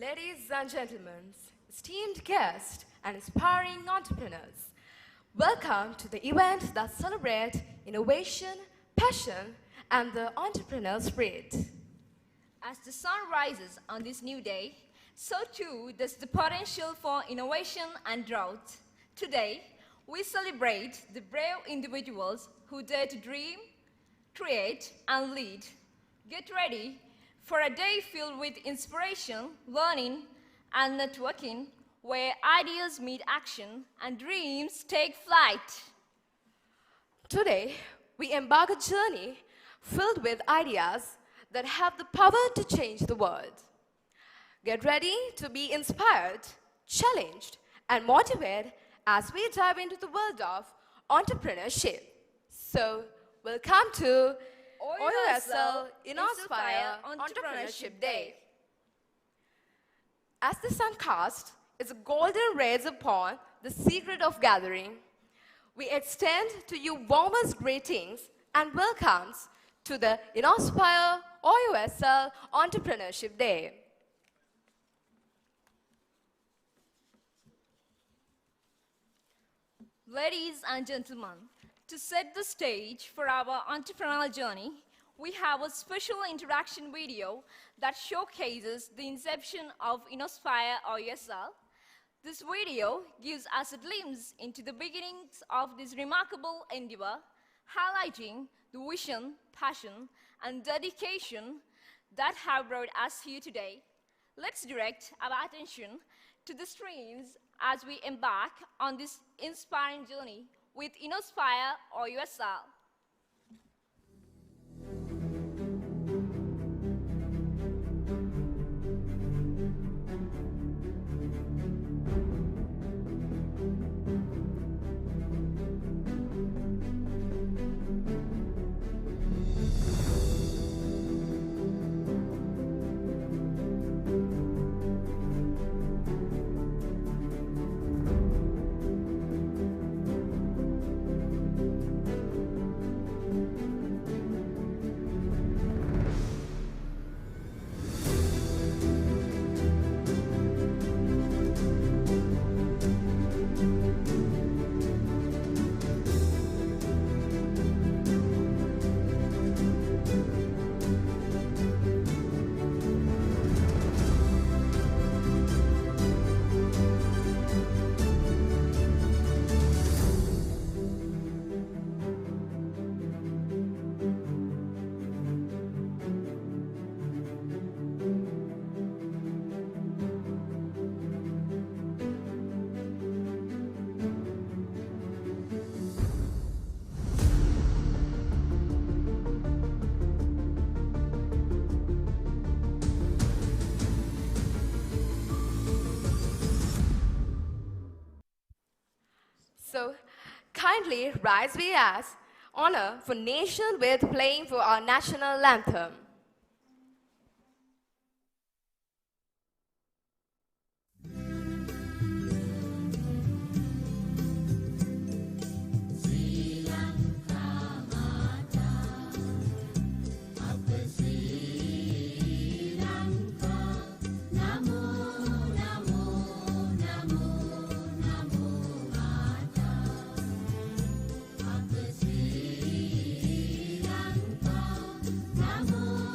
Ladies and gentlemen, esteemed guests and inspiring entrepreneurs, welcome to the event that celebrates innovation, passion, and the entrepreneurial spirit. As the sun rises on this new day, so too does the potential for innovation and growth. Today, we celebrate the brave individuals who dare to dream, create, and lead. Get ready for a day filled with inspiration, learning, and networking, where ideas meet action and dreams take flight. Today, we embark a journey filled with ideas that have the power to change the world. Get ready to be inspired, challenged, and motivated as we dive into the world of entrepreneurship. So, welcome to OUSL ENOSPIRE Entrepreneurship Day. As the sun casts its golden rays upon the secret of gathering, we extend to you warmest greetings and welcomes to the ENOSPIRE OUSL Entrepreneurship Day. Ladies and gentlemen, to set the stage for our entrepreneurial journey, we have a special introduction video that showcases the inception of ENOSPIRE OUSL. This video gives us a glimpse into the beginnings of this remarkable endeavor, highlighting the vision, passion, and dedication that have brought us here today. Let's direct our attention to the screens as we embark on this inspiring journey with ENOSPIRE OUSL. So, kindly rise we as honor for nation with playing for our national anthem. Namo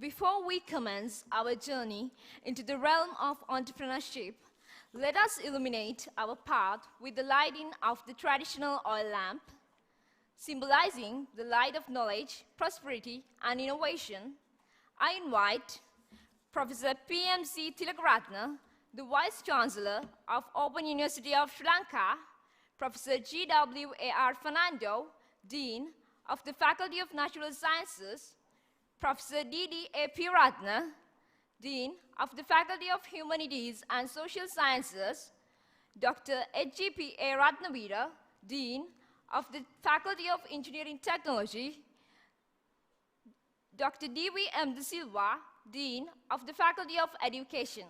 Before we commence our journey into the realm of entrepreneurship, let us illuminate our path with the lighting of the traditional oil lamp, symbolizing the light of knowledge, prosperity, and innovation. I invite Professor P.M.C. Tilakaratne, the Vice Chancellor of Open University of Sri Lanka, Professor G.W.A.R. Fernando, Dean of the Faculty of Natural Sciences, Professor D.D.A. Puratne, Dean of the Faculty of Humanities and Social Sciences, Dr. H.G.P.A. Ratnavira, Dean of the Faculty of Engineering Technology, Dr. D.V.M. De Silva, Dean of the Faculty of Education.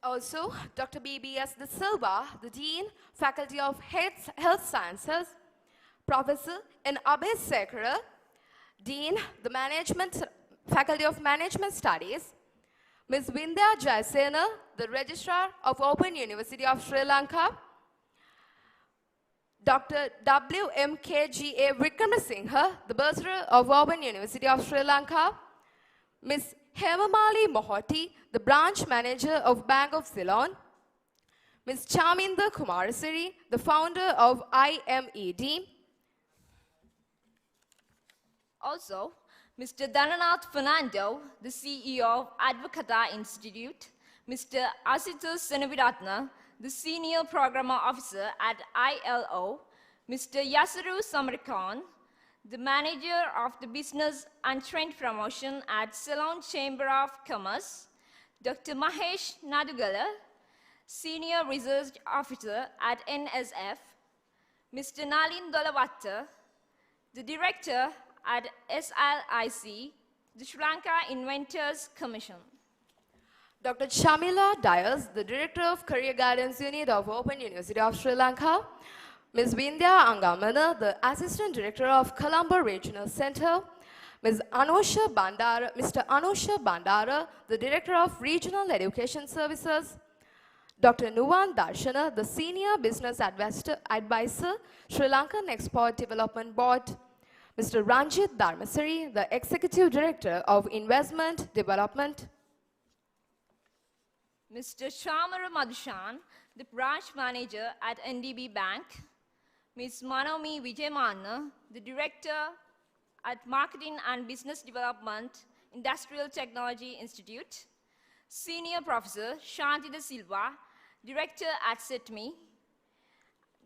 Also, Dr. B.B.S. De Silva, the Dean, Faculty of Health Sciences, Professor N. Abhisekara, Dean, the Faculty of Management Studies, Ms. Vindhya Jaisena, the Registrar of Open University of Sri Lanka, Dr. W.M.K.G.A. Vikramasinghe, the Bursar of Open University of Sri Lanka, Ms. Hemamali Mohoti, the Branch Manager of Bank of Ceylon, Ms. Chaminda Kumarasiri, the founder of IMED. Also, Mr. Dhananath Fernando, the CEO of Advocata Institute, Mr. Ashutosh Senaviratne, the Senior Program Officer at ILO, Mr. Yasaru Samarkhan, the Manager of the Business and Trend Promotion at Ceylon Chamber of Commerce, Dr. Mahesh Nadugala, Senior Research Officer at NSF, Mr. Nalin Dolavatta, the Director at SLIC, the Sri Lanka Inventors Commission. Dr. Shamila Dias, the Director of Career Guidance Unit of Open University of Sri Lanka, Ms. Vindhya Angamana, the Assistant Director of Colombo Regional Center, Ms. Anusha Bandara, Mr. Anusha Bandara, the Director of Regional Education Services, Dr. Nuwan Darshana, the Senior Business Advisor, Sri Lankan Export Development Board, Mr. Ranjit Dharmasari, the Executive Director of Investment Development, Mr. Shamara Madhushan, the Branch Manager at NDB Bank, Ms. Manomi Vijaymanna, the Director at Marketing and Business Development, Industrial Technology Institute, Senior Professor Shanti De Silva, Director at SETMI,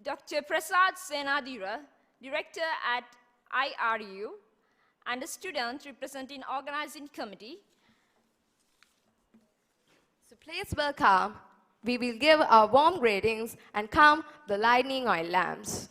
Dr. Prasad Senadira, Director at IRU, and a student representing Organizing Committee. So please welcome. We will give our warm greetings and come the lightning oil lamps.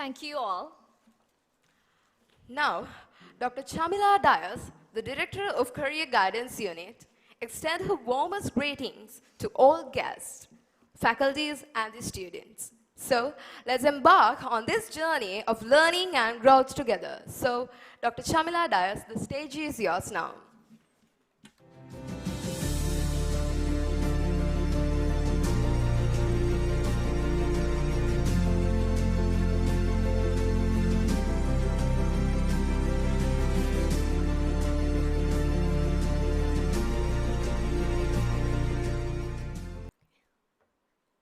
Thank you all. Now, Dr. Chamila Dias, the Director of Career Guidance Unit, extends her warmest greetings to all guests, faculties, and the students. So, let's embark on this journey of learning and growth together. So, Dr. Chamila Dias, the stage is yours now.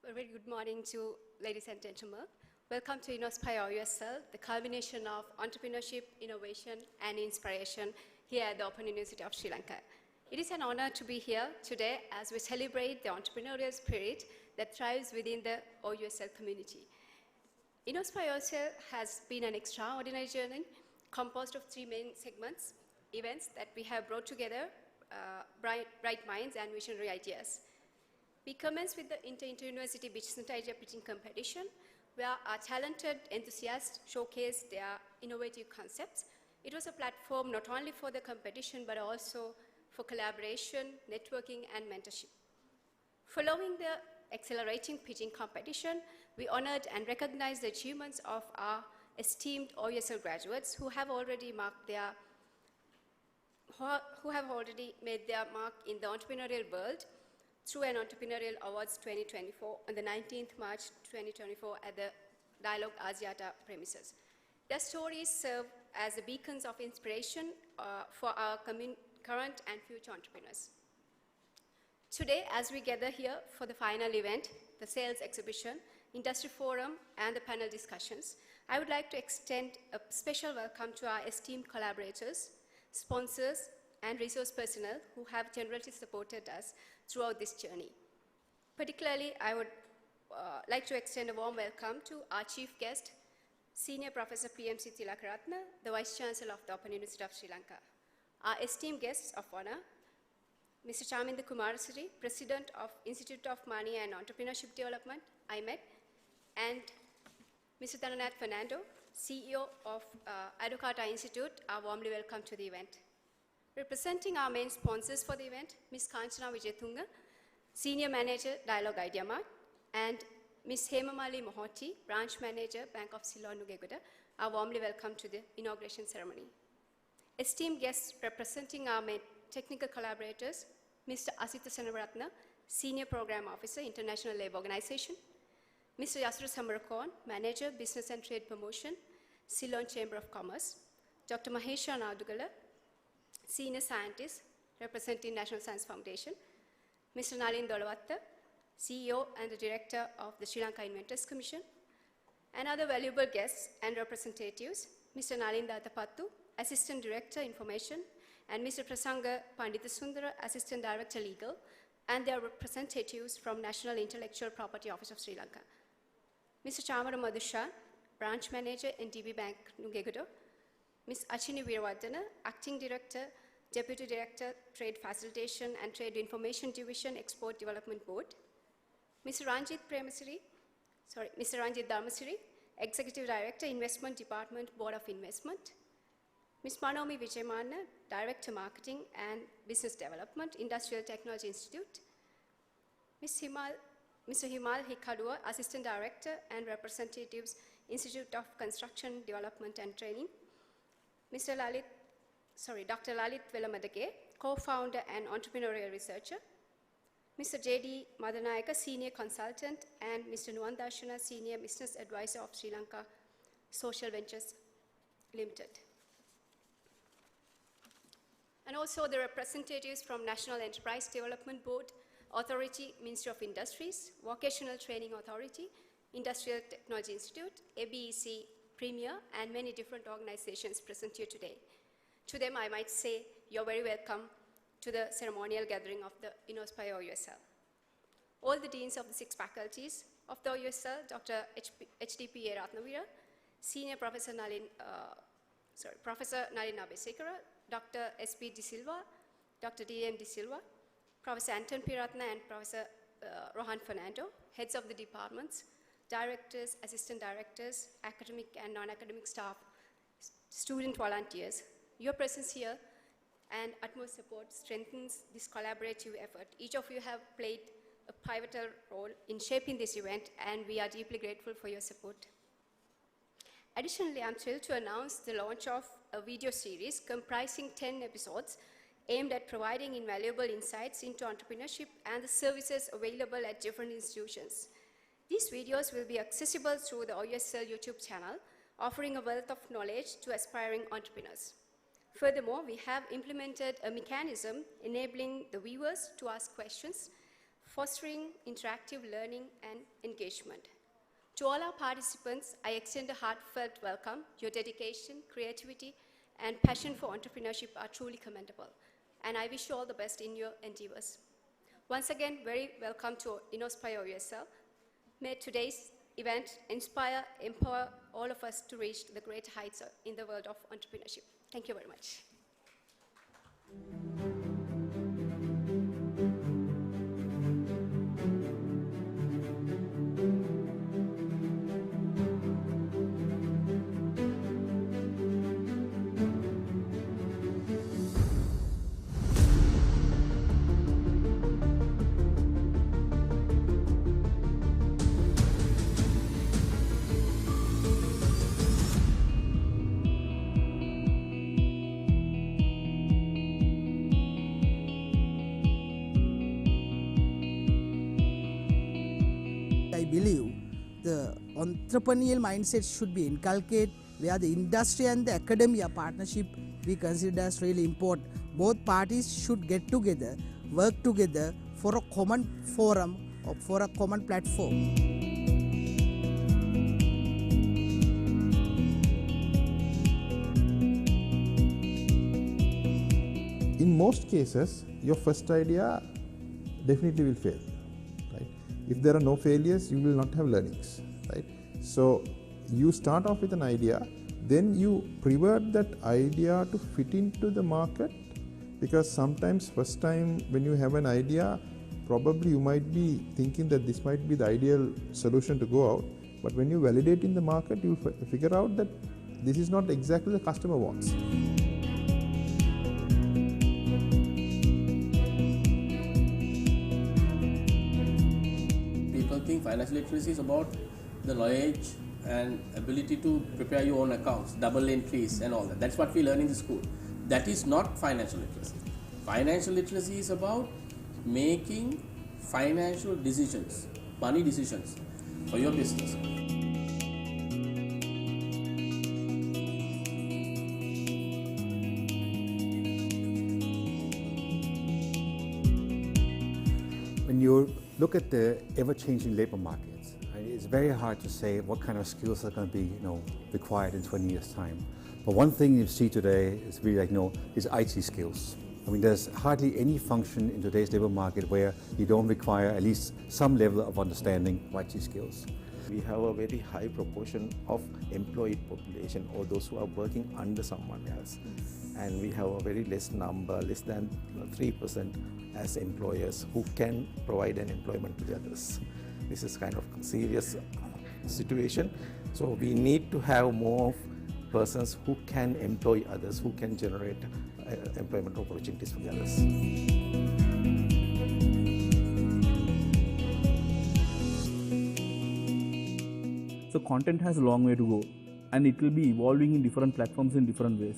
A very good morning to ladies and gentlemen. Welcome to ENOSPIRE OUSL, the culmination of entrepreneurship, innovation, and inspiration here at the Open University of Sri Lanka. It is an honor to be here today as we celebrate the entrepreneurial spirit that thrives within the OUSL community. ENOSPIRE OUSL has been an extraordinary journey composed of three main segments, events that we have brought together bright minds and visionary ideas. We commence with the Inter-University Business Idea Pitching Competition, where our talented enthusiasts showcased their innovative concepts. It was a platform not only for the competition, but also for collaboration, networking, and mentorship. Following the accelerating pitching competition, we honored and recognized the achievements of our esteemed OUSL graduates who have already made their mark in the entrepreneurial world through an Entrepreneurial Awards 2024 on the 19th March 2024 at the Dialogue Asiata premises. Their stories serve as the beacons of inspiration for our current and future entrepreneurs. Today, as we gather here for the final event, the sales exhibition, industry forum, and the panel discussions, I would like to extend a special welcome to our esteemed collaborators, sponsors, and resource personnel who have generously supported us throughout this journey. Particularly, I would like to extend a warm welcome to our chief guest, Senior Professor PMC Tilakaratna, the Vice Chancellor of the Open University of Sri Lanka. Our esteemed guests of honor, Mr. Chaminda Kumarasiri, President of Institute of Money and Entrepreneurship Development, IMED, and Mr. Dhananath Fernando, CEO of Adukata Institute, are warmly welcome to the event. Representing our main sponsors for the event, Ms. Kanchana Wijetunga, Senior Manager, Dialogue Idea Mart, and Ms. Hemamali Mohoti, Branch Manager, Bank of Ceylon, Nugegoda, are warmly welcome to the inauguration ceremony. Esteemed guests representing our main technical collaborators, Mr. Asita Senaratna, Senior Program Officer, International Labour Organization, Mr. Yasura Samarakon, Manager, Business and Trade Promotion, Ceylon Chamber of Commerce, Dr. Mahesha Nadugala, Senior Scientist representing National Science Foundation, Mr. Nalin Dolawatta, CEO and the Director of the Sri Lanka Inventors Commission, and other valuable guests and representatives, Mr. Nalin Dattapattu, Assistant Director Information, and Mr. Prasanga Pandithasundara, Assistant Director Legal, and their representatives from National Intellectual Property Office of Sri Lanka. Mr. Chamara Madhushan, Branch Manager, NDB Bank, Nugegoda, Ms. Achini Veeravardhana, Acting Director, Deputy Director, Trade Facilitation and Trade Information Division, Export Development Board, Mr. Ranjit Dharmasiri, Executive Director, Investment Department, Board of Investment, Ms. Manomi Vijaymanna, Director, Marketing and Business Development, Industrial Technology Institute, Mr. Himal Hikadua, Assistant Director and Representatives, Institute of Construction, Development and Training, Dr. Lalit Velamadage, Co-Founder and Entrepreneurial Researcher, Mr. J.D. Madanayaka, Senior Consultant, and Mr. Nuwandashana, Senior Business Advisor of Sri Lanka Social Ventures Limited. And also the representatives from National Enterprise Development Board, Authority, Ministry of Industries, Vocational Training Authority, Industrial Technology Institute, ABEC, Premier, and many different organizations present here today. To them, I might say, you're very welcome to the ceremonial gathering of the ENOSPIRE OUSL. All the deans of the 6 faculties of the OUSL, Dr. HDPA Ratnavira, Senior Professor Nalin Abesekara, Dr. S.P. De Silva, Dr. D.M. De Silva, Professor Anton Piratna, and Professor Rohan Fernando, heads of the departments, directors, assistant directors, academic and non-academic staff, student volunteers. Your presence here and utmost support strengthens this collaborative effort. Each of you have played a pivotal role in shaping this event, and we are deeply grateful for your support. Additionally, I'm thrilled to announce the launch of a video series comprising 10 episodes aimed at providing invaluable insights into entrepreneurship and the services available at different institutions. These videos will be accessible through the OUSL YouTube channel, offering a wealth of knowledge to aspiring entrepreneurs. Furthermore, we have implemented a mechanism enabling the viewers to ask questions, fostering interactive learning and engagement. To all our participants, I extend a heartfelt welcome. Your dedication, creativity, and passion for entrepreneurship are truly commendable, and I wish you all the best in your endeavors. Once again, very welcome to ENOSPIRE OUSL. May today's event inspire, empower all of us to reach the great heights in the world of entrepreneurship. Thank you very much. I believe the entrepreneurial mindset should be inculcated where the industry and the academia partnership we consider as really important. Both parties should get together, work together for a common forum or for a common platform. In most cases, your first idea definitely will fail. Right? If there are no failures, you will not have learnings. Right? So you start off with an idea, then you pivot that idea to fit into the market, because sometimes first time when you have an idea, probably you might be thinking that this might be the ideal solution to go out, but when you validate in the market, you will figure out that this is not exactly the customer wants. People think financial literacy is about the knowledge and ability to prepare your own accounts, double entries and all that. That's what we learn in the school. That is not financial literacy. Financial literacy is about making financial decisions, money decisions for your business. When you look at the ever-changing labor markets, right, it's very hard to say what kind of skills are going to be required in 20 years' time. But one thing you see today is really is IT skills. I mean, there's hardly any function in today's labor market where you don't require at least some level of understanding of IT skills. We have a very high proportion of employed population, or those who are working under someone else. And we have a very less than 3% as employers who can provide an employment to the others. This is kind of a serious situation. So we need to have more persons who can employ others, who can generate employment opportunities for the others. So content has a long way to go, and it will be evolving in different platforms in different ways.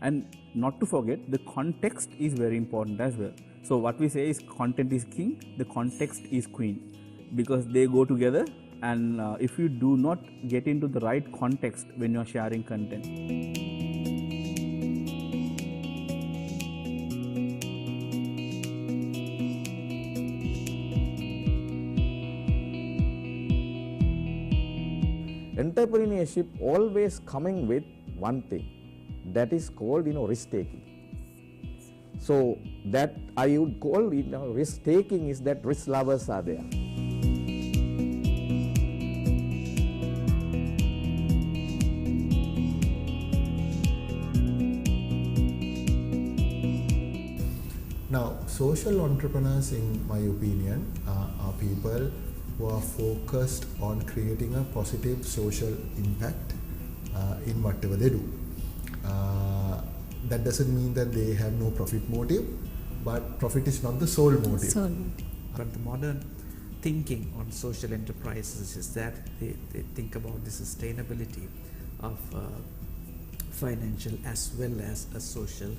And not to forget, the context is very important as well. So what we say is content is king, the context is queen, because they go together. And if you do not get into the right context when you are sharing content, entrepreneurship always coming with one thing, that is called risk taking. So that I would call risk taking is that risk lovers are there. Now, social entrepreneurs, in my opinion, are people who are focused on creating a positive social impact in whatever they do. That doesn't mean that they have no profit motive, but profit is not the sole motive. But the modern thinking on social enterprises is that they think about the sustainability of financial as well as a social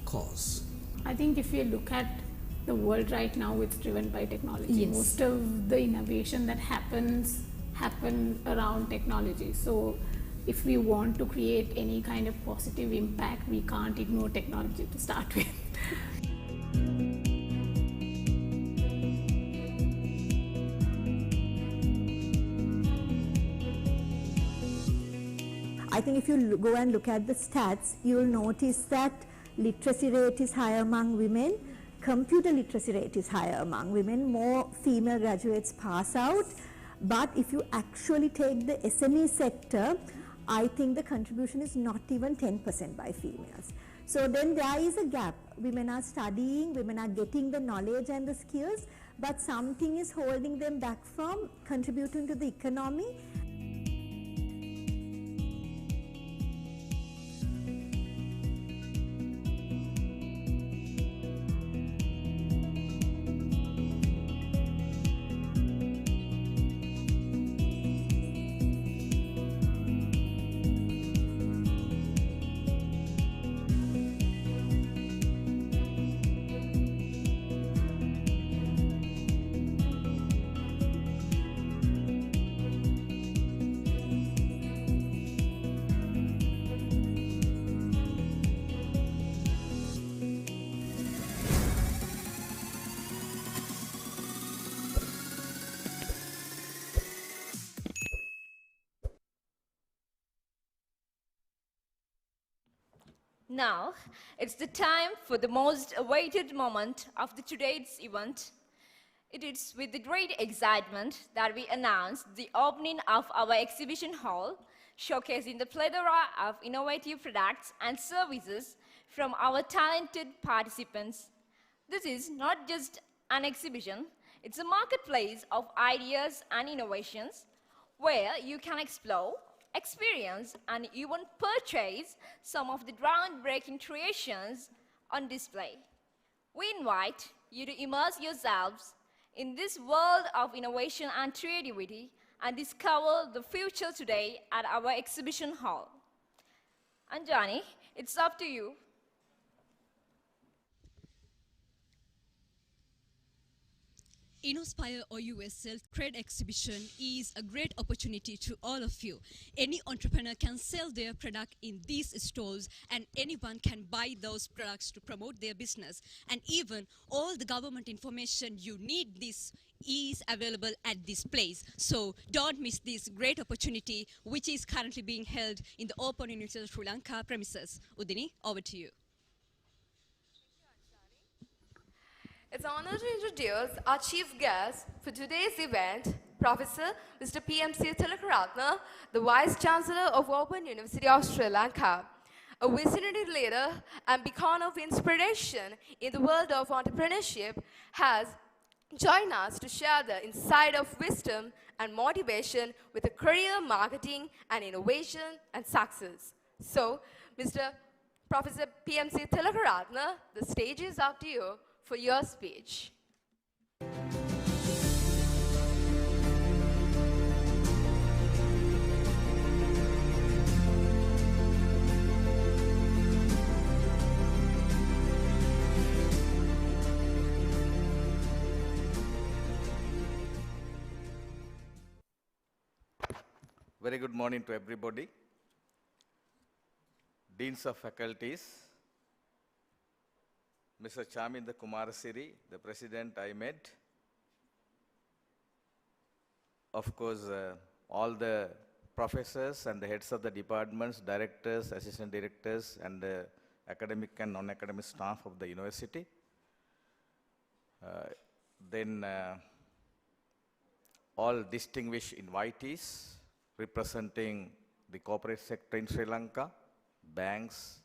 cause. I think if you look at the world right now, it's driven by technology. Yes. Most of the innovation that happen around technology. So if we want to create any kind of positive impact, we can't ignore technology to start with. I think if you go and look at the stats, you'll notice that literacy rate is higher among women, computer literacy rate is higher among women, more female graduates pass out. But if you actually take the SME sector, I think the contribution is not even 10% by females. So then there is a gap. Women are studying, women are getting the knowledge and the skills, but something is holding them back from contributing to the economy. Now, it's the time for the most awaited moment of today's event. It is with great excitement that we announce the opening of our exhibition hall, showcasing the plethora of innovative products and services from our talented participants. This is not just an exhibition, it's a marketplace of ideas and innovations where you can explore, experience, and even purchase some of the groundbreaking creations on display. We invite you to immerse yourselves in this world of innovation and creativity and discover the future today at our exhibition hall. And Johnny, it's up to you. ENOSPIRE OUSL Trade Exhibition is a great opportunity to all of you. Any entrepreneur can sell their product in these stores and anyone can buy those products to promote their business. And even all the government information you need this is available at this place. So don't miss this great opportunity which is currently being held in the Open University of Sri Lanka premises. Udini, over to you. It's an honor to introduce our chief guest for today's event, Professor Mr. P.M.C. Tilakaratne, the Vice Chancellor of Open University of Sri Lanka, a visionary leader and beacon of inspiration in the world of entrepreneurship, has joined us to share the insight of wisdom and motivation with a career, marketing, and innovation and success. So, Mr. Professor P.M.C. Tilakaratne, the stage is up to you for your speech. Very good morning to everybody. Deans of faculties, Mr. Chaminda Kumarasiri, the president I met. Of course, all the professors and the heads of the departments, directors, assistant directors, and the academic and non-academic staff of the university. Then all distinguished invitees representing the corporate sector in Sri Lanka, banks,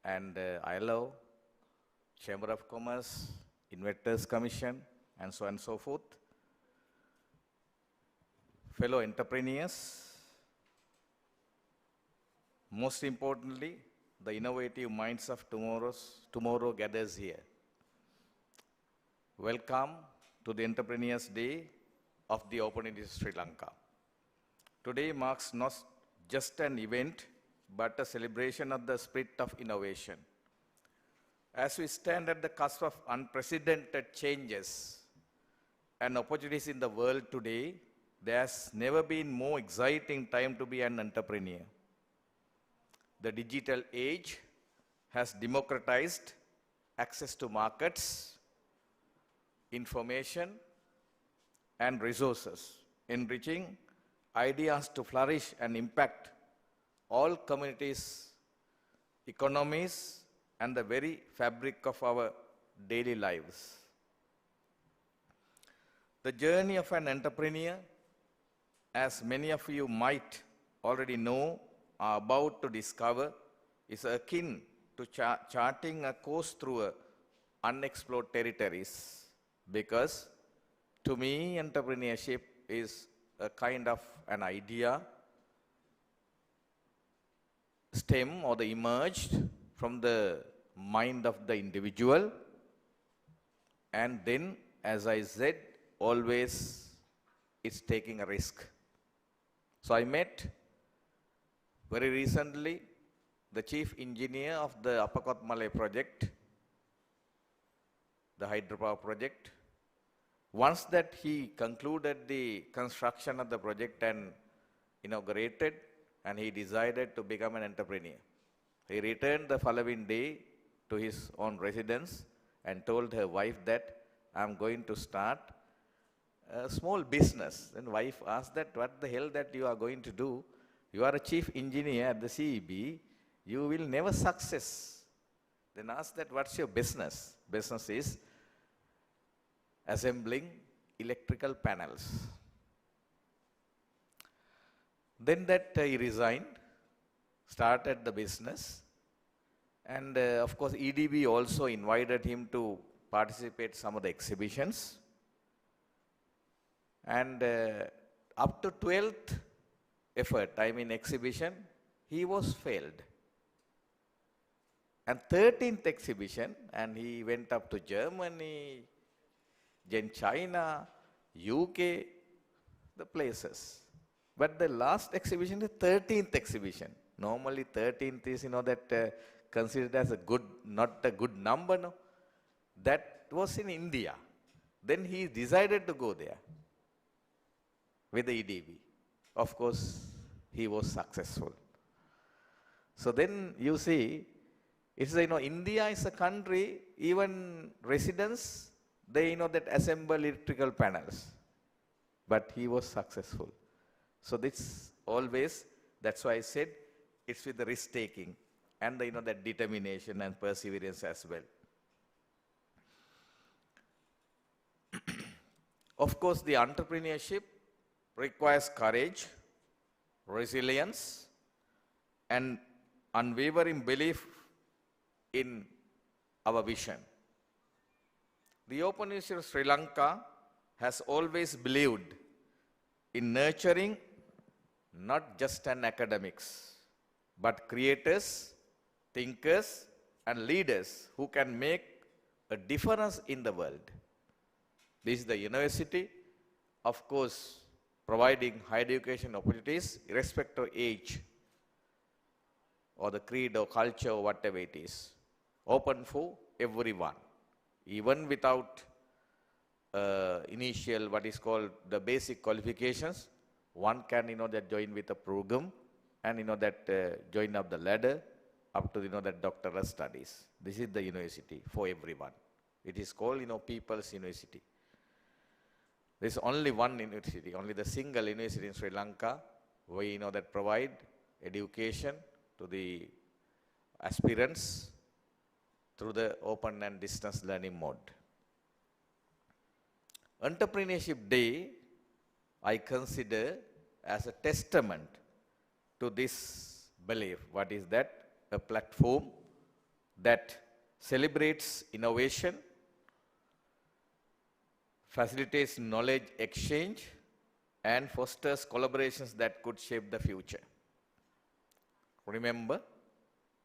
and ILO, Chamber of Commerce, Investors Commission, and so on and so forth. fellow entrepreneurs, most importantly, the innovative minds of tomorrow gathers here. Welcome to the Entrepreneurs Day of the Open Industry Sri Lanka. Today marks not just an event, but a celebration of the spirit of innovation. As we stand at the cusp of unprecedented changes and opportunities in the world today, there's never been more exciting time to be an entrepreneur. The digital age has democratized access to markets, information, and resources, enriching ideas to flourish and impact all communities, economies, and the very fabric of our daily lives. The journey of an entrepreneur, as many of you might already know, are about to discover, is akin to charting a course through unexplored territories, because to me, entrepreneurship is a kind of an idea stem or the emerged from the mind of the individual, and then, as I said, always it's taking a risk. So I met very recently the chief engineer of the Upper Kotmale project, the hydropower project. Once that he concluded the construction of the project and inaugurated, and he decided to become an entrepreneur. He returned the following day to his own residence and told her wife that, I'm going to start a small business. Then wife asked that, what the hell that you are going to do? You are a chief engineer at the CEB, you will never success. Then asked that, what's your business? Business is assembling electrical panels. Then that he resigned, started the business, and of course EDB also invited him to participate some of the exhibitions. And up to 12th effort, exhibition, he was failed. And 13th exhibition, and he went up to Germany, then China, UK, the places. But the last exhibition is 13th exhibition. Normally 13th is, that considered as a good, not a good number, no? That was in India. Then he decided to go there with the EDB. Of course, he was successful. So then you see, it's, India is a country, even residents, they that assemble electrical panels. But he was successful. So this always, that's why I said, it's with the risk taking and the, that determination and perseverance as well. Of course, the entrepreneurship requires courage, resilience, and unwavering belief in our vision. The Open University of Sri Lanka has always believed in nurturing not just an academics, but creators, thinkers, and leaders who can make a difference in the world. This is the university, of course, providing higher education opportunities irrespective of age or the creed or culture or whatever it is. Open for everyone, even without initial, what is called the basic qualifications. One can, that join with a program and, that join up the ladder up to, that doctoral studies. This is the university for everyone. It is called, People's University. There is only one university, only the single university in Sri Lanka, where, that provide education to the aspirants through the open and distance learning mode. Entrepreneurship Day, I consider as a testament to this belief. What is that? A platform that celebrates innovation, facilitates knowledge exchange, and fosters collaborations that could shape the future. Remember,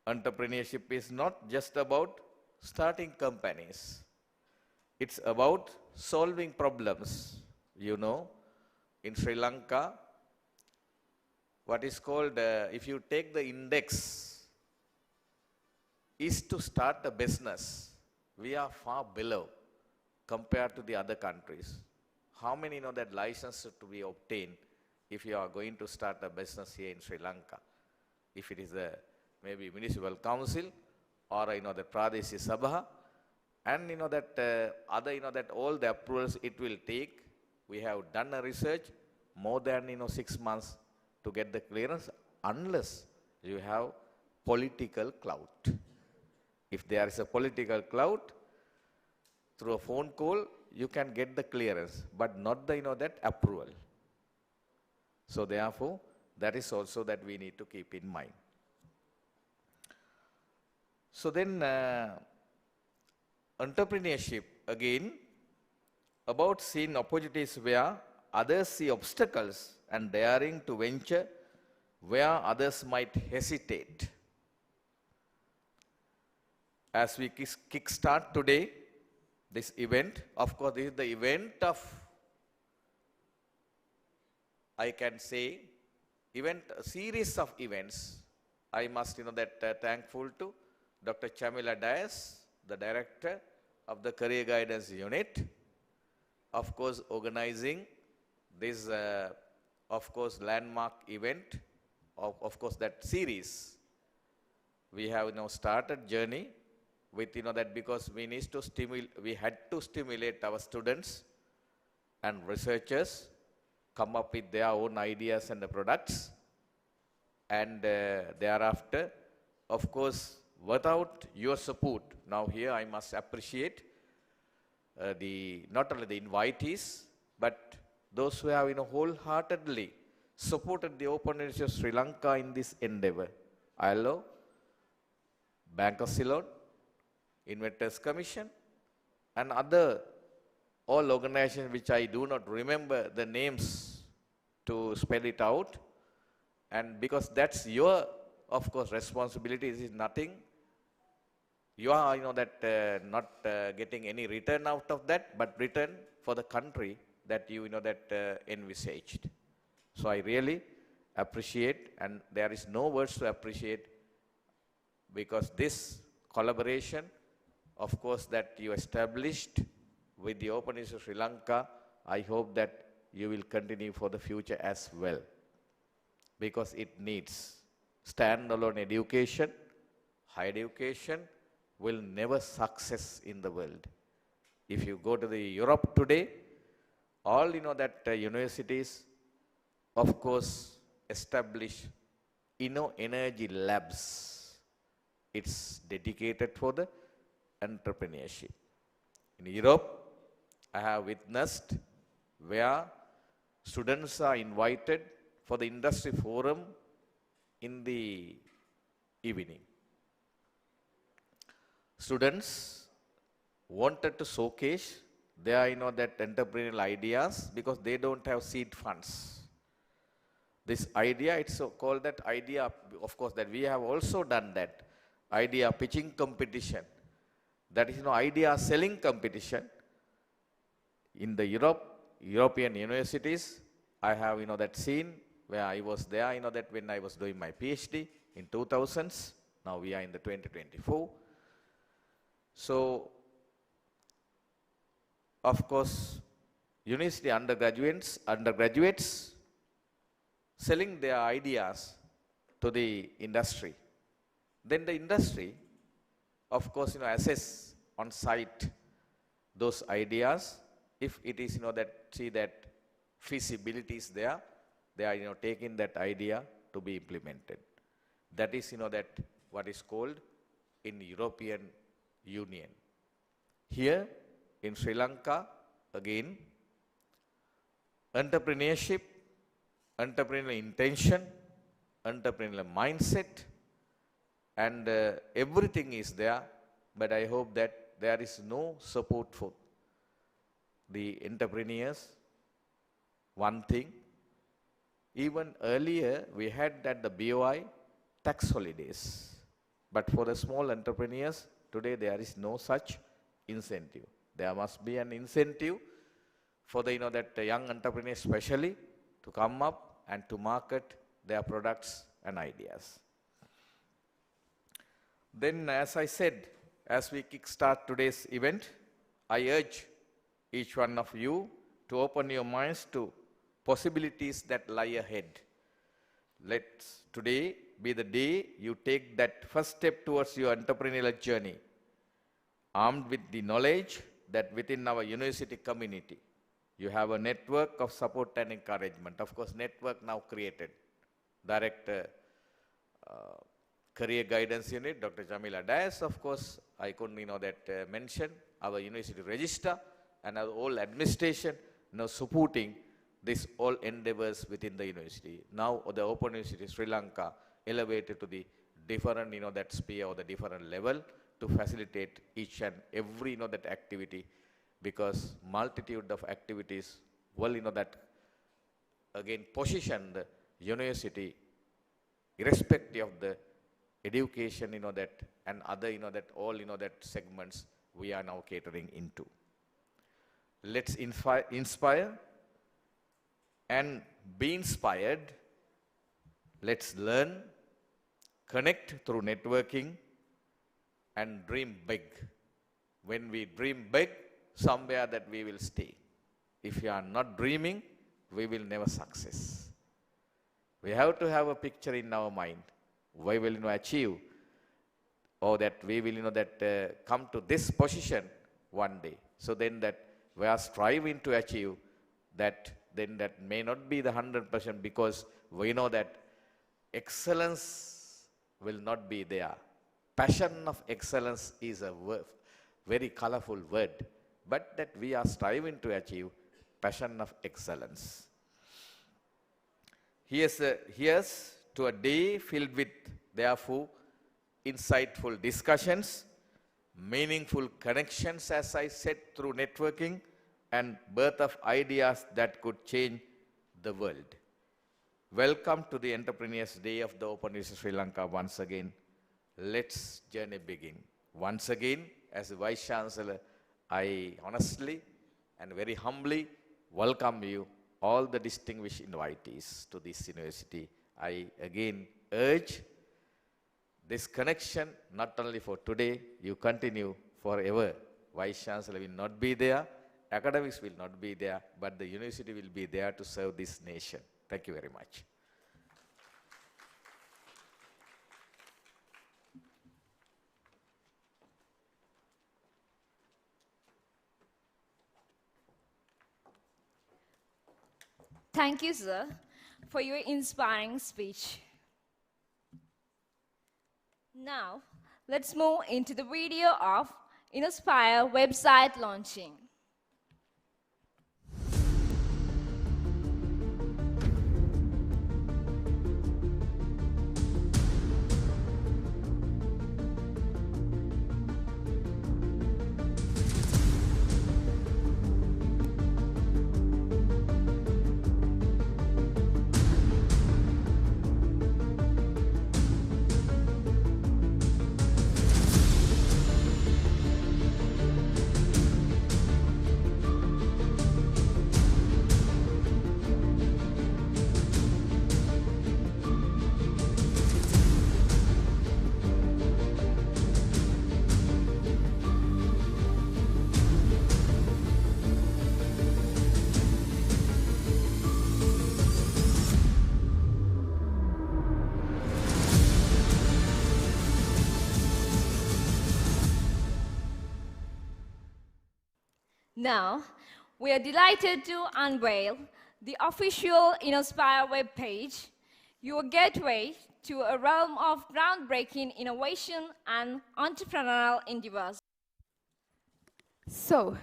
entrepreneurship is not just about starting companies. It's about solving problems. You know, in Sri Lanka, what is called, if you take the index, is to start a business, we are far below compared to the other countries. How many know that license to be obtained if you are going to start a business here in Sri Lanka? If it is a maybe municipal council or the Pradeshi Sabha, and that other that all the approvals it will take. We have done a research more than 6 months to get the clearance, unless you have political clout. If there is a political clout, through a phone call you can get the clearance, but not the that approval. So therefore, that is also that we need to keep in mind. So then, entrepreneurship, again, about seeing opportunities where others see obstacles and daring to venture where others might hesitate. As we kickstart today, this event, of course, this is the event of, I can say, a series of events. I must, thankful to Dr. Chamila Dias, the director of the Career Guidance Unit, of course, organizing this, of course, landmark event, of course, that series. We have now started journey with, that because we had to stimulate our students and researchers come up with their own ideas and the products, and thereafter, of course, without your support, now here I must appreciate not only the invitees, but those who have wholeheartedly supported the Open University of Sri Lanka in this endeavor. ILO, Bank of Ceylon, Inventors Commission, and other all organizations which I do not remember the names to spell it out. And because that's your, of course, responsibility, this is nothing. You are, not getting any return out of that, but return for the country that you, envisaged. So I really appreciate, and there is no words to appreciate, because this collaboration, of course, that you established with the Open University of Sri Lanka, I hope that you will continue for the future as well, because it needs standalone education. Higher education will never success in the world. If you go to the Europe today, all that universities, of course, establish energy labs. It's dedicated for the entrepreneurship. In Europe, I have witnessed where students are invited for the industry forum in the evening. Students wanted to showcase their, that entrepreneurial ideas because they don't have seed funds. This idea, it's so called that idea, of course, that we have also done that. Idea pitching competition. That is, idea selling competition. In the European universities, I have, that scene where I was there, that when I was doing my PhD in 2000s. Now we are in the 2024. So, of course, university undergraduates selling their ideas to the industry. Then the industry, of course, assess on site those ideas. If it is, that feasibility is there, they are, taking that idea to be implemented. That is, that what is called in European Union. Here in Sri Lanka, again, entrepreneurship, entrepreneurial intention, entrepreneurial mindset, and everything is there, but I hope that there is no support for the entrepreneurs. One thing, Even earlier, we had that the BOI tax holidays. But for the small entrepreneurs, today there is no such incentive. There must be an incentive for the, that young entrepreneurs especially to come up and to market their products and ideas. Then, as I said, as we kickstart today's event, I urge each one of you to open your minds to possibilities that lie ahead. Let today be the day you take that first step towards your entrepreneurial journey, armed with the knowledge that within our university community, you have a network of support and encouragement. Of course, network now created. Director, Career Guidance Unit, Dr. Jamila Dias, of course, I couldn't mention our university register and our whole administration supporting this all endeavors within the university. Now the Open University Sri Lanka elevated to the different that sphere or the different level to facilitate each and every that activity, because multitude of activities will that again position the university irrespective of the education that and other that all that segments we are now catering into. Let's inspire and be inspired. Let's learn, connect through networking, and dream big. When we dream big, somewhere that we will stay. If you are not dreaming, we will never success. We have to have a picture in our mind. We will achieve, or that we will come to this position one day. So then that we are striving to achieve that, then that may not be the 100%, because we know that excellence will not be there. Passion of excellence is a very colorful word, but that we are striving to achieve passion of excellence. Here's to a day filled with, therefore, insightful discussions, meaningful connections, as I said, through networking, and birth of ideas that could change the world. Welcome to the Entrepreneurs Day of the Open University Sri Lanka once again. Let's journey begin. Once again, as a Vice Chancellor, I honestly and very humbly welcome you, all the distinguished invitees to this university. I again urge this connection, not only for today, you continue forever. Vice Chancellor will not be there, academics will not be there, but the university will be there to serve this nation. Thank you very much. Thank you, sir, for your inspiring speech. Now, let's move into the video of ENOSPIRE website launching. Now, we are delighted to unveil the official ENOSPIRE webpage, your gateway to a realm of groundbreaking innovation and entrepreneurial endeavors. So,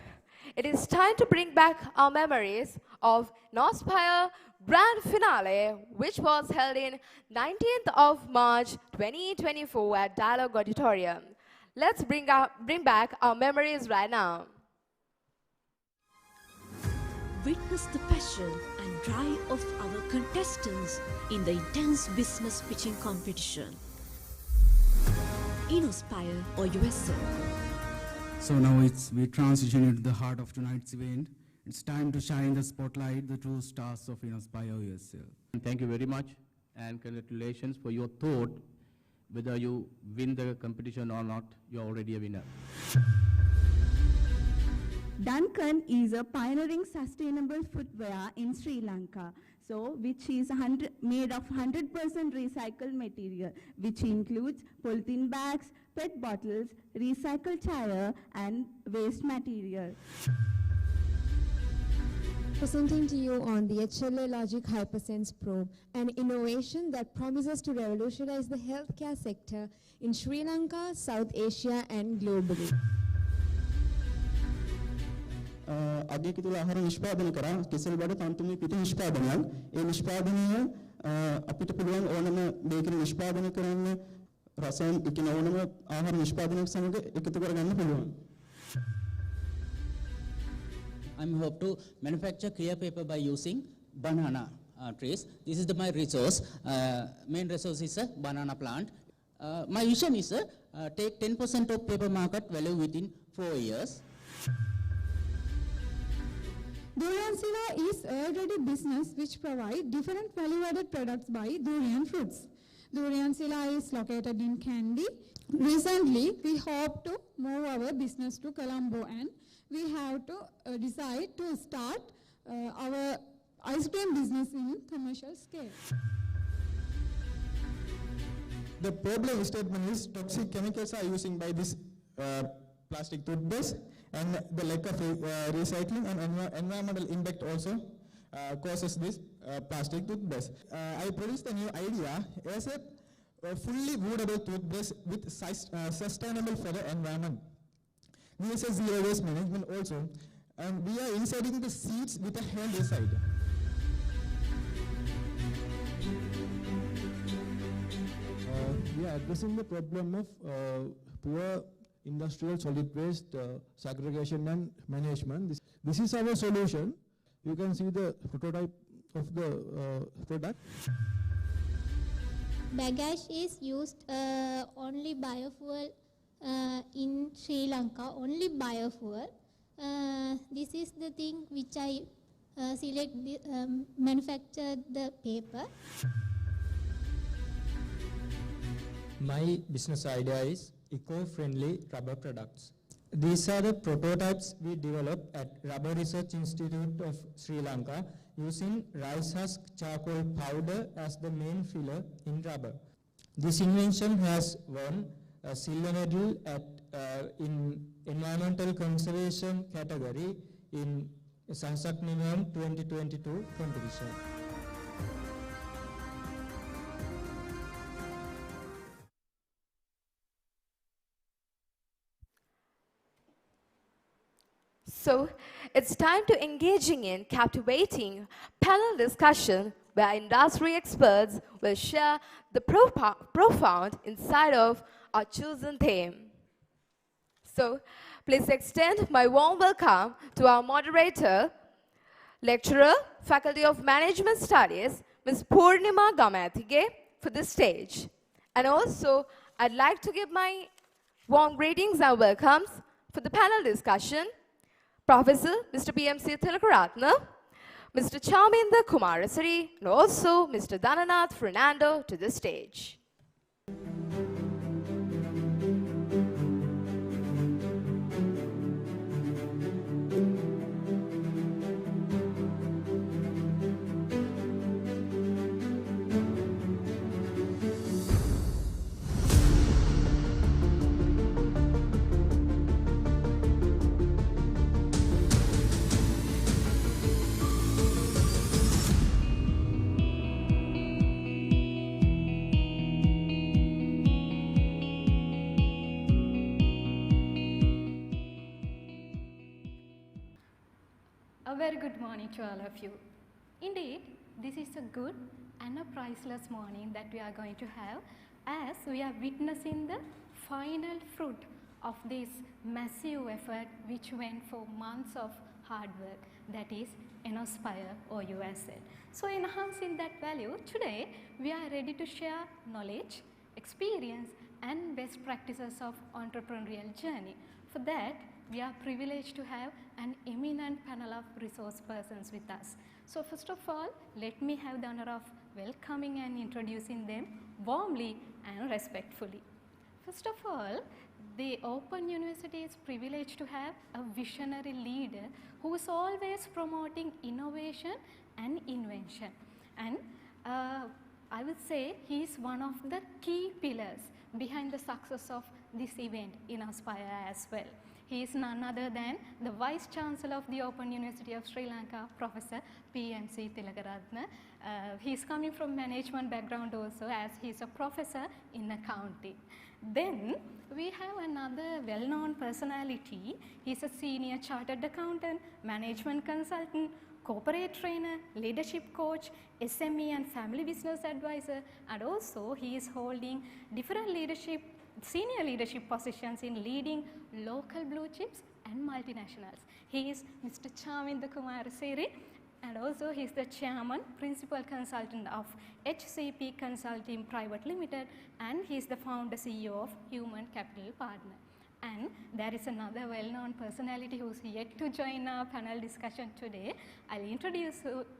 it is time to bring back our memories of ENOSPIRE Grand Finale, which was held in 19th of March 2024 at Dialogue Auditorium. Let's bring back our memories right now. Witness the passion and drive of our contestants in the intense business pitching competition. ENOSPIRE or USL. So now we transition into the heart of tonight's event. It's time to shine the spotlight, the true stars of ENOSPIRE USL. Thank you very much and congratulations for your thought. Whether you win the competition or not, you're already a winner. Duncan is a pioneering sustainable footwear in Sri Lanka, which is made of 100% recycled material, which includes polythene bags, PET bottles, recycled tire, and waste material. Presenting to you on the HLA Logic Hypersense probe, an innovation that promises to revolutionize the healthcare sector in Sri Lanka, South Asia, and globally. අගයක තුල ආහාර නිෂ්පාදනය කරා කෙසෙල් බඩ තන්තුමේ පිට නිෂ්පාදනයක් ඒ නිෂ්පාදනය අපිට පුළුවන් ඕනම බේකරි නිෂ්පාදනය කරන්න රසයන් කියන ඕනම ආහාර නිෂ්පාදනයක් සමග එකතු කරගන්න පුළුවන්. I'm hope to manufacture clear paper by using banana trees. This is my resource. Main resource is a banana plant. My vision is take 10% of paper market value within 4 years. Durian Sila is already business which provide different value-added products by durian fruits. Durian Sila is located in Kandy. Recently, we hope to move our business to Colombo, and we have to decide to start our ice cream business in commercial scale. The problem statement is toxic chemicals are using by this plastic toothpaste, and the lack of recycling and environmental impact also causes this plastic toothpaste. I produced a new idea as a fully woodable toothpaste with sustainable for the environment. This is zero waste management also, and we are inserting the seeds with a herbicide. We are addressing the problem of poor industrial solid waste segregation and management. This is our solution. You can see the prototype of the product. Bagash is used only biofuel in Sri Lanka, only biofuel. This is the thing which I manufactured the paper. My business idea is eco-friendly rubber products. These are the prototypes we developed at Rubber Research Institute of Sri Lanka using rice husk charcoal powder as the main filler in rubber. This invention has won a silver medal in environmental conservation category in Sansak Nivam 2022 competition. So, it's time to engaging in captivating panel discussion where industry experts will share the profound insight of our chosen theme. So, please extend my warm welcome to our moderator, lecturer, Faculty of Management Studies, Ms. Purnima Gamathige, for the stage. And also, I'd like to give my warm greetings and welcomes for the panel discussion, Professor Mr. PMC Tilakaratna, Mr. Chaminda Kumarasari, and also Mr. Dhananath Fernando to the stage. A very good morning to all of you. Indeed, this is a good and a priceless morning that we are going to have as we are witnessing the final fruit of this massive effort which went for months of hard work. that is ENOSPIRE or OUSL. So enhancing that value, today we are ready to share knowledge, experience and best practices of entrepreneurial journey. For that, we are privileged to have an eminent panel of resource persons with us. So first of all, let me have the honor of welcoming and introducing them warmly and respectfully. First of all, the Open University is privileged to have a visionary leader who is always promoting innovation and invention. And I would say he is one of the key pillars behind the success of this event in ENOSPIRE as well. He is none other than the Vice Chancellor of the Open University of Sri Lanka, Professor PMC Tilakaratne. He is coming from management background also, as he is a professor in accounting. Then we have another well-known personality. He is a senior chartered accountant, management consultant, corporate trainer, leadership coach, SME and family business advisor, and also he is holding different senior leadership positions in leading local blue chips and multinationals. He is Mr. Chaminda Kumarasiri, and also he is the chairman, principal consultant of HCP Consulting Private Limited, and he is the founder CEO of Human Capital Partner. And there is another well-known personality who is yet to join our panel discussion today. I'll introduce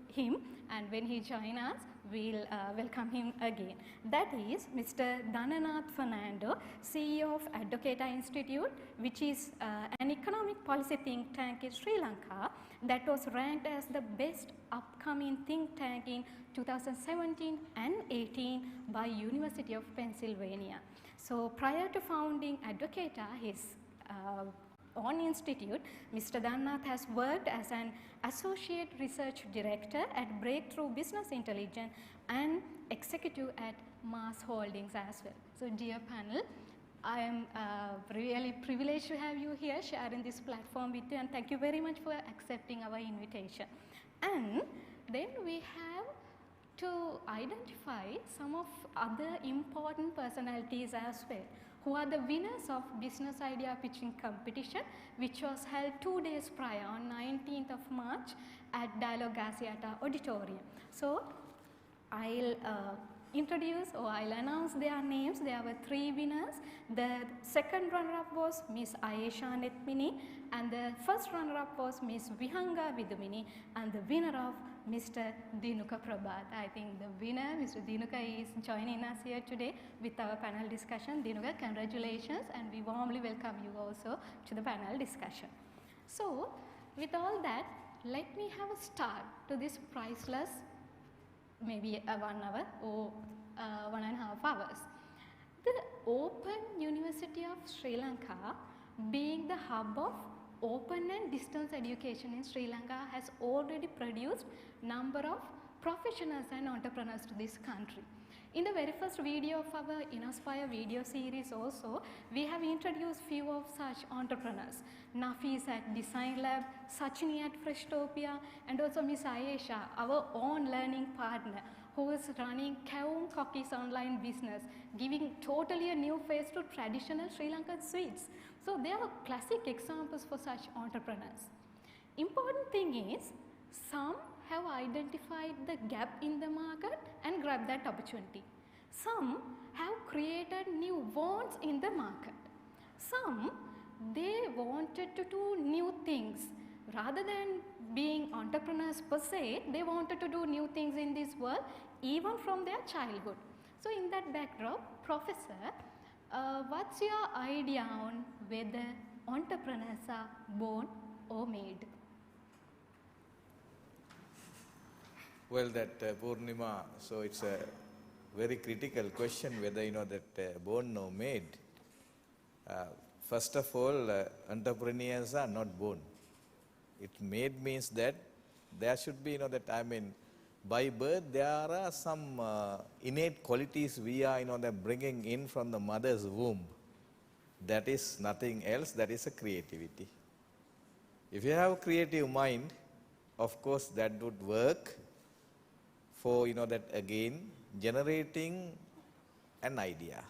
him, and when he joins us, we'll welcome him again. That is Mr. Dhananath Fernando, CEO of Advocata Institute, which is an economic policy think tank in Sri Lanka that was ranked as the best upcoming think tank in 2017 and 18 by University of Pennsylvania. So prior to founding Advocata, his own institute, Mr. Dhananath has worked as an Associate Research Director at Breakthrough Business Intelligence and Executive at Mars Holdings as well. So dear panel, I am really privileged to have you here sharing this platform with you, and thank you very much for accepting our invitation. And then we have to identify some of other important personalities as well, who are the winners of Business Idea Pitching Competition, which was held 2 days prior on 19th of March at Dialogue Asiata Auditorium. So I'll introduce or I'll announce their names. There were 3 winners. The second runner-up was Miss Ayesha Netmini, and the first runner-up was Miss Vihanga Vidumini, and the winner of Mr. Dinuka Prabhat. I think the winner, Mr. Dinuka, is joining us here today with our panel discussion. Dinuka, congratulations, and we warmly welcome you also to the panel discussion. So, with all that, let me have a start to this priceless, maybe 1 hour or 1.5 hours. The Open University of Sri Lanka, being the hub of open and distance education in Sri Lanka, has already produced number of professionals and entrepreneurs to this country. In the very first video of our ENOSPIRE video series also, we have introduced few of such entrepreneurs. Nafis at Design Lab, Sachini at Freshtopia, and also Miss Ayesha, our own learning partner, who is running Kaung Cookies online business, giving totally a new face to traditional Sri Lankan sweets. So there are classic examples for such entrepreneurs. Important thing is, some have identified the gap in the market and grabbed that opportunity. Some have created new wants in the market. Some, they wanted to do new things. Rather than being entrepreneurs per se, they wanted to do new things in this world, even from their childhood. So in that backdrop, Professor, what's your idea on whether entrepreneurs are born or made? Well, that Purnima, so it's a very critical question whether that born or made. First of all, entrepreneurs are not born. It made means that there should be, by birth there are some innate qualities we are, bringing in from the mother's womb. That is nothing else, that is a creativity. If you have a creative mind, of course that would work for, that again, generating an idea,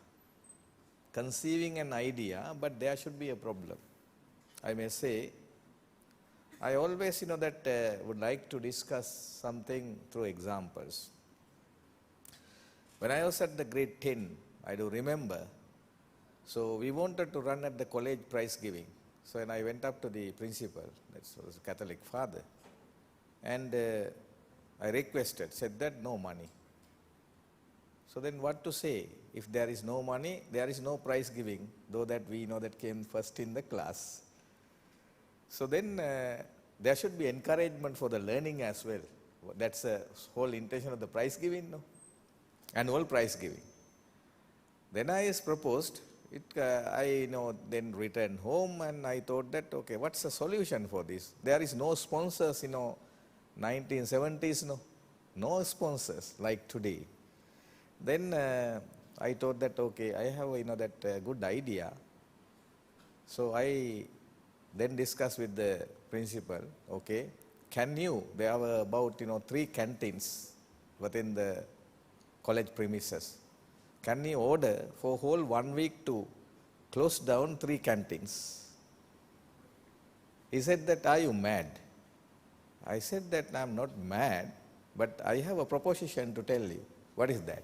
conceiving an idea, but there should be a problem. I may say, I always, would like to discuss something through examples. When I was at the grade 10, I do remember, so we wanted to run at the college prize giving. So when I went up to the principal, that was a Catholic father, and I requested, said that no money. So then what to say? If there is no money, there is no prize giving, though that we know that came first in the class. So then there should be encouragement for the learning as well. That's the whole intention of the prize giving, no? Annual prize giving. Then I proposed, I then returned home and I thought that, okay, what's the solution for this? There is no sponsors, 1970s, no sponsors like today. Then I thought that, okay, I have, that good idea. So I then discussed with the principal, okay, there were about, 3 canteens within the college premises. Can you order for whole 1 week to close down 3 canteens? He said that, are you mad? I said that I'm not mad, but I have a proposition to tell you. What is that?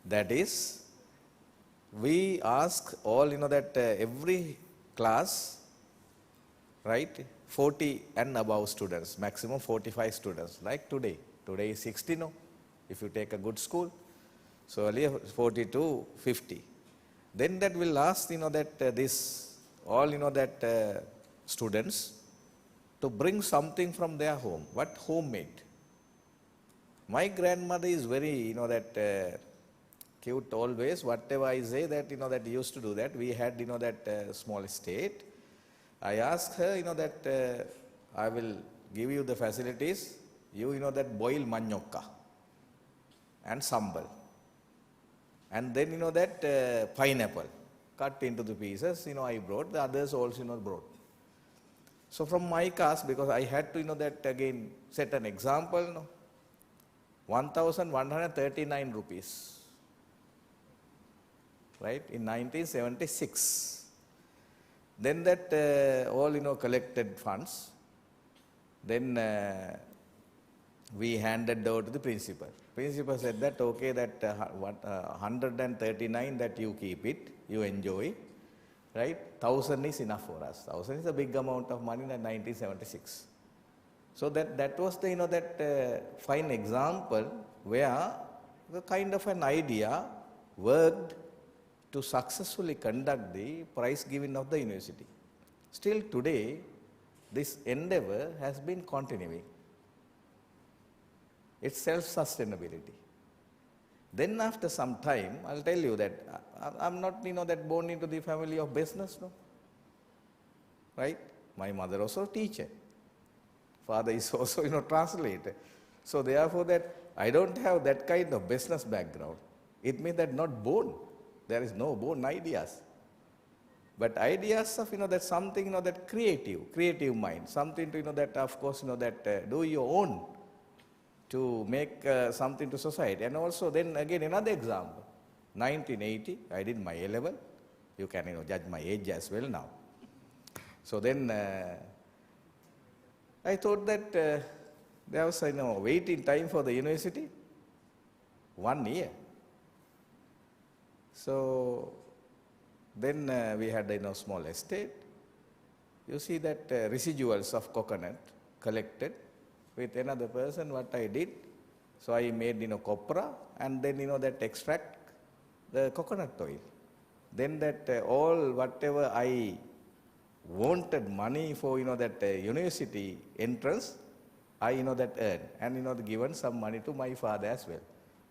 That is, we ask all, that every class, right, 40 and above students, maximum 45 students, like today. Today is 60, if you take a good school. So earlier 40 to 50. Then that will ask, students to bring something from their home. What? Homemade. My grandmother is very, cute always. Whatever I say that, that used to do that. We had, small estate. I asked her, I will give you the facilities. You, boil manioka and sambal. And then, pineapple cut into the pieces, I brought. The others also, brought. So from my caste, because I had to, again set an example, 1,139 rupees, right, in 1976. Then that all, collected funds, then we handed over to the principal. Principal said that, okay, that 139 that you keep it, you enjoy, right, 1,000 is enough for us. 1,000 is a big amount of money in 1976. So that was the, that fine example where the kind of an idea worked to successfully conduct the prize giving of the university. Still today, this endeavor has been continuing. It's self-sustainability. Then after some time, I'll tell you that I'm not, that born into the family of business, no? Right? My mother also a teacher. Father is also, translator. So therefore that I don't have that kind of business background. It means that not born. There is no born ideas. But ideas of, that something, that creative mind, something to, that of course, that do your own to make something to society. And also then again another example, 1980, I did my A-level. You can, judge my age as well now. So then I thought that there was, waiting time for the university, 1 year. So then we had a small estate. You see that residuals of coconut collected with another person. What I did, so I made copra and then that extract the coconut oil. Then that all whatever I wanted money for that university entrance, I that earned and given some money to my father as well.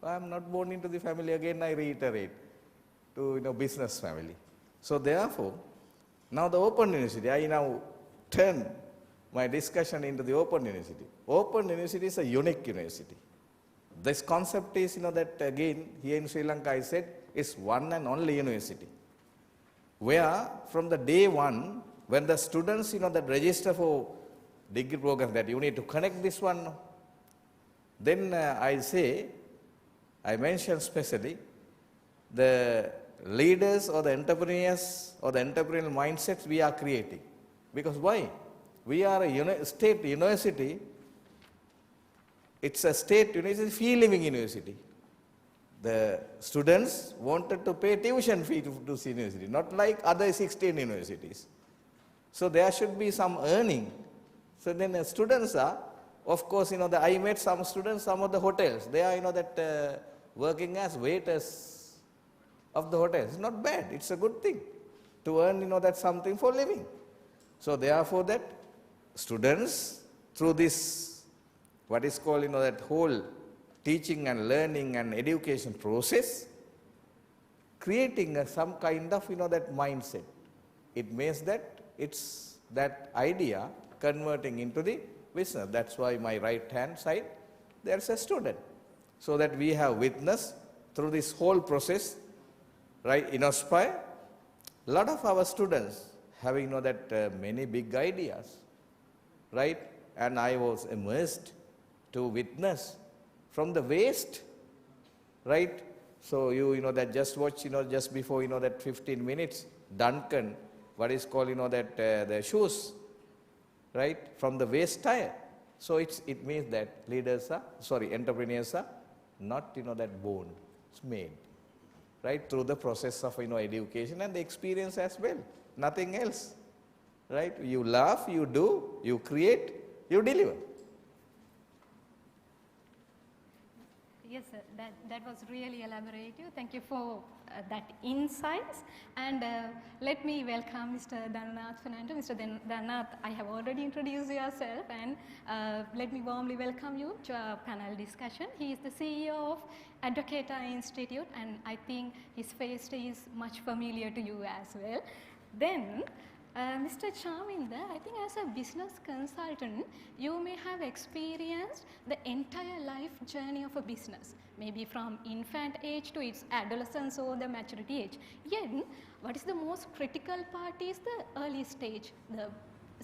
I am not born into the family, again I reiterate, to business family. So therefore, now the Open University, I now turn my discussion into the Open University. Open University is a unique university. This concept is, that again, here in Sri Lanka, I said, is one and only university. Where from the day one, when the students, that register for degree program, that you need to connect this one, then I mention specially the leaders or the entrepreneurs or the entrepreneurial mindsets we are creating. Because why? We are a state university. It's a state university, fee living university. The students wanted to pay tuition fee to this university, not like other 16 universities. So there should be some earning. So then the students are, of course, I met some students, some of the hotels, they are, working as waiters of the hotels. It's not bad, it's a good thing to earn, that something for living. So therefore that students, through this, what is called, that whole teaching and learning and education process, creating some kind of, that mindset. It means that it's that idea converting into the business. That's why my right hand side, there's a student. So that we have witnessed through this whole process, right, ENOSPIRE, a lot of our students having, many big ideas, right? And I was immersed to witness from the waste, right? So that just watch, just before, that 15 minutes, Duncan, what is called, the shoes, right, from the waste tire. So it means that entrepreneurs are not, that born, it's made, right, through the process of, education and the experience as well, nothing else, right? You laugh, you do, you create, you deliver. Yes, sir. That was really elaborative. Thank you for that insights. And let me welcome Mr. Dhananath Fernando. Mr. Dhananath, I have already introduced yourself, and let me warmly welcome you to our panel discussion. He is the CEO of Advocata Institute, and I think his face is much familiar to you as well. Then, Mr. Chaminda, I think as a business consultant, you may have experienced the entire life journey of a business, maybe from infant age to its adolescence or the maturity age. Yet, what is the most critical part is the early stage, the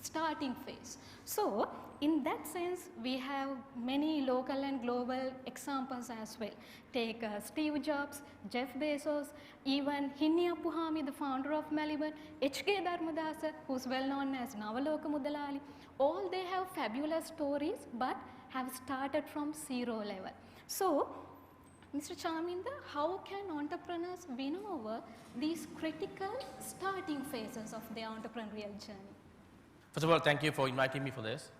starting phase. So, in that sense, we have many local and global examples as well. Take Steve Jobs, Jeff Bezos, even Hinniya Puhami, the founder of Maliban, H.K. Dharmadasa, who's well known as Nawala Mudalali. All they have fabulous stories, but have started from zero level. So, Mr. Chaminda, how can entrepreneurs win over these critical starting phases of their entrepreneurial journey? First of all, thank you for inviting me for this,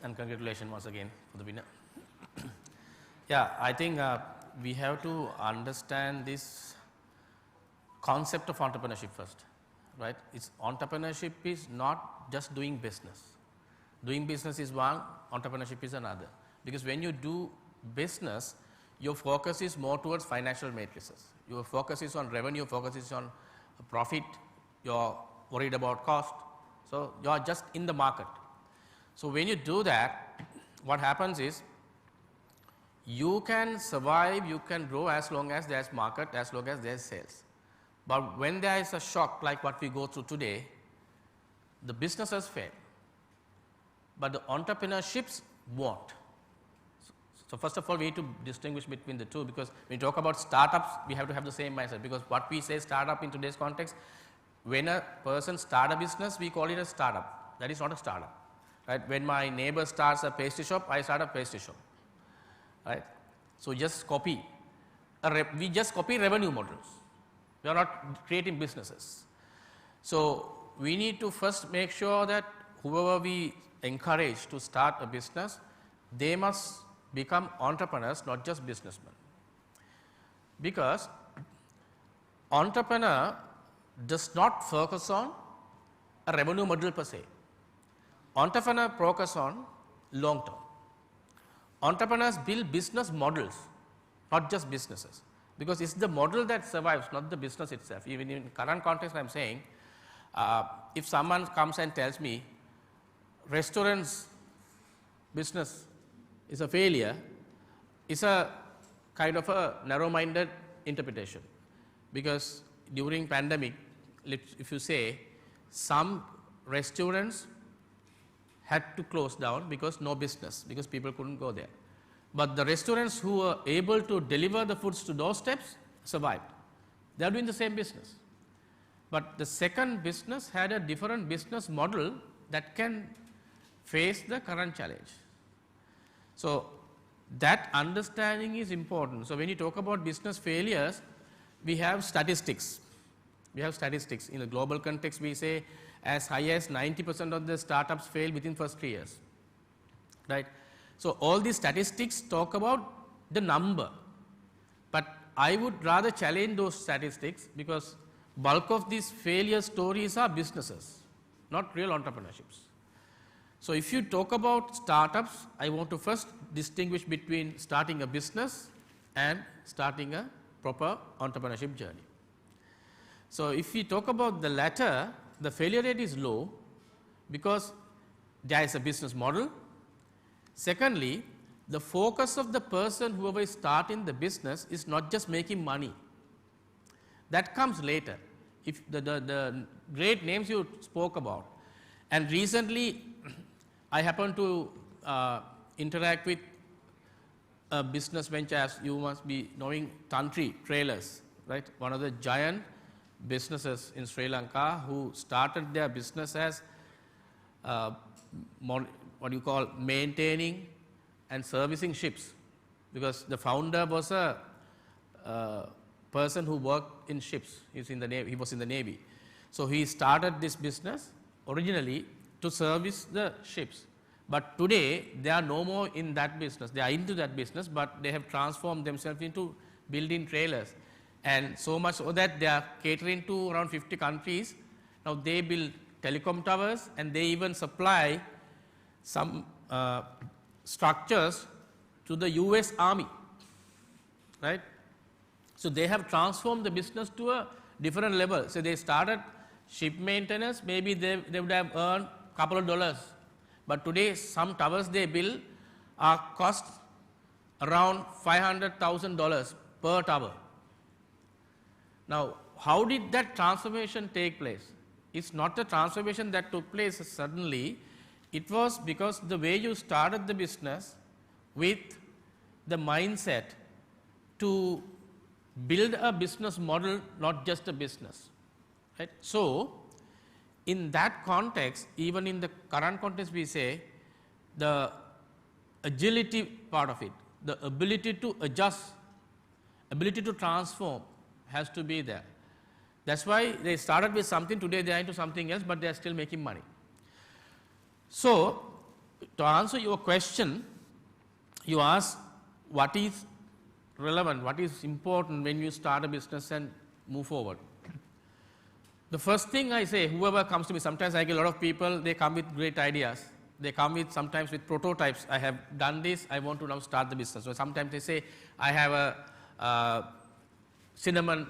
and congratulations once again for the winner. Yeah, I think we have to understand this concept of entrepreneurship first, right? Entrepreneurship is not just doing business. Doing business is one, entrepreneurship is another. Because when you do business, your focus is more towards financial matrices. Your focus is on revenue, focus is on profit, you're worried about cost. So you are just in the market. So when you do that, what happens is you can survive, you can grow as long as there's market, as long as there's sales. But when there is a shock like what we go through today, the businesses fail, but the entrepreneurships won't. So first of all, we need to distinguish between the two, because when we talk about startups, we have to have the same mindset, because what we say startup in today's context, when a person starts a business, we call it a startup. That is not a startup. Right? When my neighbor starts a pastry shop, I start a pastry shop. Right? So just copy. We just copy revenue models. We are not creating businesses. So we need to first make sure that whoever we encourage to start a business, they must become entrepreneurs, not just businessmen. Because entrepreneur does not focus on a revenue model per se. Entrepreneur focus on long term. Entrepreneurs build business models, not just businesses, because it's the model that survives, not the business itself. Even in current context, I'm saying, if someone comes and tells me restaurants business is a failure, it's a kind of a narrow-minded interpretation, because during pandemic, if you say some restaurants had to close down because no business, because people couldn't go there. But the restaurants who were able to deliver the foods to doorsteps survived. They are doing the same business. But the second business had a different business model that can face the current challenge. So, that understanding is important. So, when you talk about business failures, we have statistics. We have statistics. In a global context, we say as high as 90% of the startups fail within first 3 years, right. So, all these statistics talk about the number, but I would rather challenge those statistics, because bulk of these failure stories are businesses, not real entrepreneurships. So, if you talk about startups, I want to first distinguish between starting a business and starting a proper entrepreneurship journey. So, if we talk about the latter, the failure rate is low because there is a business model. Secondly, the focus of the person whoever is starting the business is not just making money. That comes later. If the great names you spoke about, and recently I happen to interact with a business venture, as you must be knowing, Tantri Trailers, right? One of the giant businesses in Sri Lanka who started their business as what you call maintaining and servicing ships, because the founder was a person who worked in ships. He was in the Navy. So, he started this business originally to service the ships, but today they are no more in that business. They are into that business, but they have transformed themselves into building trailers, and so much so that they are catering to around 50 countries. Now, they build telecom towers, and they even supply some structures to the US Army, right. So, they have transformed the business to a different level. So, they started ship maintenance, maybe they would have earned a couple of dollars, but today some towers they build are cost around $500,000 per tower. Now, how did that transformation take place? It's not a transformation that took place suddenly. It was because the way you started the business with the mindset to build a business model, not just a business, right. So, in that context, even in the current context, we say the agility part of it, the ability to adjust, ability to transform has to be there. That is why they started with something, today they are into something else, but they are still making money. So, to answer your question, you ask what is relevant, what is important when you start a business and move forward. The first thing I say, whoever comes to me, sometimes I get a lot of people, they come with great ideas. They come with sometimes with prototypes. I have done this, I want to now start the business. So, sometimes they say, I have a cinnamon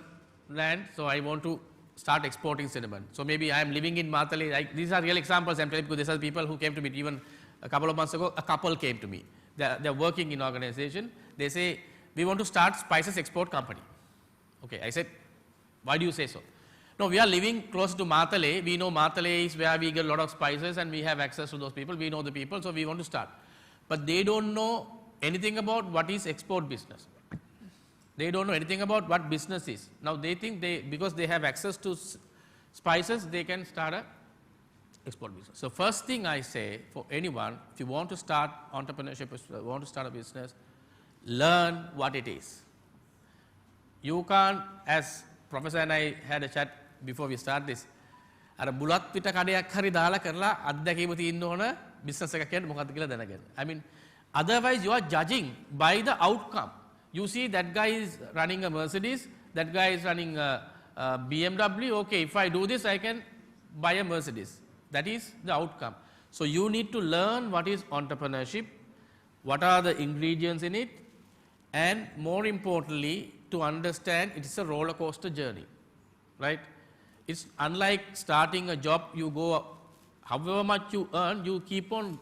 land, so I want to start exporting cinnamon. So, maybe I am living in Matale. These are real examples I am telling, because these are people who came to me. Even a couple of months ago, a couple came to me. They are working in organization. They say, we want to start spices export company. Okay, I said, why do you say so? No, we are living close to Matale. We know Matale is where we get a lot of spices and we have access to those people. We know the people, so we want to start. But they don't know anything about what is export business. They don't know anything about what business is. Now, they think because they have access to spices, they can start a export business. So, first thing I say for anyone, if you want to start entrepreneurship, if you want to start a business, learn what it is. You can't, as Professor and I had a chat before we start this, අර බුලත් පිට කඩයක් හරි දාලා කරලා අත්දැකීම තියෙන්න ඕන business එකක් කියන්නේ මොකක්ද කියලා දැනගන්න. I mean, otherwise you are judging by the outcome. You see that guy is running a Mercedes, that guy is running a BMW, okay, if I do this I can buy a Mercedes. That is the outcome. So, you need to learn what is entrepreneurship, what are the ingredients in it, and more importantly, to understand it is a roller coaster journey, right. It's unlike starting a job, you go up, however much you earn, you keep on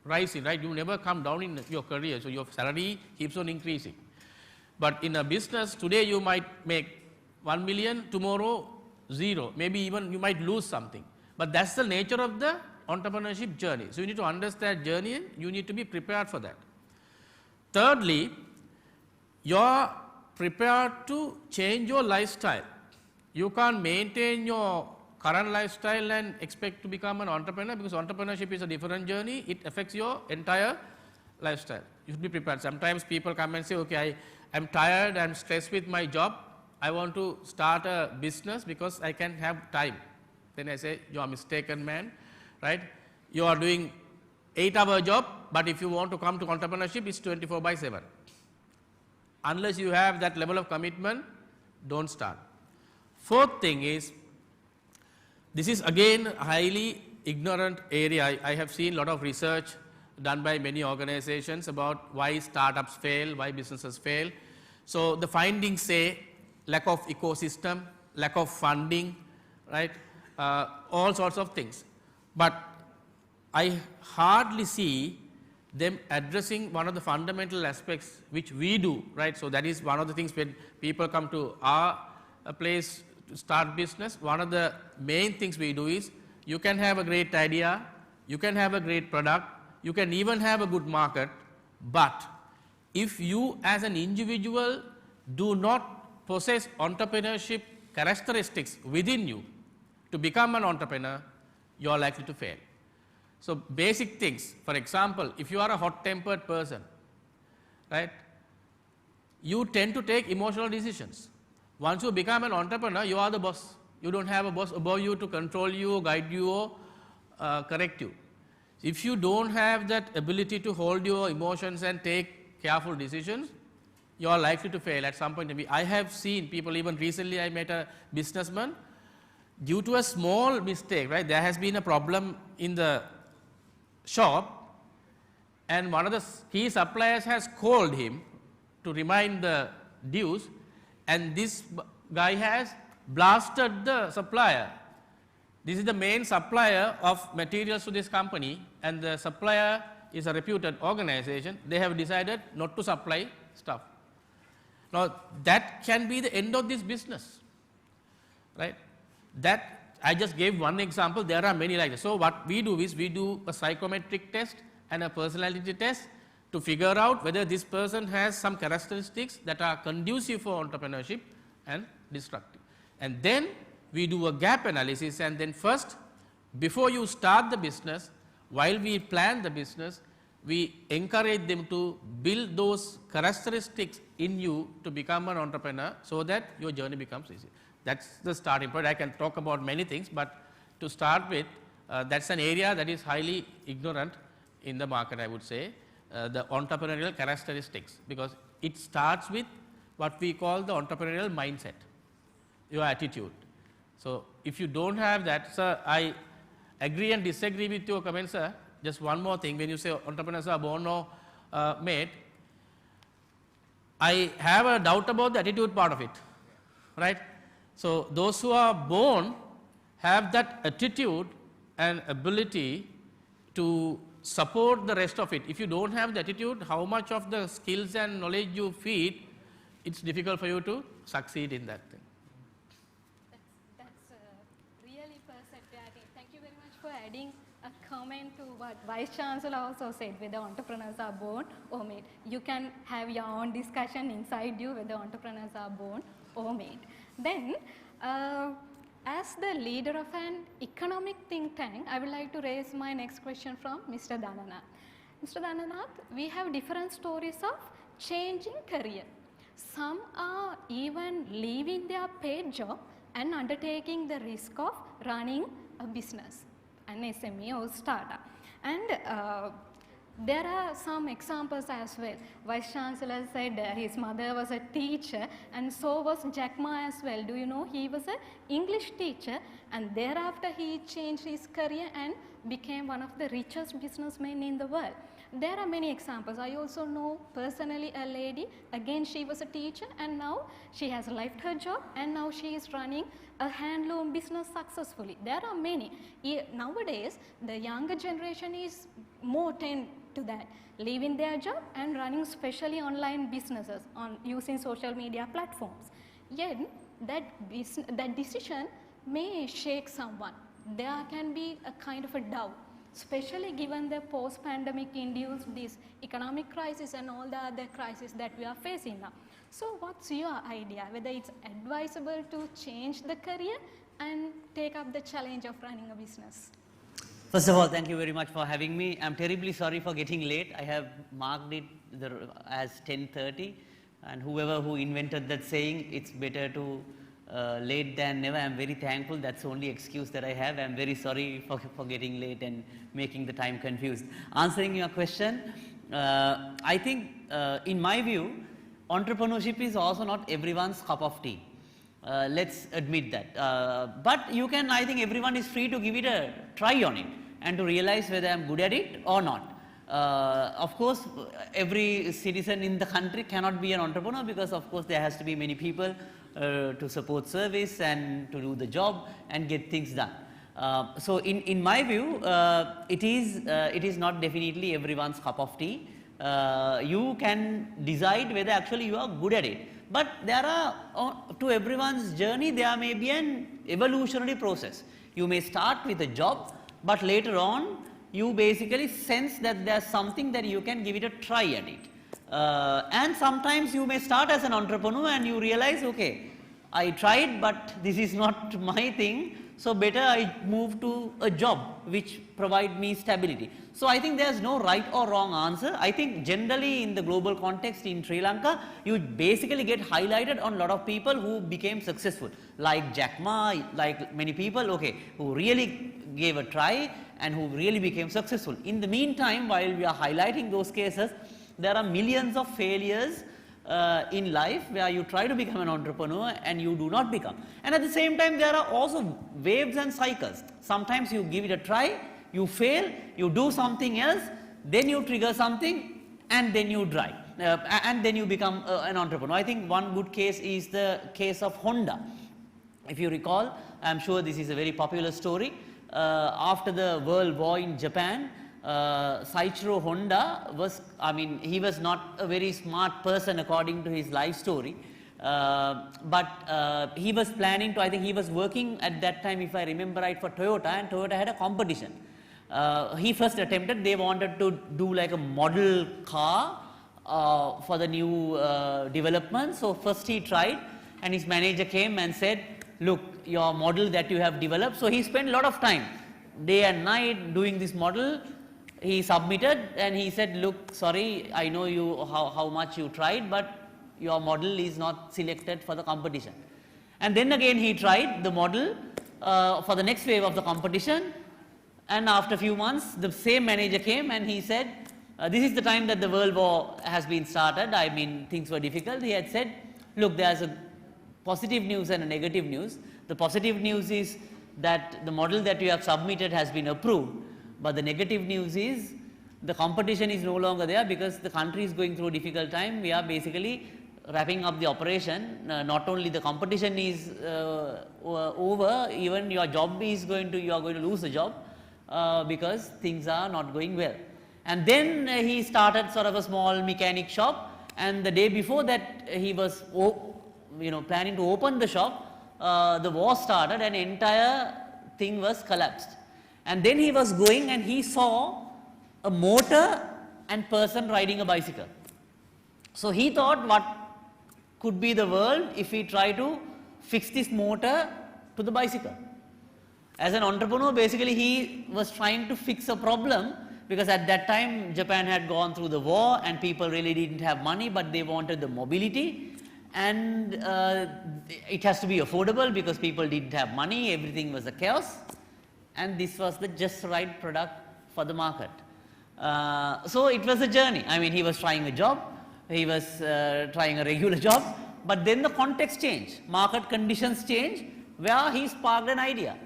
rising, right. You never come down in your career, so your salary keeps on increasing. But in a business, today you might make 1 million, tomorrow 0, maybe even you might lose something. But that's the nature of the entrepreneurship journey. So, you need to understand journey and you need to be prepared for that. Thirdly, you are prepared to change your lifestyle. You can't maintain your current lifestyle and expect to become an entrepreneur, because entrepreneurship is a different journey. It affects your entire lifestyle. You should be prepared. Sometimes people come and say, okay, I'm tired, I'm stressed with my job. I want to start a business because I can have time. Then I say, you are mistaken, man, right? You are doing 8-hour job, but if you want to come to entrepreneurship, it's 24/7. Unless you have that level of commitment, don't start. Fourth thing is, this is again a highly ignorant area. I have seen a lot of research done by many organizations about why startups fail, why businesses fail. So the findings say lack of ecosystem, lack of funding, right? All sorts of things. But I hardly see them addressing one of the fundamental aspects which we do, right? So that is one of the things when people come to our place to start business. One of the main things we do is, you can have a great idea, you can have a great product, you can even have a good market, but if you as an individual do not possess entrepreneurship characteristics within you to become an entrepreneur, you are likely to fail. So basic things, for example, if you are a hot-tempered person, right, you tend to take emotional decisions. Once you become an entrepreneur, you are the boss. You don't have a boss above you to control you, guide you, or correct you. If you don't have that ability to hold your emotions and take careful decisions, you are likely to fail at some point. I have seen people, even recently I met a businessman, due to a small mistake, right, there has been a problem in the shop, and one of the key suppliers has called him to remind the dues, and this guy has blasted the supplier. This is the main supplier of materials to this company, and the supplier is a reputed organization. They have decided not to supply stuff. Now that can be the end of this business, right? That I just gave one example. There are many like this. So what we do is, we do a psychometric test and a personality test to figure out whether this person has some characteristics that are conducive for entrepreneurship and destructive. And then we do a gap analysis, and then first, before you start the business, while we plan the business, we encourage them to build those characteristics in you to become an entrepreneur, so that your journey becomes easy. That's the starting point. I can talk about many things, but to start with, that's an area that is highly ignorant in the market, I would say, the entrepreneurial characteristics, because it starts with what we call the entrepreneurial mindset, your attitude. So if you don't have that, sir, I agree and disagree with your comments, sir. Just one more thing, when you say entrepreneurs are born or made, I have a doubt about the attitude part of it, right? So those who are born have that attitude and ability to support the rest of it. If you don't have the attitude, how much of the skills and knowledge you feed, it's difficult for you to succeed in that thing. That's really perceptive. Thank you very much for adding a comment to what Vice Chancellor also said, whether entrepreneurs are born or made. You can have your own discussion inside you whether entrepreneurs are born or made. Then, as the leader of an economic think tank, I would like to raise my next question from Mr. Dhananath. Mr. Dhananath, we have different stories of changing career. Some are even leaving their paid job and undertaking the risk of running a business, an SME or startup. And there are some examples as well. Vice Chancellor said his mother was a teacher, and so was Jack Ma as well. Do you know, he was an English teacher, and thereafter he changed his career and became one of the richest businessmen in the world. There are many examples. I also know personally a lady, again she was a teacher, and now she has left her job and now she is running a handloom business successfully. There are many. Nowadays, the younger generation is more tend to that, leaving their job and running specially online businesses on using social media platforms. Yet that decision may shake someone. There can be a kind of a doubt, especially given the post-pandemic induced this economic crisis and all the other crises that we are facing now. So what's your idea, whether it's advisable to change the career and take up the challenge of running a business? First of all, thank you very much for having me. I'm terribly sorry for getting late. I have marked it as 10:30, and who invented that saying, it's better to late than never. I'm very thankful. That's the only excuse that I have. I'm very sorry for getting late and making the time confused. Answering your question, I think in my view, entrepreneurship is also not everyone's cup of tea. Let's admit that. But you can, I think everyone is free to give it a try on it and to realize whether I'm good at it or not. Of course, every citizen in the country cannot be an entrepreneur, because of course there has to be many people to support service and to do the job and get things done. So in my view, it is not definitely everyone's cup of tea. You can decide whether actually you are good at it. But there are, to everyone's journey, there may be an evolutionary process. You may start with a job, but later on you basically sense that there's something that you can give it a try at it. And sometimes you may start as an entrepreneur and you realize, okay, I tried, but this is not my thing, so better I move to a job which provide me stability. So I think there's no right or wrong answer. I think generally in the global context in Sri Lanka, you basically get highlighted on a lot of people who became successful, like Jack Ma, like many people, okay, who really gave a try and who really became successful. In the meantime, while we are highlighting those cases, there are millions of failures in life where you try to become an entrepreneur and you do not become. And at the same time, there are also waves and cycles. Sometimes you give it a try, you fail, you do something else, then you trigger something, and then you try, and then you become an entrepreneur. I think one good case is the case of Honda. If you recall, I'm sure this is a very popular story. After the World War in Japan, Saichiro Honda was, he was not a very smart person according to his life story, but he was planning to, I think he was working at that time, if I remember right, for Toyota, and Toyota had a competition. He first attempted, they wanted to do like a model car for the new development. So first he tried, and his manager came and said, look, your model that you have developed. So he spent a lot of time, day and night, doing this model. He submitted and he said, look, sorry, I know you how much you tried, but your model is not selected for the competition. And then again he tried the model for the next wave of the competition, and after a few months the same manager came and he said, this is the time that the World War has been started, things were difficult. He had said, look, there's a positive news and a negative news. The positive news is that the model that you have submitted has been approved. But the negative news is the competition is no longer there because the country is going through a difficult time. We are basically wrapping up the operation. Not only the competition is over, even your job is you are going to lose the job because things are not going well. And then he started sort of a small mechanic shop, and the day before that he was planning to open the shop, the war started and entire thing was collapsed. And then he was going and he saw a motor and person riding a bicycle. So he thought, what could be the world if we try to fix this motor to the bicycle? As an entrepreneur, basically he was trying to fix a problem, because at that time Japan had gone through the war and people really didn't have money, but they wanted the mobility, and it has to be affordable because people didn't have money, everything was a chaos. And this was the just right product for the market. So it was a journey. He was trying a job, he was trying a regular job, but then the context changed, market conditions changed, where he sparked an idea,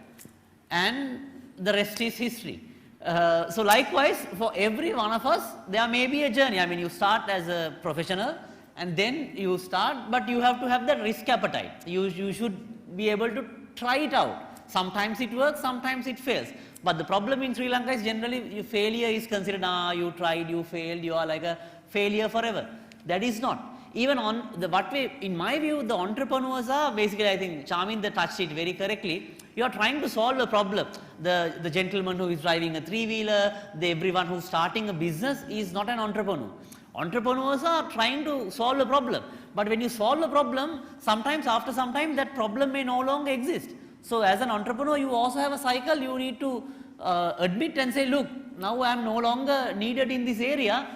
and the rest is history. So likewise, for every one of us, there may be a journey. You start as a professional, and then you start, but you have to have that risk appetite. You should be able to try it out. Sometimes it works, sometimes it fails. But the problem in Sri Lanka is generally failure is considered, you tried, you failed, you are like a failure forever. That is not. Even on the what way, in my view, the entrepreneurs are basically, I think Chaminda touched it very correctly. You are trying to solve a problem. The gentleman who is driving a three-wheeler, everyone who is starting a business is not an entrepreneur. Entrepreneurs are trying to solve a problem. But when you solve a problem, sometimes after some time that problem may no longer exist. So as an entrepreneur, you also have a cycle. You need to admit and say, look, now I am no longer needed in this area.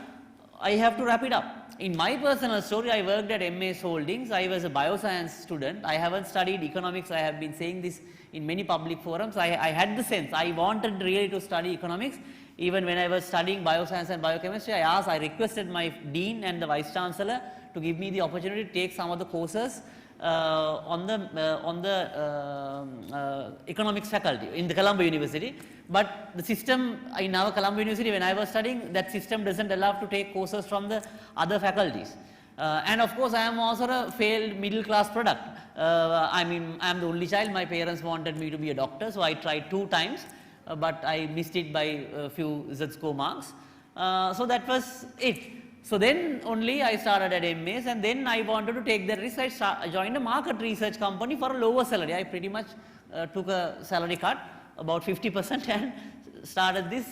I have to wrap it up. In my personal story, I worked at MS Holdings. I was a bioscience student. I haven't studied economics. I have been saying this in many public forums. I had the sense. I wanted really to study economics. Even when I was studying bioscience and biochemistry, I requested my dean and the vice chancellor to give me the opportunity to take some of the courses on the economics faculty in the Colombo University. But the system in our Colombo University, when I was studying, that system doesn't allow to take courses from the other faculties. And of course, I am also a failed middle class product. I am the only child. My parents wanted me to be a doctor, so I tried 2 times, but I missed it by a few Z-score marks. So that was it. So then only I started at MS, and then I wanted to take the risk. I joined a market research company for a lower salary. I pretty much took a salary cut, about 50%, and started this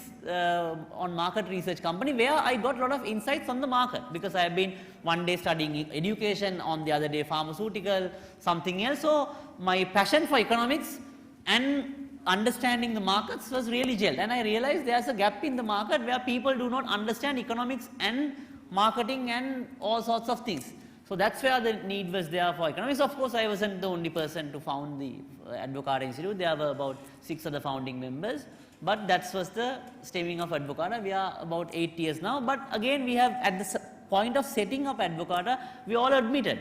on market research company, where I got a lot of insights on the market, because I have been one day studying education, on the other day pharmaceutical, something else. So my passion for economics and understanding the markets was really gelled, and I realized there's a gap in the market where people do not understand economics and marketing and all sorts of things. So that's where the need was there for economics. Of course, I wasn't the only person to found the Advocata Institute. There were about 6 other founding members, but that was the stemming of Advocata. We are about 8 years now, but again we have, at the point of setting up Advocata, we all admitted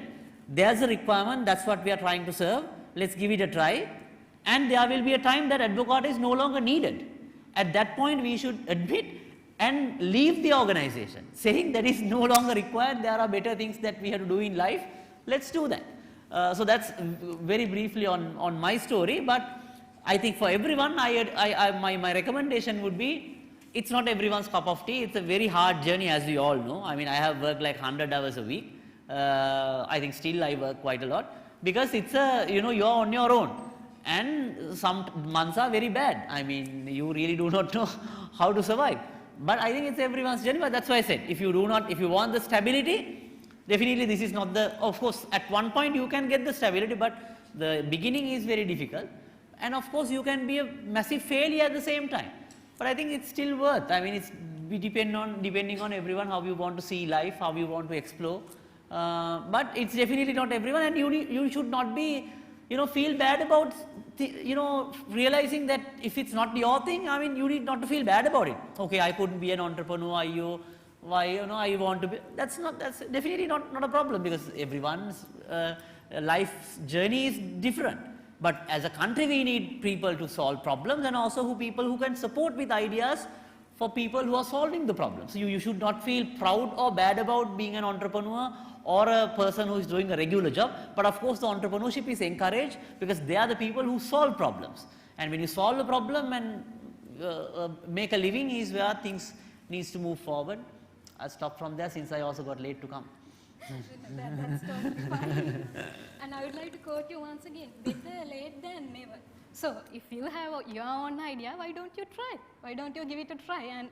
there's a requirement, that's what we are trying to serve, let's give it a try, and there will be a time that Advocata is no longer needed. At that point we should admit and leave the organization, saying that is no longer required, there are better things that we have to do in life, let's do that. So that's very briefly on my story, but I think for everyone, my recommendation would be, it's not everyone's cup of tea, it's a very hard journey, as we all know. I mean, I have worked like 100 hours a week, I think still I work quite a lot, because it's a, you're on your own, and some months are very bad. I mean, you really do not know how to survive. But I think it's everyone's journey, but that's why I said, if you want the stability, definitely this is not the, of course, at one point you can get the stability, but the beginning is very difficult. And of course, you can be a massive failure at the same time. But I think it's still worth, I mean, it's depending on everyone, how you want to see life, how you want to explore. But it's definitely not everyone, and you should not be, feel bad about, realizing that if it's not your thing, I mean, you need not to feel bad about it. Okay, I couldn't be an entrepreneur, why, I want to be, that's definitely not a problem, because everyone's life's journey is different. But as a country, we need people to solve problems, and also people who can support with ideas for people who are solving the problems. So you should not feel proud or bad about being an entrepreneur or a person who is doing a regular job. But of course, the entrepreneurship is encouraged, because they are the people who solve problems. And when you solve a problem and make a living is where things needs to move forward. I'll stop from there, since I also got late to come. That's totally fine. And I would like to quote you once again, better late than never. So if you have your own idea, why don't you try? Why don't you give it a try? And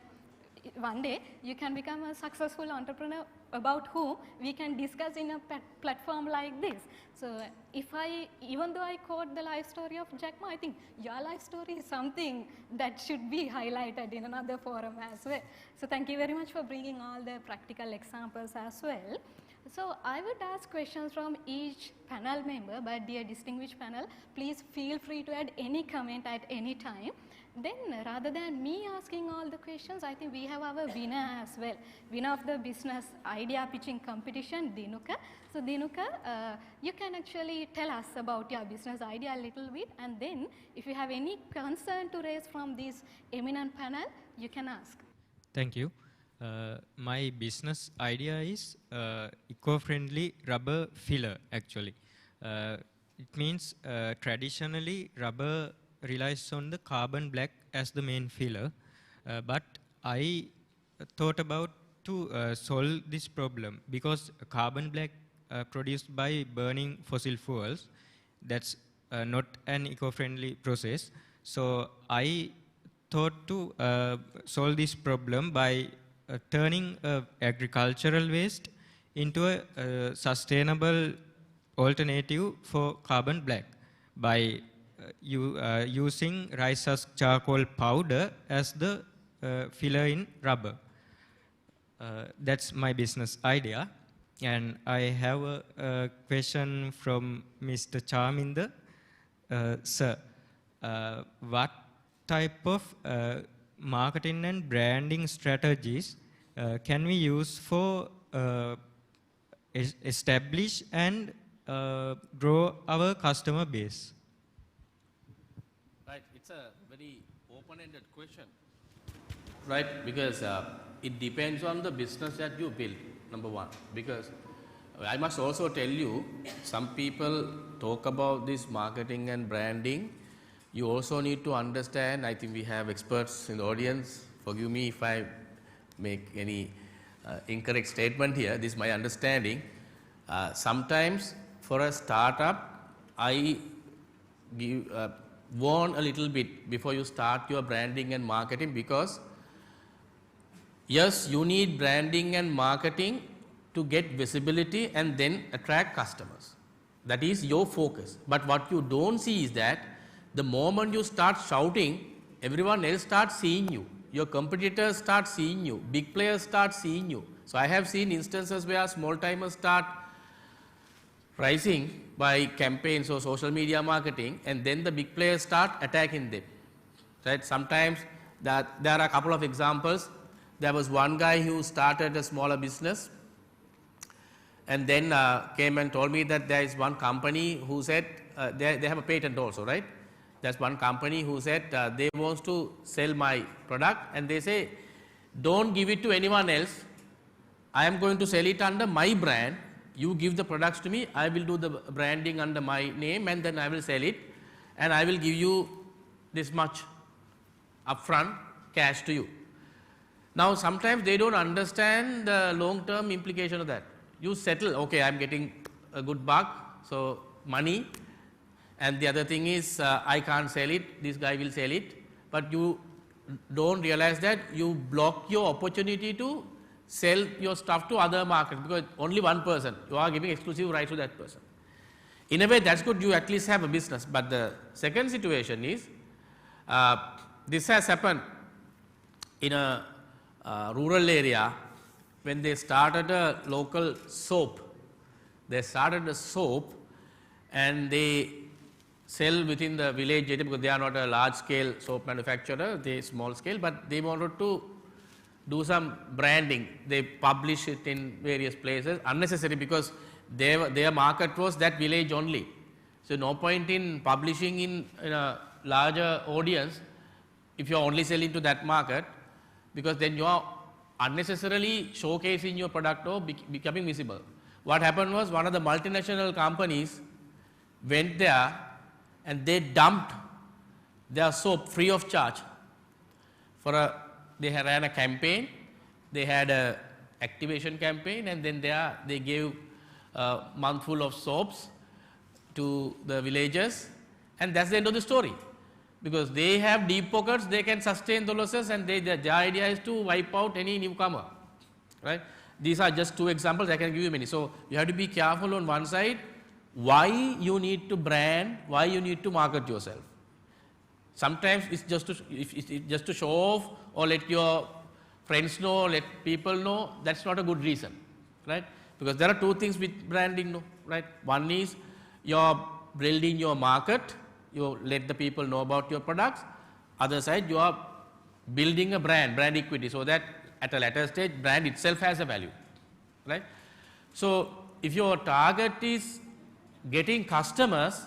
one day you can become a successful entrepreneur, about whom we can discuss in a platform like this. So even though I quote the life story of Jack Ma, I think your life story is something that should be highlighted in another forum as well. So thank you very much for bringing all the practical examples as well. So I would ask questions from each panel member, but dear distinguished panel, please feel free to add any comment at any time. Then rather than me asking all the questions, I think we have our winner as well. Winner of the business idea pitching competition, Dinuka. So Dinuka, you can actually tell us about your business idea a little bit, and then if you have any concern to raise from this eminent panel, you can ask. Thank you. My business idea is eco-friendly rubber filler, actually. It means traditionally rubber relies on the carbon black as the main filler, but I thought about to solve this problem, because carbon black produced by burning fossil fuels, that's not an eco-friendly process. So I thought to solve this problem by turning agricultural waste into a sustainable alternative for carbon black by using rice husk charcoal powder as the filler in rubber. That's my business idea. And I have a question from Mr. Charminder. Sir, what type of marketing and branding strategies can we use for establish and grow our customer base? Right, it's a very open-ended question, right? Because it depends on the business that you build, number one. Because I must also tell you, some people talk about this marketing and branding. You also need to understand, I think we have experts in the audience, forgive me if I make any incorrect statement here, this is my understanding. Sometimes for a startup, I warn a little bit before you start your branding and marketing, because yes, you need branding and marketing to get visibility and then attract customers. That is your focus. But what you don't see is that the moment you start shouting, everyone else starts seeing you. Your competitors start seeing you. Big players start seeing you. So I have seen instances where small timers start rising by campaigns or social media marketing, and then the big players start attacking them. Right? Sometimes there are a couple of examples. There was one guy who started a smaller business, and then came and told me that there is one company who said, they have a patent also, right? There's one company who said they want to sell my product, and they say, don't give it to anyone else. I am going to sell it under my brand. You give the products to me, I will do the branding under my name, and then I will sell it, and I will give you this much upfront cash to you. Now sometimes they don't understand the long-term implication of that. You settle, okay, I'm getting a good buck, so money, and the other thing is I can't sell it, this guy will sell it, but you don't realize that you block your opportunity to sell your stuff to other markets, because only one person, you are giving exclusive rights to that person. In a way, that's good, you at least have a business. But the second situation is, this has happened in a rural area when they started a local soap. They started a soap and they sell within the village area, because they are not a large scale soap manufacturer, they small scale, but they wanted to do some branding. They publish it in various places, unnecessary, because their market was that village only. So no point in publishing in a larger audience if you are only selling to that market, because then you are unnecessarily showcasing your product or becoming visible. What happened was, one of the multinational companies went there and they dumped their soap free of charge. They ran a campaign, they had a activation campaign, and then they gave a month full of soaps to the villagers, and that's the end of the story. Because they have deep pockets, they can sustain the losses, and their idea is to wipe out any newcomer. Right? These are just two examples, I can give you many. So you have to be careful on one side, why you need to brand, why you need to market yourself. Sometimes it's just to show off, or let your friends know, let people know. That's not a good reason, right? Because there are two things with branding, right? One is you're building your market, you let the people know about your products. Other side, you are building a brand equity, so that at a later stage, brand itself has a value, right? So if your target is getting customers,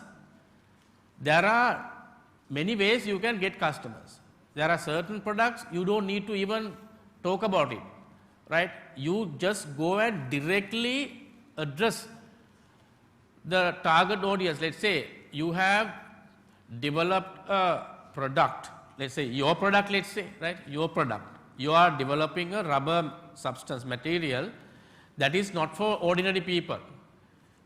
there are many ways you can get customers. There are certain products you don't need to even talk about it, right? You just go and directly address the target audience. Let's say you have developed a product, let's say your product, right? Your product. You are developing a rubber substance material that is not for ordinary people.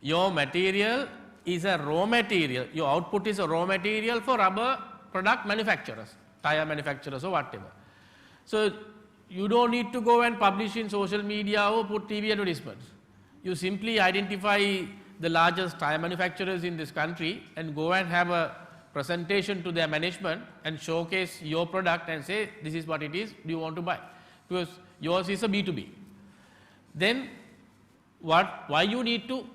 Your material is a raw material, your output is a raw material for rubber product manufacturers, tire manufacturers or whatever. So you don't need to go and publish in social media or put TV advertisements. You simply identify the largest tire manufacturers in this country and go and have a presentation to their management and showcase your product and say, this is what it is, do you want to buy? Because yours is a B2B. Then why you need to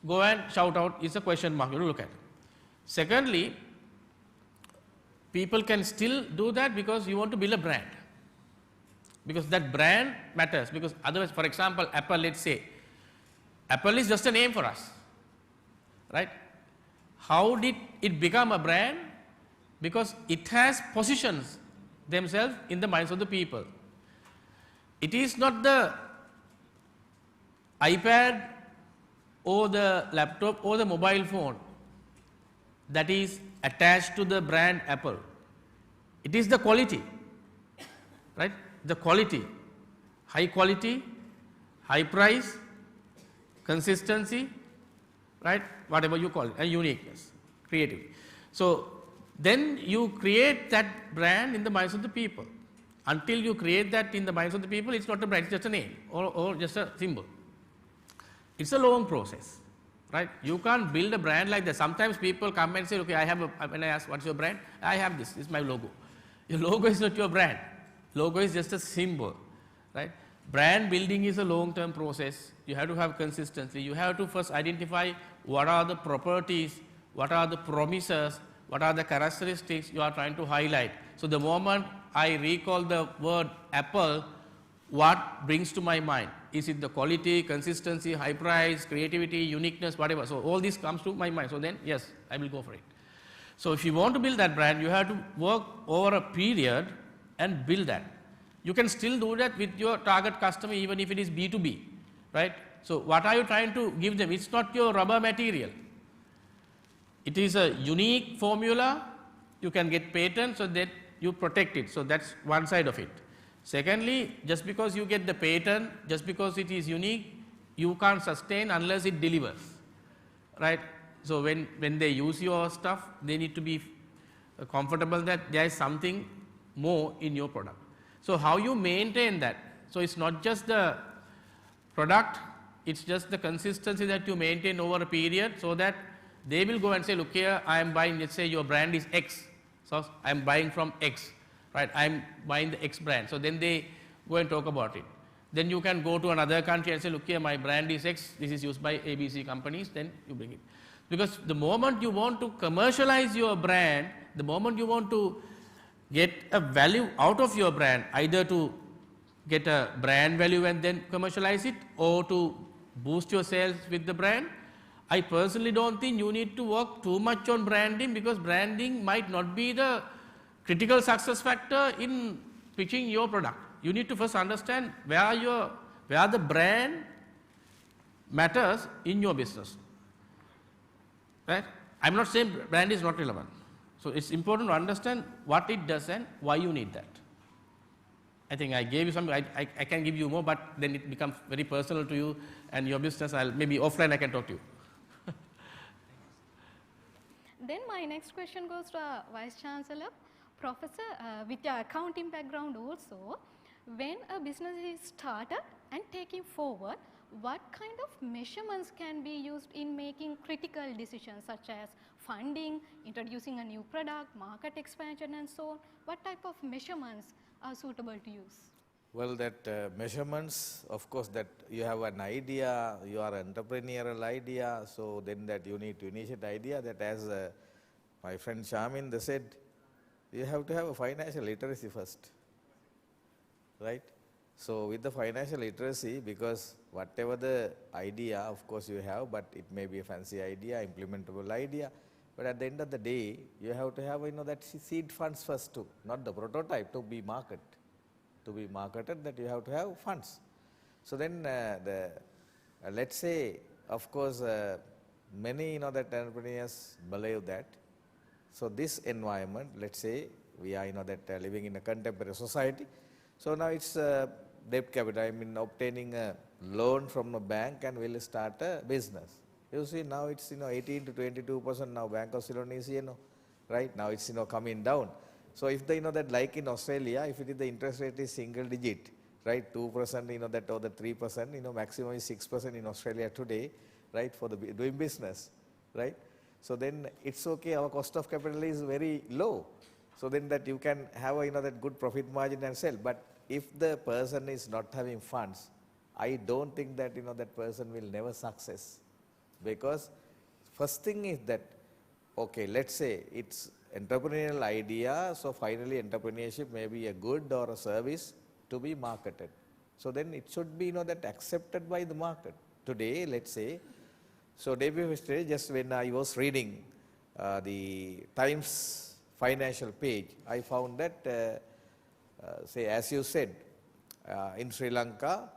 go and shout out is a question mark you look at. Secondly, people can still do that because you want to build a brand. Because that brand matters, because otherwise, for example, Apple, let's say, Apple is just a name for us, right? How did it become a brand? Because it has positions themselves in the minds of the people. It is not the iPad or the laptop or the mobile phone that is attached to the brand Apple. It is the quality, right? The quality, high price, consistency, right? Whatever you call it, and uniqueness, creativity. So then you create that brand in the minds of the people. Until you create that in the minds of the people, it's not a brand, it's just a name or just a symbol. It's a long process, right? You can't build a brand like that. Sometimes people come and say, okay, when I ask, what's your brand? I have this is my logo. Your logo is not your brand. Logo is just a symbol, right? Brand building is a long-term process. You have to have consistency. You have to first identify what are the properties, what are the promises, what are the characteristics you are trying to highlight. So the moment I recall the word Apple, what brings to my mind? Is it the quality, consistency, high price, creativity, uniqueness, whatever? So all this comes to my mind. So then, yes, I will go for it. So if you want to build that brand, you have to work over a period and build that. You can still do that with your target customer even if it is B2B, right? So what are you trying to give them? It's not your rubber material. It is a unique formula. You can get patent so that you protect it. So that's one side of it. Secondly, just because you get the patent, just because it is unique, you can't sustain unless it delivers, right? So when they use your stuff, they need to be comfortable that there is something more in your product. So how you maintain that? So it's not just the product, it's just the consistency that you maintain over a period so that they will go and say, look here, I am buying, let's say your brand is X. So I am buying from X, right? I am buying the X brand. So then they go and talk about it. Then you can go to another country and say, look here, my brand is X, this is used by ABC companies, then you bring it. Because the moment you want to commercialize your brand, the moment you want to get a value out of your brand, either to get a brand value and then commercialize it or to boost your sales with the brand, I personally don't think you need to work too much on branding, because branding might not be the critical success factor in pitching your product. You need to first understand where the brand matters in your business, right? I'm not saying brand is not relevant. So it's important to understand what it does and why you need that. I think I gave you some, I can give you more, but then it becomes very personal to you and your business. Maybe offline I can talk to you. Then my next question goes to our Vice Chancellor. Professor, with your accounting background also, when a business is started and taken forward, what kind of measurements can be used in making critical decisions such as funding, introducing a new product, market expansion and so on? What type of measurements are suitable to use? Well, that measurements, of course, that you have an idea, you are an entrepreneurial idea, so then that you need to initiate idea that, as my friend Shamin said, you have to have a financial literacy first, right? So with the financial literacy, because whatever the idea, of course you have, but it may be a fancy idea, implementable idea, but at the end of the day, you have to have, that seed funds first too, not the prototype to be marketed. To be marketed, that you have to have funds. So then let's say, of course, many that entrepreneurs believe that. So this environment, let's say we are that living in a contemporary society. So now it's debt capital. I mean, obtaining a loan from a bank and will start a business. You see now it's 18 to 22% now bank of loan is right now it's coming down. So if they that, like in Australia, if it is the interest rate is single digit, right, 2%, that, or the 3%, maximum is 6% in Australia today, right, for the doing business, right. So then it's okay, our cost of capital is very low. So then that you can have a, that good profit margin and sell. But if the person is not having funds, I don't think that, that person will never success. Because first thing is that, okay, let's say it's entrepreneurial idea, so finally entrepreneurship may be a good or a service to be marketed. So then it should be, that accepted by the market. Today, let's say, so day before yesterday, just when I was reading the Times financial page, I found that, say, as you said, in Sri Lanka,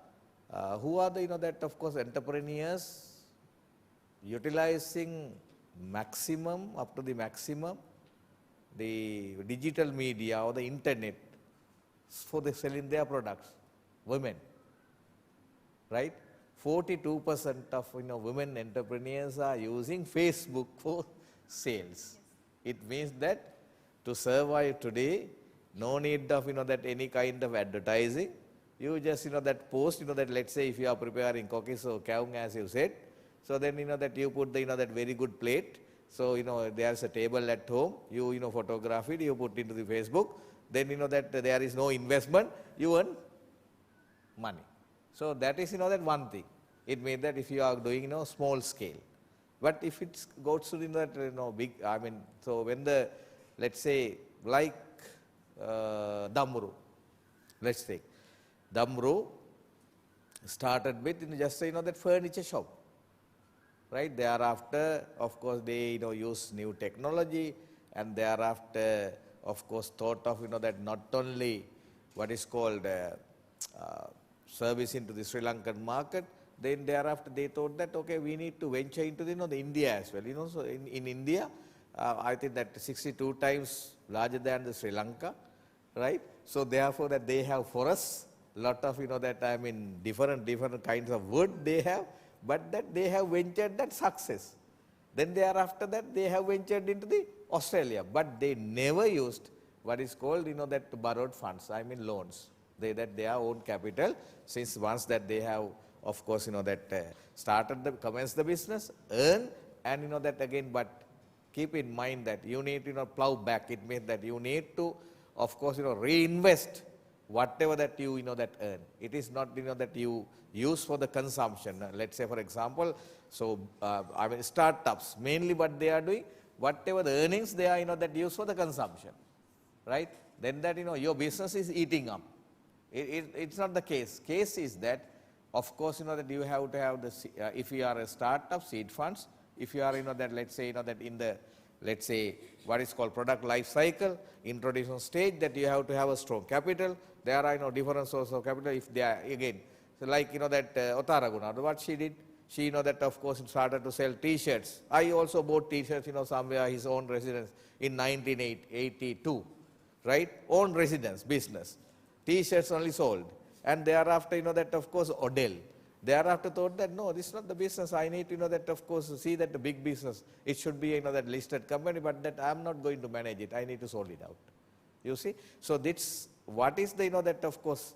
who are the, that of course entrepreneurs utilizing maximum, up to the maximum, the digital media or the internet for the selling their products? Women, right? 42% of women entrepreneurs are using Facebook for sales. It means that to survive today, no need of that any kind of advertising. You just that post that, let's say if you are preparing cookies or kaung as you said, so then that you put the that very good plate. So there's a table at home, you photograph it, you put into the Facebook, then that there is no investment, you earn money. So that is that one thing. It means that if you are doing small scale. But if it goes to that big, I mean, so when the, let's say like Damru, let's take Damru started with just that furniture shop, right? Thereafter, of course, they use new technology, and thereafter, of course, thought of that not only what is called service into the Sri Lankan market. Then thereafter they thought that, okay, we need to venture into the India as well. So in India, I think that 62 times larger than the Sri Lanka, right? So therefore that they have forests, lot of that I mean different kinds of wood they have, but that they have ventured that success. Then thereafter that they have ventured into the Australia, but they never used what is called that borrowed funds, I mean loans. They that their own capital, since once that they have, of course, that commenced the business, earn, and that again, but keep in mind that you need to plow back. It means that you need to, of course, reinvest whatever that you that earn. It is not that you use for the consumption. Let's say, for example, so I mean startups mainly what they are doing, whatever the earnings they are that use for the consumption, right? Then that your business is eating up. It's not the case. Case is that, of course, that you have to have the, if you are a startup, seed funds. If you are, that, let's say, that in the, let's say, what is called product life cycle, introduction stage, that you have to have a strong capital. There are, different sources of capital. If they are, again, so like, that Ottaraguna, what she did, she, that, of course, started to sell T-shirts. I also bought T-shirts, somewhere his own residence in 1982, right? Own residence, business. T-shirts only sold. And thereafter, that of course, Odell. Thereafter thought that, no, this is not the business. I need to that, of course, see that the big business, it should be, that listed company, but that I'm not going to manage it. I need to sort it out. You see? So this, what is the, that of course,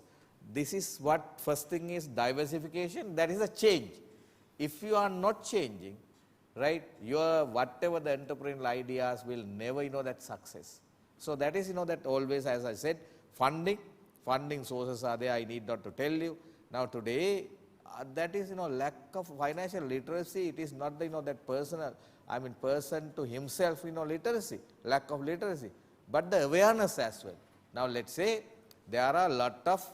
this is what first thing is diversification. That is a change. If you are not changing, right, your whatever the entrepreneurial ideas will never, that success. So that is, that always, as I said, funding sources are there, I need not to tell you. Now today, that is, lack of financial literacy. It is not the, that personal, I mean person to himself, literacy, lack of literacy, but the awareness as well. Now let's say there are a lot of,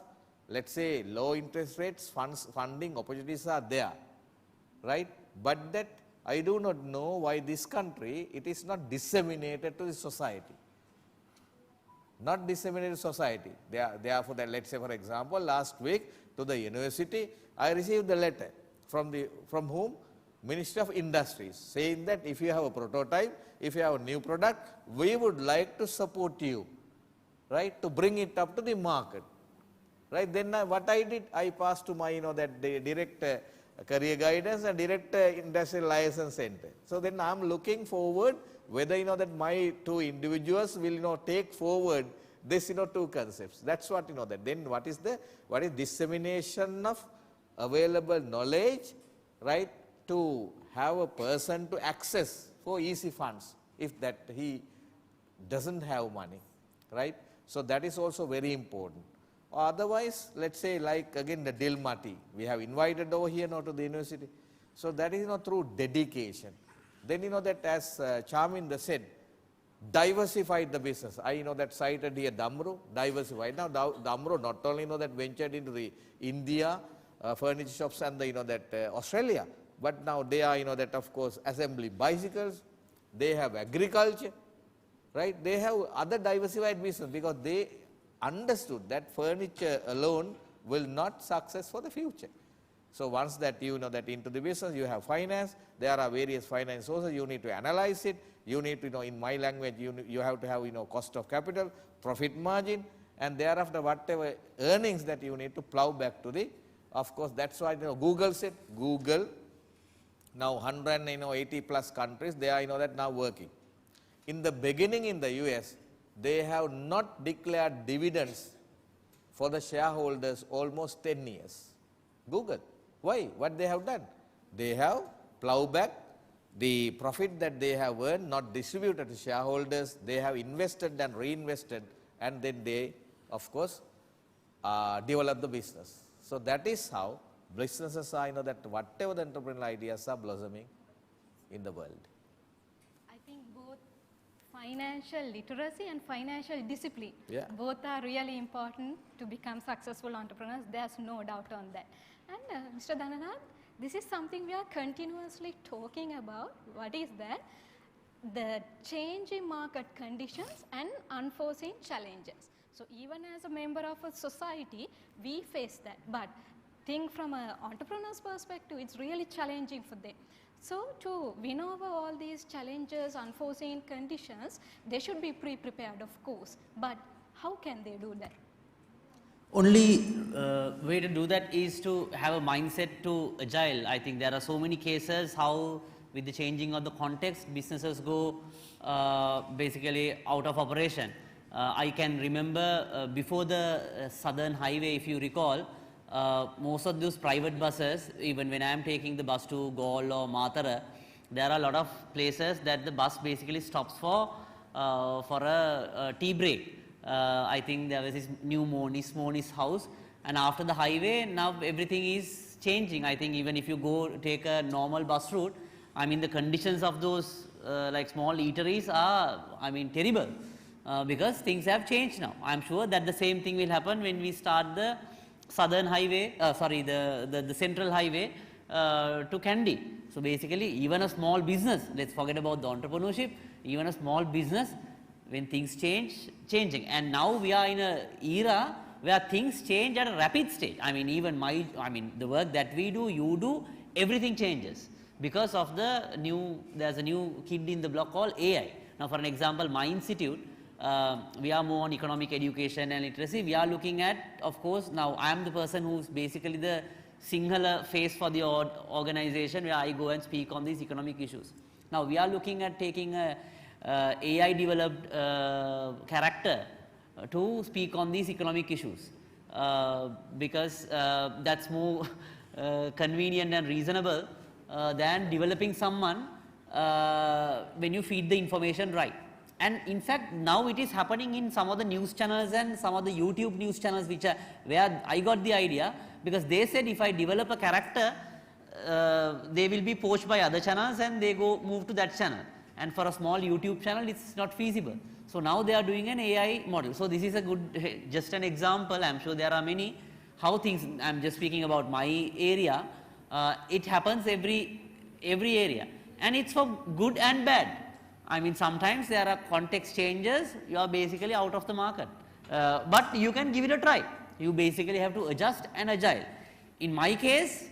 let's say, low interest rates, funding opportunities are there, right? But that I do not know why this country, it is not disseminated to the society. Not disseminated society. Therefore, that, let's say, for example, last week to the university, I received a letter from whom? Ministry of Industries, saying that if you have a prototype, if you have a new product, we would like to support you, right, to bring it up to the market, right? Then what I did, I passed to my, that the direct career guidance and direct industrial license center. So then I am looking forward whether that my two individuals will take forward this two concepts. That's what that. Then what is dissemination of available knowledge, right, to have a person to access for easy funds if that he doesn't have money, right? So that is also very important. Otherwise, let's say like again the Dilmati, we have invited over here now to the university. So that is through dedication. Then that as Charminder said, diversified the business. I that cited here Damro, diversified. Now Damro not only that ventured into the India furniture shops and the that Australia, but now they are that of course assembly bicycles, they have agriculture, right? They have other diversified business because they understood that furniture alone will not success for the future. So once that that into the business, you have finance, there are various finance sources, you need to analyze it, you need to in my language, you have to have cost of capital, profit margin, and thereafter whatever earnings that you need to plow back to the, of course that's why Google said, Google, now 180 plus countries, they are that now working. In the beginning in the US, they have not declared dividends for the shareholders almost 10 years. Google. Why? What they have done? They have plowed back the profit that they have earned, not distributed to shareholders. They have invested and reinvested, and then they, of course, develop the business. So that is how businesses are, that whatever the entrepreneurial ideas are blossoming in the world. I think both financial literacy and financial discipline, both are really important to become successful entrepreneurs. There's no doubt on that. And Mr. Dhananath, this is something we are continuously talking about. What is that? The change in market conditions and unforeseen challenges. So even as a member of a society, we face that. But think from an entrepreneur's perspective, it's really challenging for them. So to win over all these challenges, unforeseen conditions, they should be pre-prepared, of course. But how can they do that? Only way to do that is to have a mindset to agile. I think there are so many cases how with the changing of the context, businesses go basically out of operation. I can remember before the Southern Highway, if you recall, most of those private buses, even when I am taking the bus to Galle or Matara, there are a lot of places that the bus basically stops for a tea break. I think there was this new Moni's house, and after the highway, now everything is changing. I think even if you go take a normal bus route, I mean the conditions of those like small eateries are, I mean, terrible because things have changed now. I am sure that the same thing will happen when we start the Southern Highway, the Central Highway to Kandy. So basically, even a small business, let's forget about the entrepreneurship, even a small business, when things changing. And now we are in an era where things change at a rapid stage. I mean, even the work that we do, you do, everything changes because of the there's a new kid in the block called AI. Now, for an example, my institute, we are more on economic education and literacy. We are looking at, of course, now I am the person who's basically the singular face for the organization where I go and speak on these economic issues. Now, we are looking at taking a AI developed character to speak on these economic issues because that's more convenient and reasonable than developing someone when you feed the information right. And in fact, now it is happening in some of the news channels and some of the YouTube news channels which are where I got the idea, because they said if I develop a character, they will be poached by other channels and they move to that channel. And for a small YouTube channel, it's not feasible. So now they are doing an AI model. So this is a good, just an example. I'm sure there are many how things. I'm just speaking about my area. It happens every area, and it's for good and bad. I mean, sometimes there are context changes. You are basically out of the market, but you can give it a try. You basically have to adjust and agile. In my case,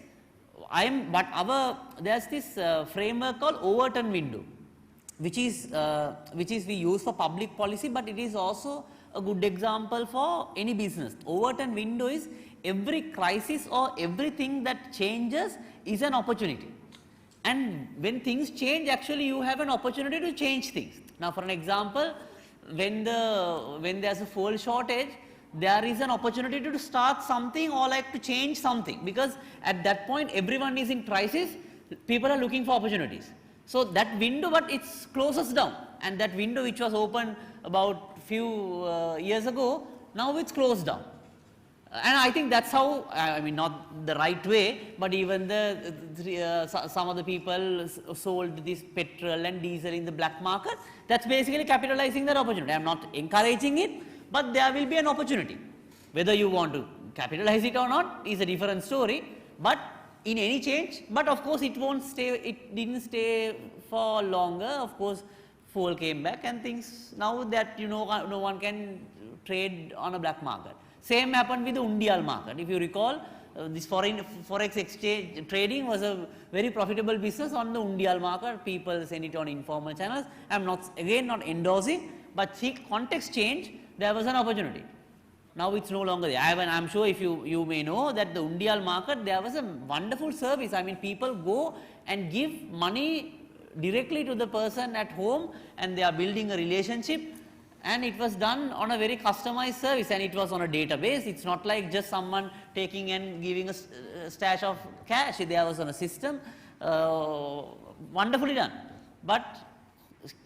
there's this framework called Overton window, which is we use for public policy, but it is also a good example for any business. Overton window is every crisis or everything that changes is an opportunity. And when things change, actually you have an opportunity to change things. Now, for an example, when there's a fuel shortage, there is an opportunity to start something or like to change something, because at that point everyone is in crisis, people are looking for opportunities. So that window, but it's closes down, and that window which was open about few years ago, now it's closed down. And I think that's how, I mean, not the right way, but even some of the people sold this petrol and diesel in the black market. That's basically capitalizing that opportunity. I am not encouraging it, but there will be an opportunity. Whether you want to capitalize it or not is a different story, but in any change, but of course it won't stay, it didn't stay for longer. Of course, fuel came back and things, now that no one can trade on a black market. Same happened with the Undial market. If you recall, this forex exchange trading was a very profitable business on the Undial market. People send it on informal channels. I am not endorsing, but see, context change, there was an opportunity. Now it's no longer there. I am sure if you may know that the Undial market, there was a wonderful service. I mean, people go and give money directly to the person at home, and they are building a relationship. And it was done on a very customized service, and it was on a database. It's not like just someone taking and giving a stash of cash. There was on a system, wonderfully done. But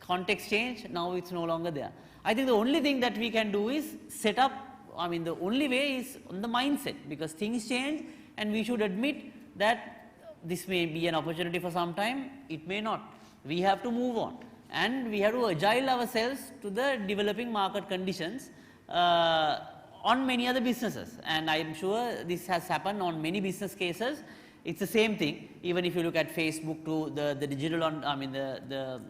context change, now it's no longer there. I think the only thing that we can do is set up, I mean, the only way is on the mindset, because things change, and we should admit that this may be an opportunity for some time, it may not. We have to move on. And we have to agile ourselves to the developing market conditions on many other businesses, and I am sure this has happened on many business cases. It's the same thing. Even if you look at Facebook to the digital, I mean the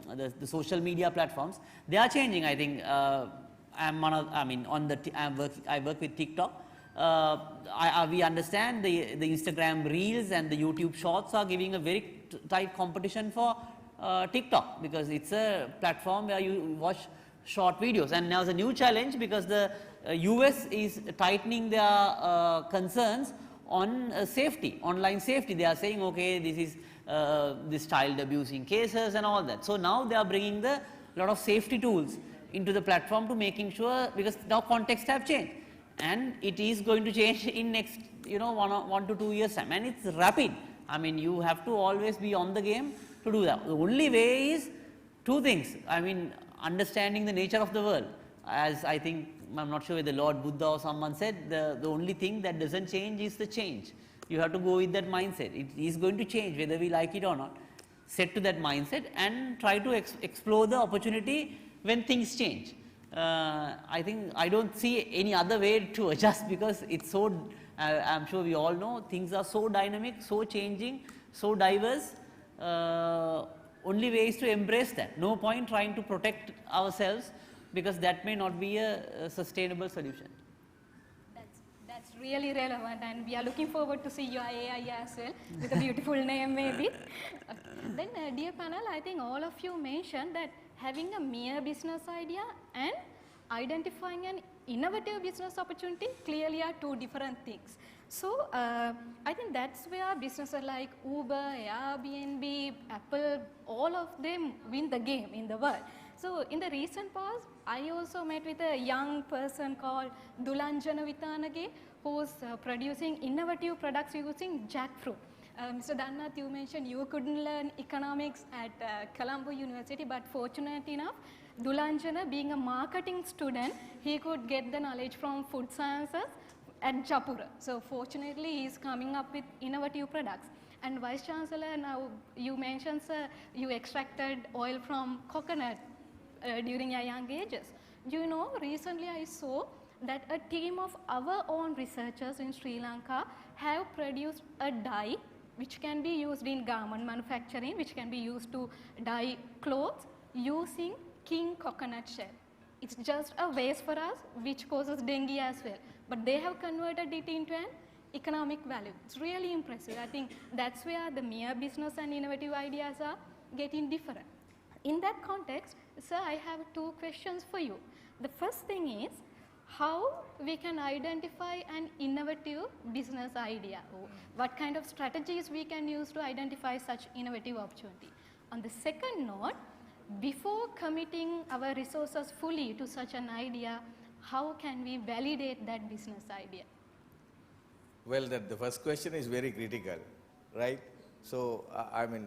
social media platforms, they are changing. I think I work with TikTok. We understand the Instagram Reels and the YouTube Shorts are giving a very tight competition for TikTok, because it's a platform where you watch short videos, and now there's a new challenge because the US is tightening their concerns on safety, online safety. They are saying, okay, this is this child abusing cases and all that. So now they are bringing the lot of safety tools into the platform to making sure, because now context have changed, and it is going to change in next 1 to 2 years time, and it's rapid. I mean, you have to always be on the game to do that. The only way is two things. I mean, understanding the nature of the world. As I think, I'm not sure whether Lord Buddha or someone said, the only thing that doesn't change is the change. You have to go with that mindset. It is going to change whether we like it or not. Set to that mindset and try to explore the opportunity when things change. I think I don't see any other way to adjust, because it's so, I'm sure we all know, things are so dynamic, so changing, so diverse. Only way is to embrace that. No point trying to protect ourselves, because that may not be a sustainable solution. That's really relevant, and we are looking forward to see your AI as well, with a beautiful name maybe. Then dear panel, I think all of you mentioned that having a mere business idea and identifying an innovative business opportunity clearly are two different things. So I think that's where businesses like Uber, Airbnb, Apple, all of them win the game in the world. So in the recent past, I also met with a young person called Dulanjana Vitanage, who's producing innovative products using jackfruit. Mr. Dannath, you mentioned you couldn't learn economics at Colombo University, but fortunate enough, Dulanjana, being a marketing student, he could get the knowledge from food sciences at Japura. So fortunately, he is coming up with innovative products. And Vice Chancellor, now you mentioned, sir, you extracted oil from coconut during your young ages. You know, recently I saw that a team of our own researchers in Sri Lanka have produced a dye which can be used in garment manufacturing, which can be used to dye clothes using king coconut shell. It's just a waste for us, which causes dengue as well. But they have converted it into an economic value. It's really impressive. I think that's where the mere business and innovative ideas are getting different. In that context, sir, I have two questions for you. The first thing is, how we can identify an innovative business idea, or what kind of strategies we can use to identify such innovative opportunity. On the second note, before committing our resources fully to such an idea, how can we validate that business idea? Well, the first question is very critical, right? So, I mean,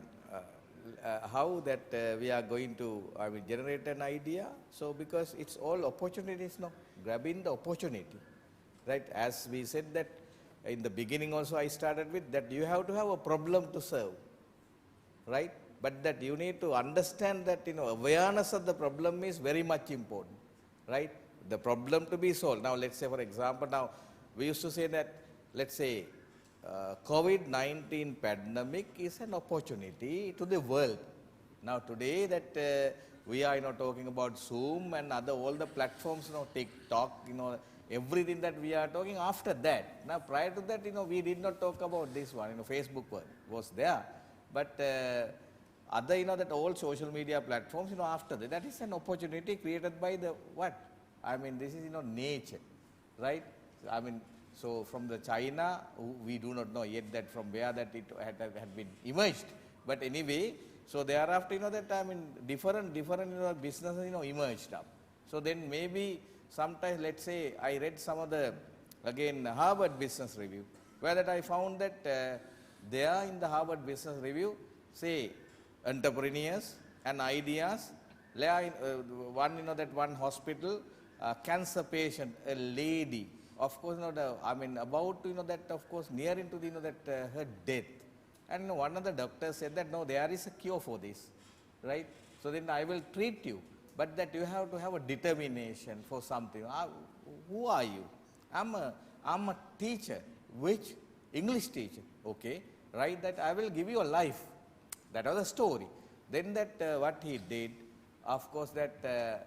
how that we are going to, generate an idea. So because it's all opportunities now, grabbing the opportunity, right? As we said that in the beginning also I started with that you have to have a problem to serve, right? But that you need to understand that, awareness of the problem is very much important, right? The problem to be solved. Now let's say, for example, now we used to say that, let's say, COVID-19 pandemic is an opportunity to the world. Now today that we are, talking about Zoom and all the platforms, TikTok, everything that we are talking after that. Now prior to that, we did not talk about this one, Facebook was there. But other, that all social media platforms, after that is an opportunity created by the what? This is, nature, right? So from the China, we do not know yet that from where that it had been emerged. But anyway, so thereafter, different businesses, emerged up. So then maybe sometimes, let's say, I read some of the, again, Harvard Business Review, where that I found that there in the Harvard Business Review, say, entrepreneurs and ideas, one, that one hospital, cancer patient, a lady, of course, about to, that, of course, near into the, that her death. And one of the doctors said that, no, there is a cure for this, right? So then I will treat you, but that you have to have a determination for something. Who are you? I'm a teacher. Which? English teacher. Okay, right? That I will give you a life. That was the story. Then that what he did, of course, that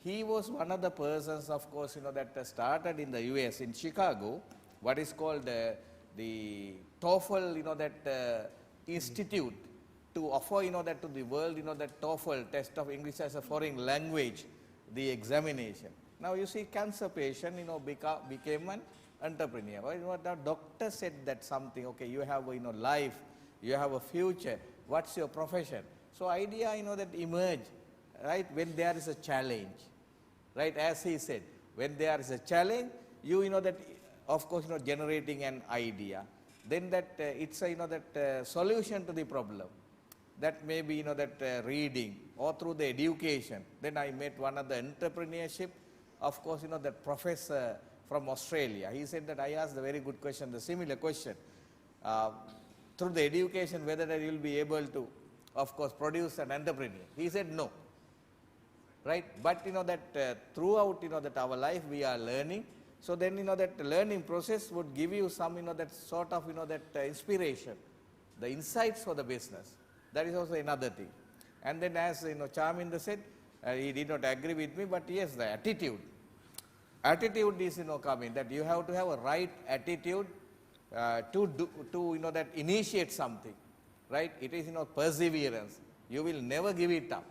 he was one of the persons, of course, that started in the US, in Chicago, what is called the TOEFL, that institute to offer, that to the world, that TOEFL, test of English as a foreign language, the examination. Now you see cancer patient, became an entrepreneur. Well, the doctor said that something, okay, you have, life, you have a future, what's your profession? So idea, that emerge, right, when there is a challenge. Right, as he said, when there is a challenge, you that, of course, generating an idea. Then that it's a, that solution to the problem. That may be, that reading or through the education. Then I met one of the entrepreneurship, of course, that professor from Australia. He said that I asked a very good question, the similar question. Through the education, whether you will be able to, of course, produce an entrepreneur. He said no. Right, but that throughout that our life we are learning. So then that learning process would give you some that sort of that inspiration, the insights for the business. That is also another thing. And then as Charminder said, he did not agree with me, but yes, the attitude. Attitude is coming, that you have to have a right attitude to that initiate something. Right, it is perseverance. You will never give it up.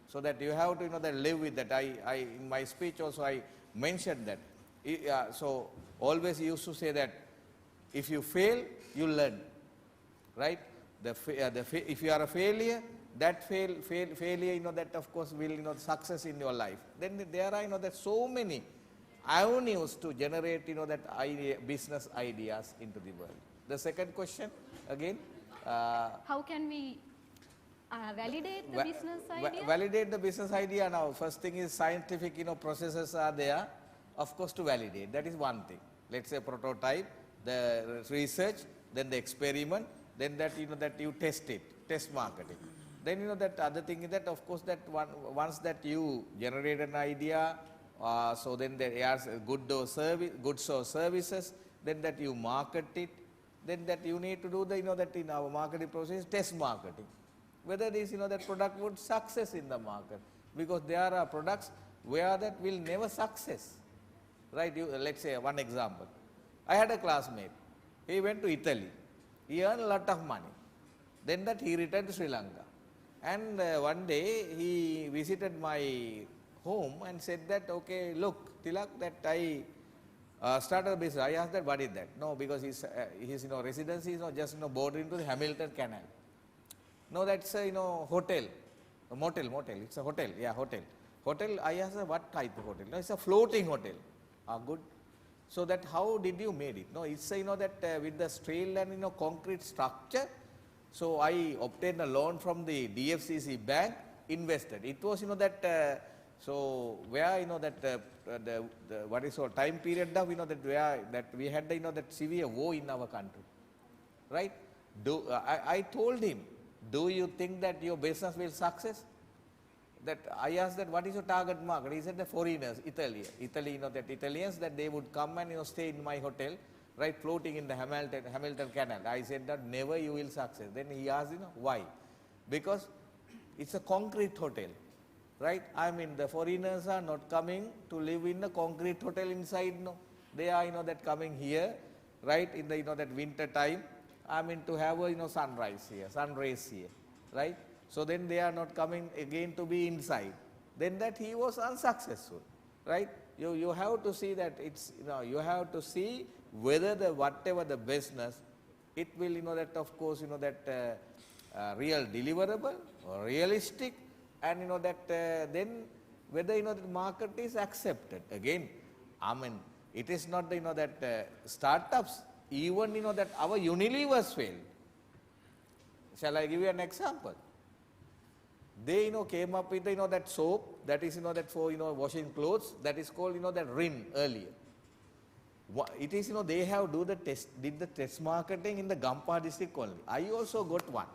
So that you have to that live with that. I in my speech also I mentioned that. So always used to say that if you fail, you learn, right? If you are a failure, that failure that of course will success in your life. Then there are that so many avenues to generate that business ideas into the world. The second question again. How can we validate the business idea? Validate the business idea now. First thing is scientific processes are there, of course, to validate. That is one thing. Let's say prototype, the research, then the experiment, then that that you test it, test marketing. Then that other thing is that of course that once that you generate an idea, so then there are goods or services, then that you market it, then that you need to do the that in our marketing process test marketing. Whether this that product would success in the market, because there are products where that will never success, right? Let's say one example. I had a classmate. He went to Italy. He earned a lot of money. Then that he returned to Sri Lanka, and one day he visited my home and said that, okay, look, Tilak, that I started a business. I asked that, what is that? No, because his residency is just bordering to the Hamilton Canal. No, that's a hotel, a motel. It's a hotel, yeah, hotel. Hotel. I asked her, what type of hotel? No, it's a floating hotel. Good. So that how did you made it? No, it's that with the steel and concrete structure, So I obtained a loan from the DFCC bank, invested. It was, that, so where, that, the what is called time period of, that where, that we had, that severe war in our country, right? I told him, do you think that your business will success? That I asked that what is your target market? He said the foreigners, Italy, that Italians, that they would come and stay in my hotel, right, floating in the Hamilton Canal. I said that never you will success. Then he asked, why? Because it's a concrete hotel, right? I mean, the foreigners are not coming to live in a concrete hotel inside, no. They are, that coming here, right, in the, that winter time, I mean, to have a, sunrise here, sun rays here, right? So then they are not coming again to be inside. Then that he was unsuccessful, right? You have to see that it's, you have to see whether the whatever the business, it will, that of course, that real deliverable or realistic, and that then whether, the market is accepted. Again, I mean, it is not the, that startups, even, that our Unilever's failed. Shall I give you an example? They, came up with, that soap, that is, that for, washing clothes, that is called, that Rin earlier. It is, they have did the test marketing in the Gampa district only. I also got one,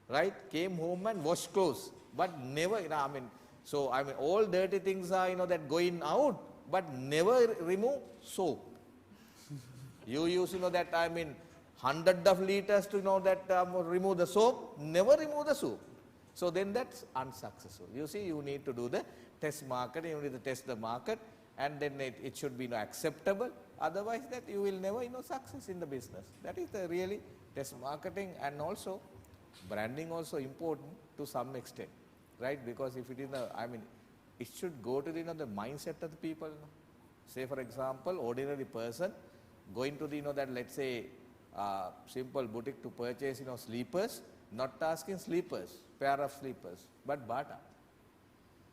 right? Came home and washed clothes, but never, I mean, so, I mean, all dirty things are, that going out, but never remove soap. You use, that, I mean, hundreds of liters to, that remove the soap, never remove the soap. So then that's unsuccessful. You see, you need to do the test market, you need to test the market, and then it should be acceptable. Otherwise, that you will never, success in the business. That is the really test marketing, and also branding also important to some extent, right? Because if it is, I mean, it should go to the, the mindset of the people. Say, for example, ordinary person going to the, that, let's say, simple boutique to purchase, sleepers, not asking sleepers, pair of sleepers, but Bata,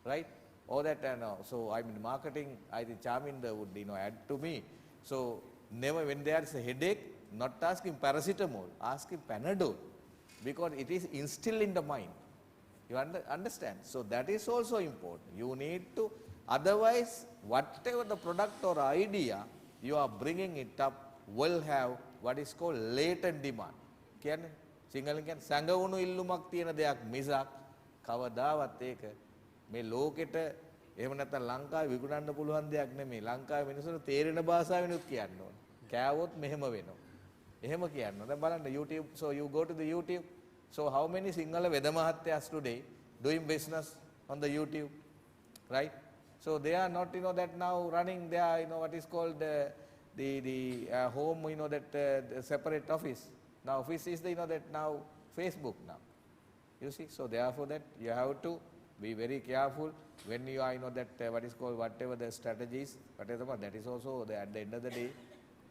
right? Or that, so I mean, marketing, I think Charminder would, add to me. So never, when there is a headache, not asking paracetamol, asking Panadol, because it is instilled in the mind. You understand? So that is also important. You need to, otherwise, whatever the product or idea you are bringing it up will have what is called latent demand. කියන්නේ සිංහලෙන් කියන්නේ සංගවුණු ඉල්ලුමක් තියෙන දෙයක් මිසක් කවදාවත් ඒක මේ ලෝකෙට එහෙම නැත්නම් ලංකාවේ විකුණන්න පුළුවන් දෙයක් නෙමෙයි. ලංකාවේ මිනිස්සුන්ට තේරෙන භාෂාවෙනුත් කියන්න ඕන. කෑවොත් මෙහෙම වෙනවා. එහෙම කියන්න. දැන් බලන්න YouTube, so you go to the YouTube. So how many Sinhala Veda Mahatyas today doing business on the YouTube, right? So they are not, that now running their, what is called the home, that the separate office. Now office is the, that now Facebook now. You see, so therefore that you have to be very careful when you are, that what is called, whatever the strategies, whatever, that is also at the end of the day,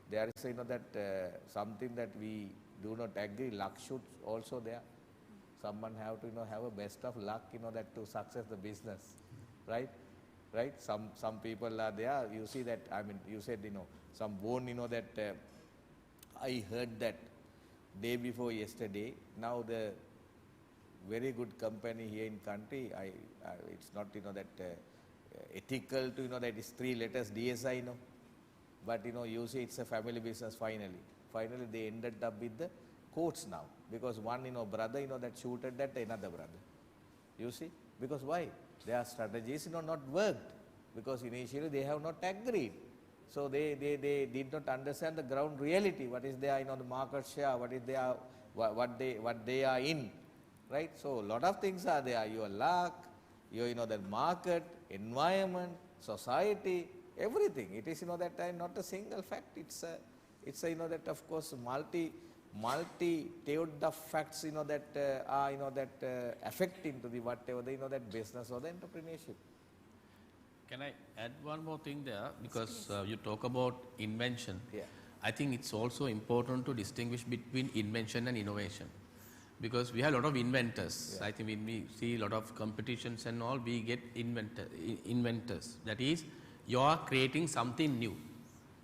there is, that something that we do not agree, luck should also there. Someone have to, have a best of luck, that to success the business, right? Right? Some people are there, you see that, I mean, you said, some bone, that I heard that day before yesterday, now the very good company here in country, it's not, that ethical to, that it's 3 letters DSI, but, you see it's a family business finally. Finally, they ended up with the courts now, because one, brother, that shooted at another brother. You see? Because why? Their strategies, not worked, because initially they have not agreed. So they did not understand the ground reality, what is there, the market share, what is there, what they are in, right? So a lot of things are there, your luck, your, the market, environment, society, everything. It is, that time not a single fact, it's a, that of course multi-tailed of facts, that are, that affect into the whatever, that business or the entrepreneurship. Can I add one more thing there? Because you talk about invention. Yeah. I think it's also important to distinguish between invention and innovation. Because we have a lot of inventors. Yeah. I think when we see a lot of competitions and all, we get inventors. That is, you are creating something new.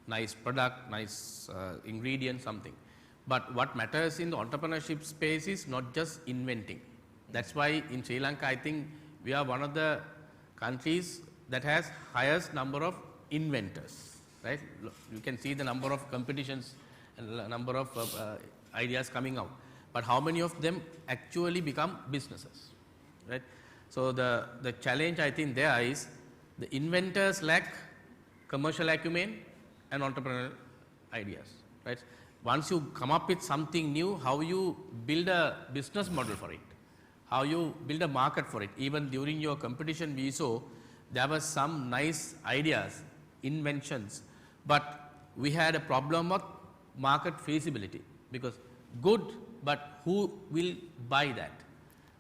Nice product, nice ingredient, something. But what matters in the entrepreneurship space is not just inventing. That's why in Sri Lanka, I think we are one of the countries that has highest number of inventors, right? You can see the number of competitions and the number of ideas coming out. But how many of them actually become businesses, right? So the challenge I think there is the inventors lack commercial acumen and entrepreneurial ideas, right? Once you come up with something new, how you build a business model for it, how you build a market for it. Even during your competition we saw there were some nice ideas, inventions, but we had a problem of market feasibility, because good, but who will buy that,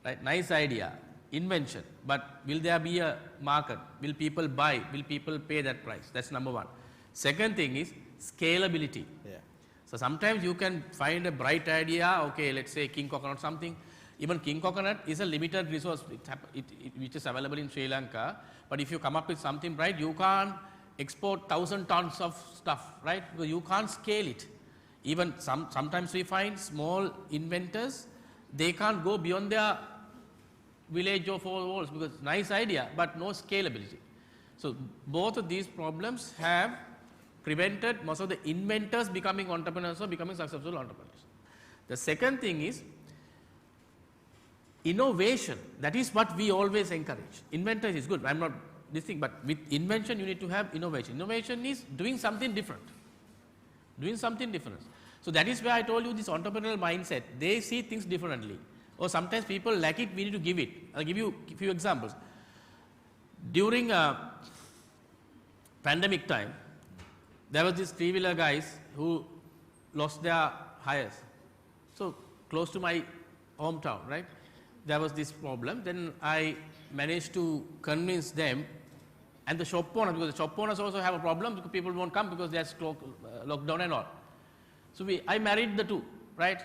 right? Nice idea, invention, but will there be a market? Will people buy? Will people pay that price? That's number one. Second thing is scalability. Yeah. So sometimes you can find a bright idea, okay, let's say king coconut something. Even king coconut is a limited resource which is available in Sri Lanka, but if you come up with something bright, you can't export 1,000 tons of stuff, right? Because you can't scale it. Even sometimes we find small inventors, they can't go beyond their village or four walls because nice idea, but no scalability. So both of these problems have prevented most of the inventors becoming entrepreneurs or becoming successful entrepreneurs. The second thing is innovation. That is what we always encourage. Inventors is good, I am not this thing, but with invention you need to have innovation. Innovation is doing something different. Doing something different. So that is where I told you this entrepreneurial mindset, they see things differently. Or sometimes people lack it, we need to give it. I'll give you a few examples. During pandemic time, there was this three-wheeler guys who lost their hires. So close to my hometown, right? There was this problem. Then I managed to convince them and the shop owners, because the shop owners also have a problem because people won't come because there's lockdown and all. So I married the two, right?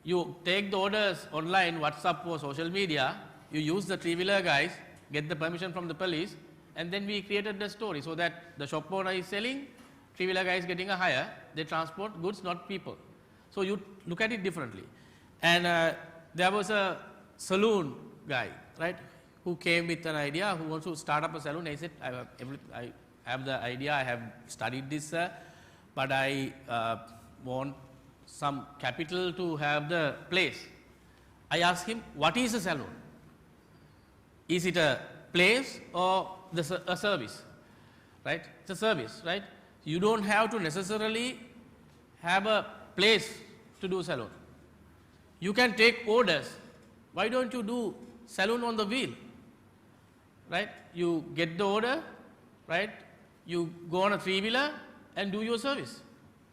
You take the orders online, WhatsApp or social media, you use the three-wheeler guys, get the permission from the police, and then we created the story so that the shop owner is selling, three-wheeler guy is getting a hire, they transport goods, not people. So you look at it differently. And there was a saloon guy, right, who came with an idea, who wants to start up a saloon. I said, I have the idea, I have studied this, but I want some capital to have the place. I asked him, what is a saloon? Is it a place or a service? Right? It's a service, right? You don't have to necessarily have a place to do salon. You can take orders. Why don't you do salon on the wheel? Right? You get the order, right? You go on a three-wheeler and do your service.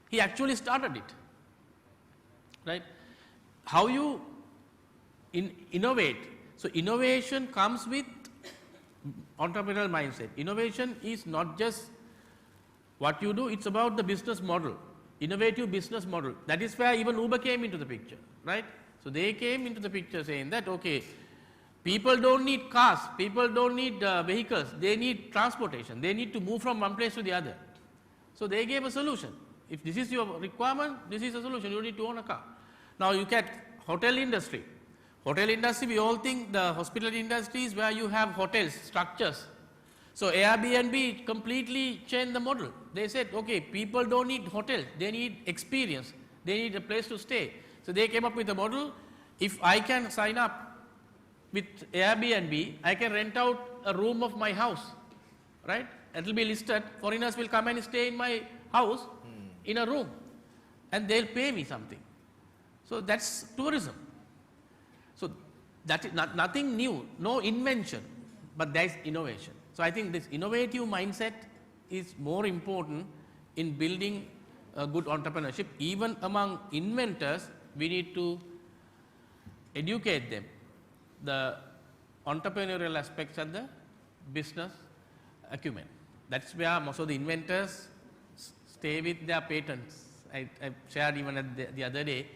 He actually started it. Right? How you innovate. So innovation comes with entrepreneurial mindset. Innovation is not just what you do, it's about the business model, innovative business model. That is where even Uber came into the picture, right? So they came into the picture saying that, okay, people don't need cars, people don't need vehicles, they need transportation, they need to move from one place to the other. So they gave a solution. If this is your requirement, this is a solution, you need to own a car. Now you get hotel industry. Hotel industry, we all think the hospitality industry is where you have hotels, structures. So Airbnb completely changed the model. They said, okay, people don't need hotels, they need experience, they need a place to stay. So they came up with a model. If I can sign up with Airbnb, I can rent out a room of my house, right? It will be listed, foreigners will come and stay in my house in a room and they'll pay me something. So that's tourism. So that is nothing new, no invention, but there is innovation. So I think this innovative mindset is more important in building a good entrepreneurship. Even among inventors, we need to educate them, the entrepreneurial aspects and the business acumen. That's where most of the inventors stay with their patents. I shared even the other day,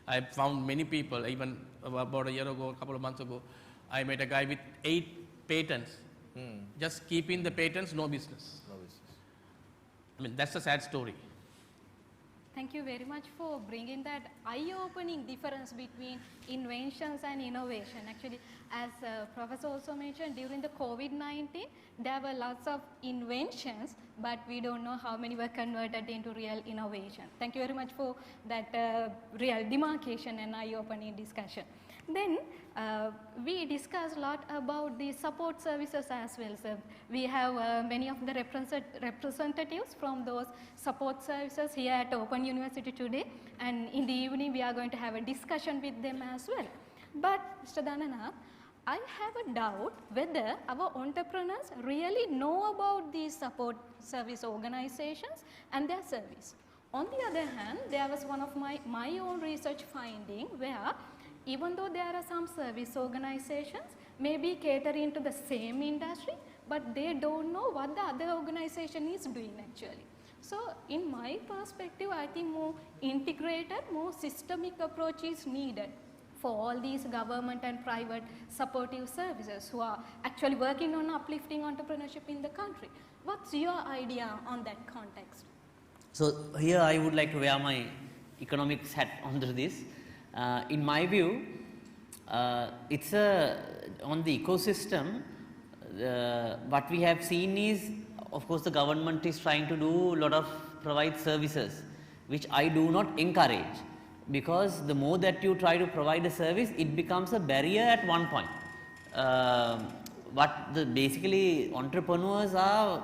I found many people, even about a year ago, a couple of months ago, I met a guy with 8 patents. Just keeping the patents, no business. No business. I mean, that's a sad story. Thank you very much for bringing that eye-opening difference between inventions and innovation. Actually, as Professor also mentioned, during the COVID-19, there were lots of inventions, but we don't know how many were converted into real innovation. Thank you very much for that real demarcation and eye-opening discussion. Then we discussed a lot about the support services as well. So we have many of the representatives from those support services here at Open University today, and in the evening we are going to have a discussion with them as well. But Mr. Dhanana, I have a doubt whether our entrepreneurs really know about these support service organizations and their service. On the other hand, there was one of my own research finding where even though there are some service organizations maybe catering to the same industry, but they don't know what the other organization is doing actually. So in my perspective, I think more integrated, more systemic approach is needed for all these government and private supportive services who are actually working on uplifting entrepreneurship in the country. What's your idea on that context? So here I would like to wear my economics hat onto this. In my view, it's on the ecosystem, what we have seen is, of course, the government is trying to do a lot of provide services, which I do not encourage, because the more that you try to provide a service, it becomes a barrier at one point. Basically entrepreneurs are,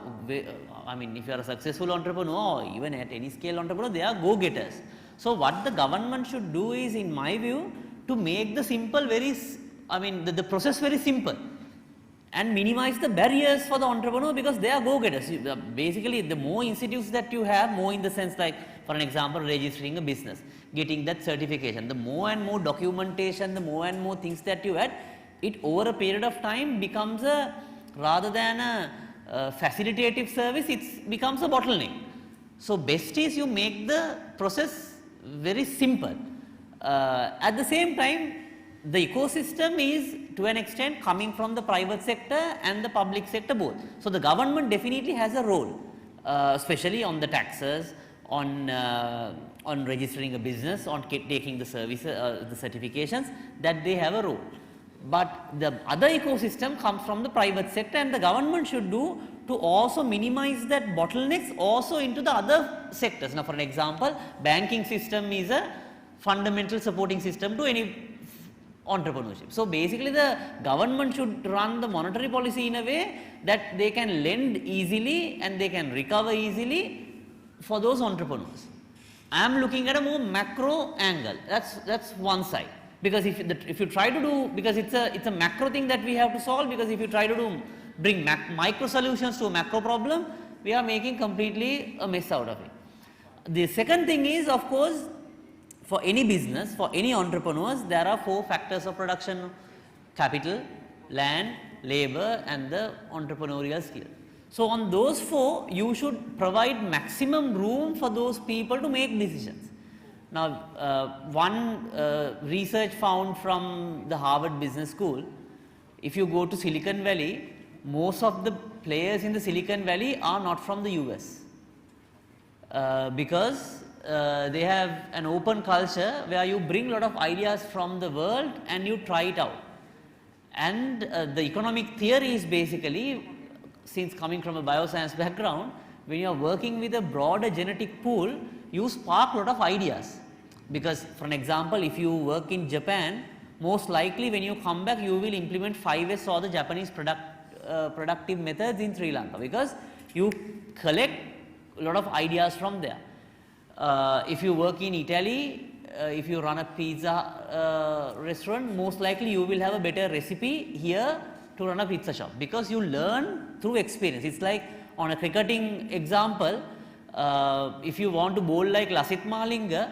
I mean, if you are a successful entrepreneur or even at any scale entrepreneur, they are go-getters. So what the government should do is, in my view, to make the the process very simple and minimize the barriers for the entrepreneur, because they are go-getters. Basically, the more institutes that you have, more in the sense like, for an example, registering a business, getting that certification, the more and more documentation, the more and more things that you add, it over a period of time becomes rather than a facilitative service, it becomes a bottleneck. So best is you make the process very simple. At the same time, the ecosystem is to an extent coming from the private sector and the public sector both. So the government definitely has a role, especially on the taxes, on registering a business, on taking the services, the certifications, that they have a role. But the other ecosystem comes from the private sector, and the government should do to also minimize that bottlenecks also into the other sectors. Now, for an example, banking system is a fundamental supporting system to any entrepreneurship. So basically, the government should run the monetary policy in a way that they can lend easily and they can recover easily for those entrepreneurs. I am looking at a more macro angle. That's one side. Because if you try to do, because it's a macro thing that we have to solve, because if you try to bring micro solutions to a macro problem, we are making completely a mess out of it. The second thing is, of course, for any business, for any entrepreneurs, there are 4 factors of production: capital, land, labor, and the entrepreneurial skill. So on those 4, you should provide maximum room for those people to make decisions. Now, one research found from the Harvard Business School, if you go to Silicon Valley, most of the players in the Silicon Valley are not from the US, because they have an open culture where you bring a lot of ideas from the world and you try it out. And the economic theory is basically, since coming from a bioscience background, when you are working with a broader genetic pool, you spark a lot of ideas. Because, for an example, if you work in Japan, most likely when you come back, you will implement 5S or the Japanese productive methods in Sri Lanka, because you collect a lot of ideas from there. If you work in Italy, if you run a pizza restaurant, most likely you will have a better recipe here to run a pizza shop, because you learn through experience. It's like, on a cricketing example, if you want to bowl like Lasith Malinga,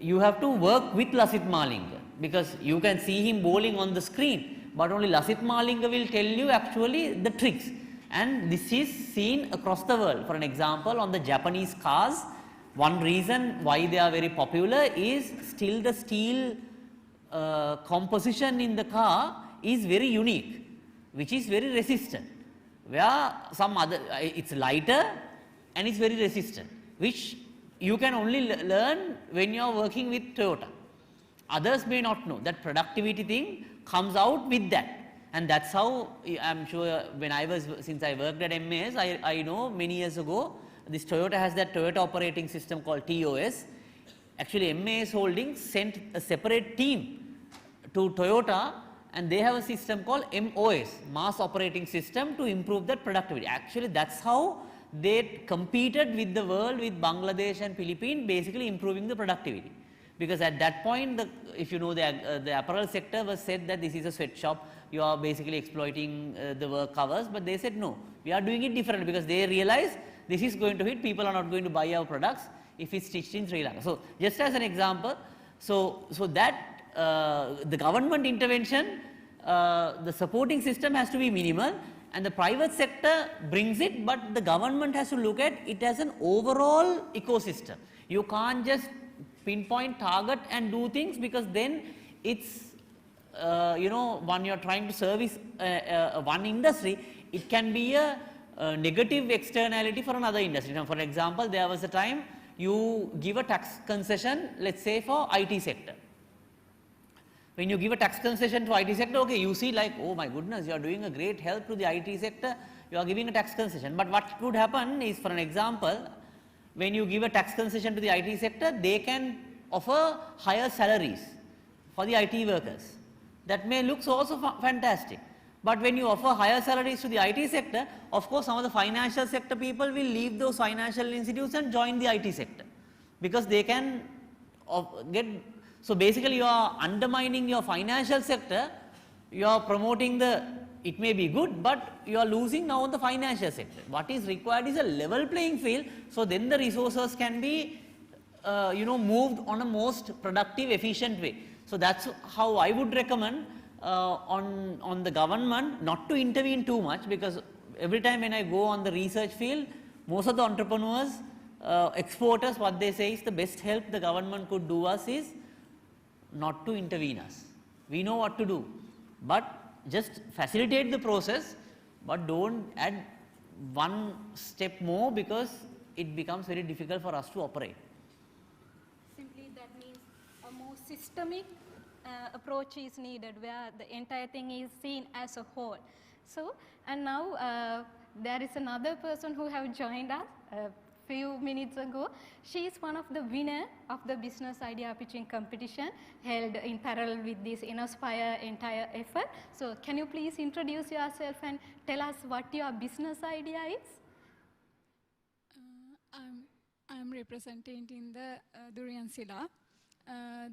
you have to work with Lasith Malinga, because you can see him bowling on the screen, but only Lasith Malinga will tell you actually the tricks. And this is seen across the world. For an example, on the Japanese cars, one reason why they are very popular is still the steel composition in the car is very unique, which is very resistant, where some other, it's lighter and it's very resistant, which you can only learn when you are working with Toyota. Others may not know. That productivity thing comes out with that. And that's how, I'm sure when since I worked at MAS, I know many years ago, this Toyota has that Toyota operating system called TOS. Actually, MAS Holdings sent a separate team to Toyota, and they have a system called MOS, Mass Operating System, to improve that productivity. Actually, that's how they competed with the world, with Bangladesh and Philippines, basically improving the productivity. Because at that point, if you know, the apparel sector was said that this is a sweatshop, you are basically exploiting the work hours, but they said no, we are doing it differently, because they realize this is going to hit, people are not going to buy our products if it's stitched in Sri Lanka. So, just as an example, so that the government intervention, the supporting system has to be minimal, and the private sector brings it, but the government has to look at it as an overall ecosystem. You can't just pinpoint, target and do things, because then it's you know, when you are trying to service one industry, it can be a negative externality for another industry. Now, for example, there was a time you give a tax concession, let's say for IT sector. When you give a tax concession to IT sector, okay, you see like, oh my goodness, you are doing a great help to the IT sector, you are giving a tax concession. But what could happen is, for an example, when you give a tax concession to the IT sector, they can offer higher salaries for the IT workers. That may look also fantastic. But when you offer higher salaries to the IT sector, of course, some of the financial sector people will leave those financial institutions and join the IT sector, because they can get. So, basically, you are undermining your financial sector, you are promoting it may be good, but you are losing now on the financial sector. What is required is a level playing field, so then the resources can be you know, moved on a most productive, efficient way. So, that is how I would recommend on the government not to intervene too much, because every time when I go on the research field, most of the entrepreneurs, exporters, what they say is the best help the government could do us is not to intervene us. We know what to do, but just facilitate the process, but don't add one step more, because it becomes very difficult for us to operate. Simply that means a more systemic approach is needed, where the entire thing is seen as a whole. So, and now there is another person who have joined us a few minutes ago. She is one of the winner of the business idea pitching competition held in parallel with this ENOSPIRE entire effort. So, can you please introduce yourself and tell us what your business idea is? I'm representing the Durian Sila.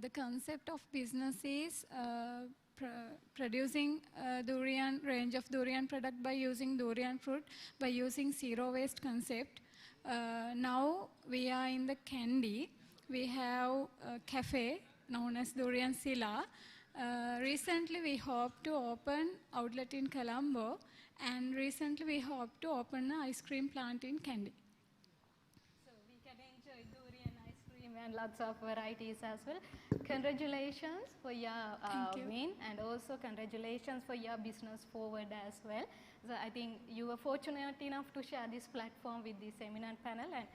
The concept of business is producing durian range of durian product by using durian fruit, by using zero waste concept. Now we are in the Kandy. We have a cafe known as Durian Sila. Recently we hope to open outlet in Colombo, and recently we hope to open an ice cream plant in Kandy. So we can enjoy durian ice cream and lots of varieties as well. Congratulations for your win, and also congratulations for your business forward as well. So I think you were fortunate enough to share this platform with this eminent panel, and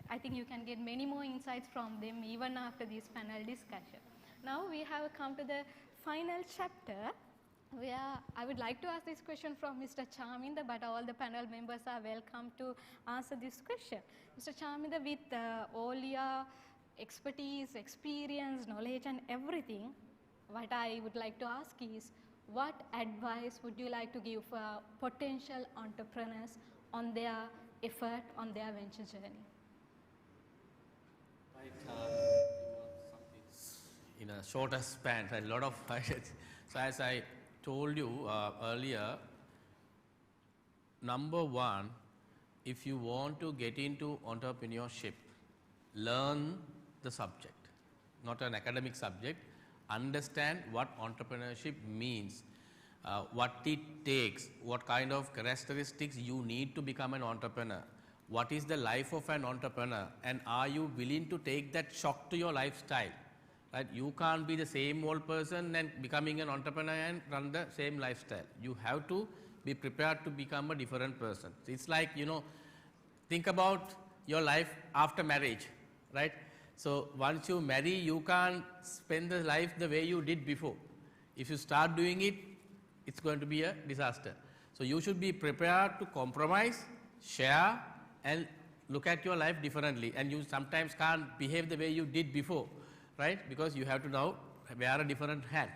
I think you can get many more insights from them even after this panel discussion. Now we have come to the final chapter, where I would like to ask this question from Mr. Chaminda, but all the panel members are welcome to answer this question. Mr. Chaminda, with all your expertise, experience, knowledge and everything, what I would like to ask is, what advice would you like to give for potential entrepreneurs on their effort, on their venture journey? In a shorter span, a lot of so as I told you earlier, number one, if you want to get into entrepreneurship, learn the subject, not an academic subject. Understand what entrepreneurship means, what it takes, what kind of characteristics you need to become an entrepreneur, what is the life of an entrepreneur, and are you willing to take that shock to your lifestyle? Right? You can't be the same old person and becoming an entrepreneur and run the same lifestyle. You have to be prepared to become a different person. So it's like, you know, think about your life after marriage, right? So once you marry, you can't spend the life the way you did before. If you start doing it, it's going to be a disaster. So you should be prepared to compromise, share, and look at your life differently. And you sometimes can't behave the way you did before, right? Because you have to now wear a different hat.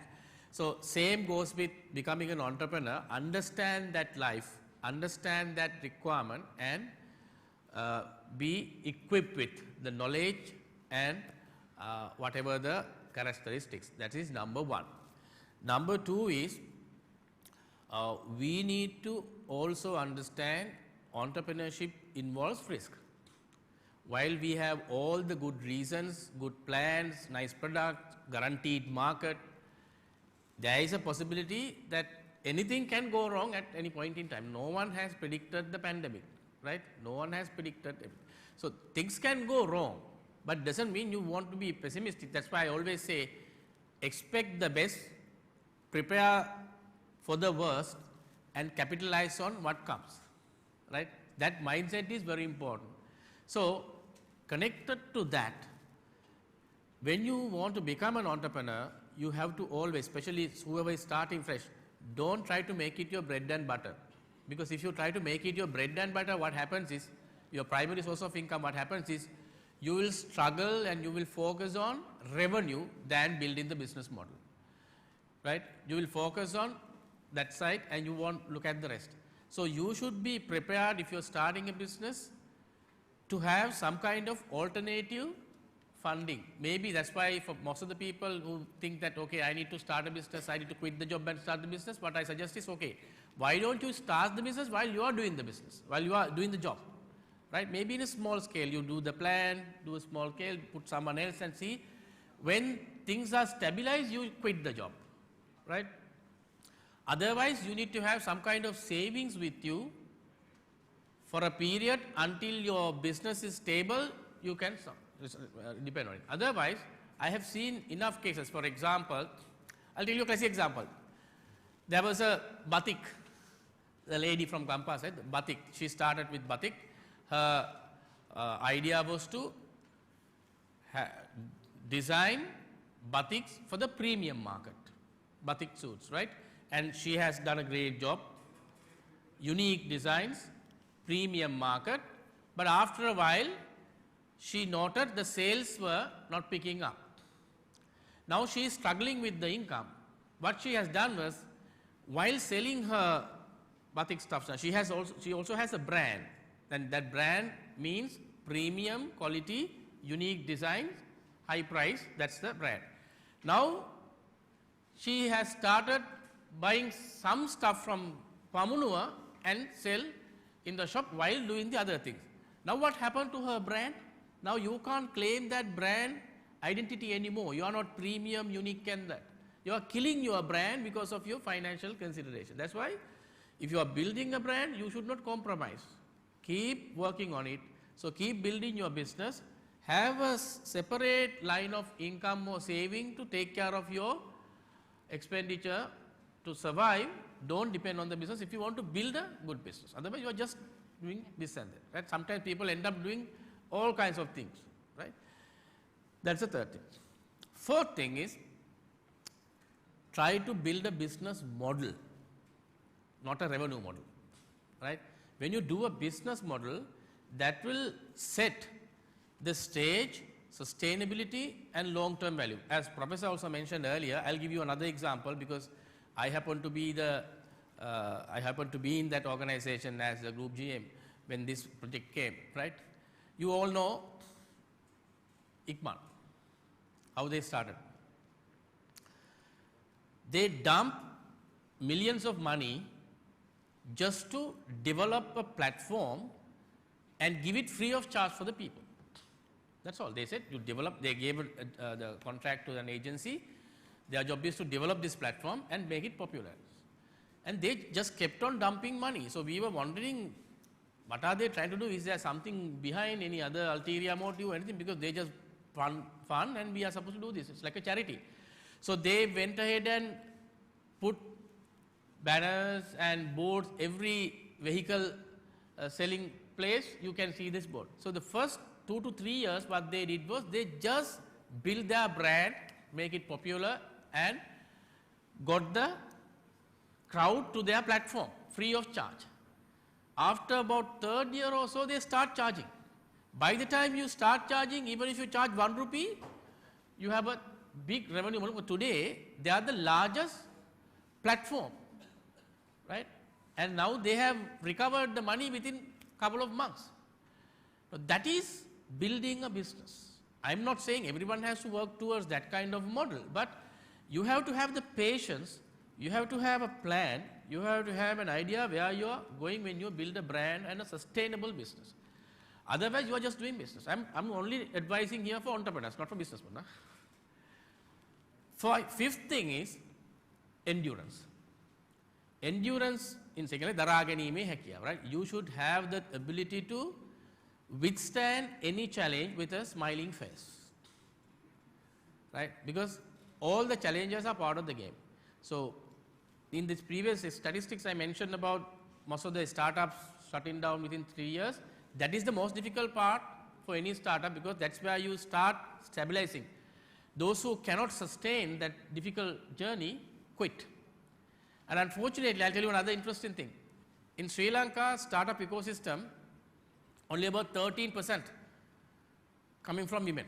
So same goes with becoming an entrepreneur. Understand that life, understand that requirement, and be equipped with the knowledge and whatever the characteristics. That is number one. Number two is we need to also understand entrepreneurship involves risk. While we have all the good reasons, good plans, nice product, guaranteed market, there is a possibility that anything can go wrong at any point in time. No one has predicted the pandemic, right? No one has predicted it. So things can go wrong, but doesn't mean you want to be pessimistic. That's why I always say, expect the best, prepare for the worst, and capitalize on what comes, right? That mindset is very important. So connected to that, when you want to become an entrepreneur, you have to always, especially whoever is starting fresh, don't try to make it your bread and butter. Because if you try to make it your bread and butter, what happens is, your primary source of income, what happens is, you will struggle and you will focus on revenue than building the business model, right? You will focus on that side and you won't look at the rest. So you should be prepared if you're starting a business to have some kind of alternative funding. Maybe that's why for most of the people who think that, okay, I need to start a business, I need to quit the job and start the business, what I suggest is, okay, why don't you start the business while you are doing the business, while you are doing the job, right? Maybe in a small scale, you do the plan, do a small scale, put someone else and see. When things are stabilized, you quit the job, right? Otherwise, you need to have some kind of savings with you for a period until your business is stable, you can depend on it. Otherwise, I have seen enough cases. For example, I'll tell you a classic example. There was a batik, the lady from Kampa said, batik. She started with batik. Her idea was to design batiks for the premium market, batik suits, right? And she has done a great job. Unique designs, premium market, but after a while, she noted the sales were not picking up. Now she is struggling with the income. What she has done was, while selling her batik stuff, she also has a brand, and that brand means premium quality, unique designs, high price. That's the brand. Now she has started buying some stuff from Pamunua and sell in the shop while doing the other things. Now what happened to her brand? Now you can't claim that brand identity anymore. You are not premium, unique and that. You are killing your brand because of your financial consideration. That's why if you are building a brand, you should not compromise. Keep working on it. So keep building your business. Have a separate line of income or saving to take care of your expenditure to survive. Don't depend on the business if you want to build a good business. Otherwise, you are just doing this and that. Right? Sometimes people end up doing all kinds of things. Right? That's the third thing. Fourth thing is, try to build a business model, not a revenue model. Right? When you do a business model, that will set the stage, sustainability and long-term value. As Professor also mentioned earlier, I'll give you another example because I happen to be in that organization as the group GM when this project came, right? You all know ICMA, how they started. They dump millions of money just to develop a platform and give it free of charge for the people. That's all. They said, you develop, they gave the contract to an agency. Their job is to develop this platform and make it popular. And they just kept on dumping money. So we were wondering, what are they trying to do? Is there something behind, any other ulterior motive or anything? Because they just fun and we are supposed to do this. It's like a charity. So they went ahead and put banners and boards, every vehicle selling place, you can see this board. So the first 2 to 3 years, what they did was they just built their brand, make it popular, and got the crowd to their platform free of charge. After about third year or so, they start charging. By the time you start charging, even if you charge 1 rupee, you have a big revenue model. But today, they are the largest platform, right? And now they have recovered the money within a couple of months. So that is building a business. I'm not saying everyone has to work towards that kind of model, but you have to have the patience, you have to have a plan, you have to have an idea where you are going when you build a brand and a sustainable business. Otherwise, you are just doing business. I'm only advising here for entrepreneurs, not for businessmen. Fifth thing is endurance. Endurance in second, right? You should have the ability to withstand any challenge with a smiling face, right? Because all the challenges are part of the game. So in this previous statistics I mentioned about most of the startups shutting down within 3 years, that is the most difficult part for any startup, because that's where you start stabilizing. Those who cannot sustain that difficult journey quit. And unfortunately, I'll tell you another interesting thing. In Sri Lanka startup ecosystem, only about 13% coming from women.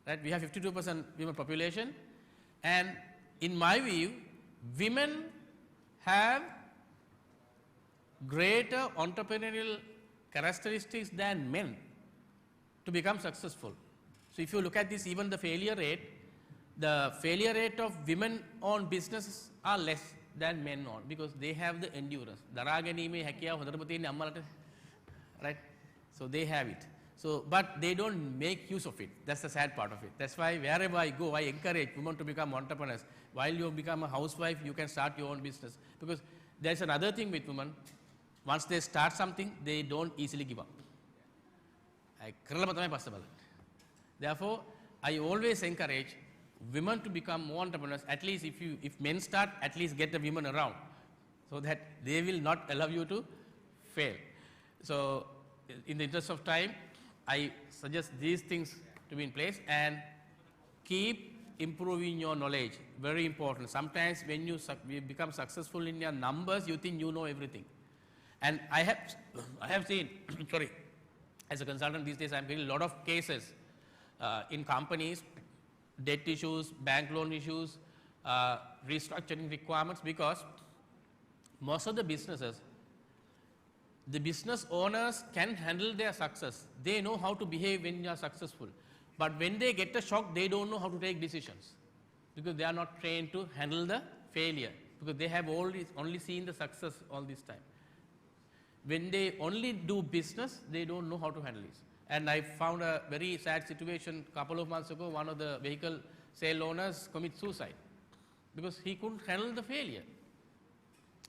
Right? We have 52% women population, and in my view, women have greater entrepreneurial characteristics than men to become successful. So if you look at this, even the failure rate of women-owned businesses are less than men-owned, because they have the endurance. Right? So they have it. So, but they don't make use of it. That's the sad part of it. That's why wherever I go, I encourage women to become entrepreneurs. While you become a housewife, you can start your own business. Because there's another thing with women. Once they start something, they don't easily give up. Therefore, I always encourage women to become more entrepreneurs. At least if men start, at least get the women around, so that they will not allow you to fail. So in the interest of time, I suggest these things to be in place, and keep improving your knowledge. Very important. Sometimes when you become successful in your numbers, you think you know everything. And I have seen, sorry, as a consultant these days, I'm getting a lot of cases in companies, debt issues, bank loan issues, restructuring requirements, because most of the businesses, the business owners can handle their success. They know how to behave when you are successful. But when they get a shock, they don't know how to take decisions, because they are not trained to handle the failure, because they have only seen the success all this time. When they only do business, they don't know how to handle it. And I found a very sad situation a couple of months ago. One of the vehicle sale owners commit suicide because he couldn't handle the failure.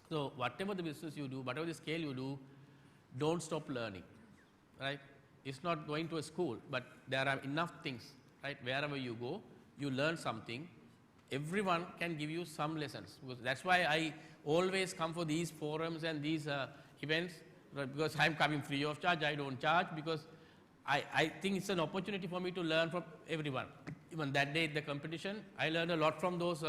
So whatever the business you do, whatever the scale you do, don't stop learning, right? It's not going to a school, but there are enough things, right? Wherever you go, you learn something. Everyone can give you some lessons. Because that's why I always come for these forums and these events, right? Because I'm coming free of charge. I don't charge, because I think it's an opportunity for me to learn from everyone. Even that day at the competition, I learned a lot from those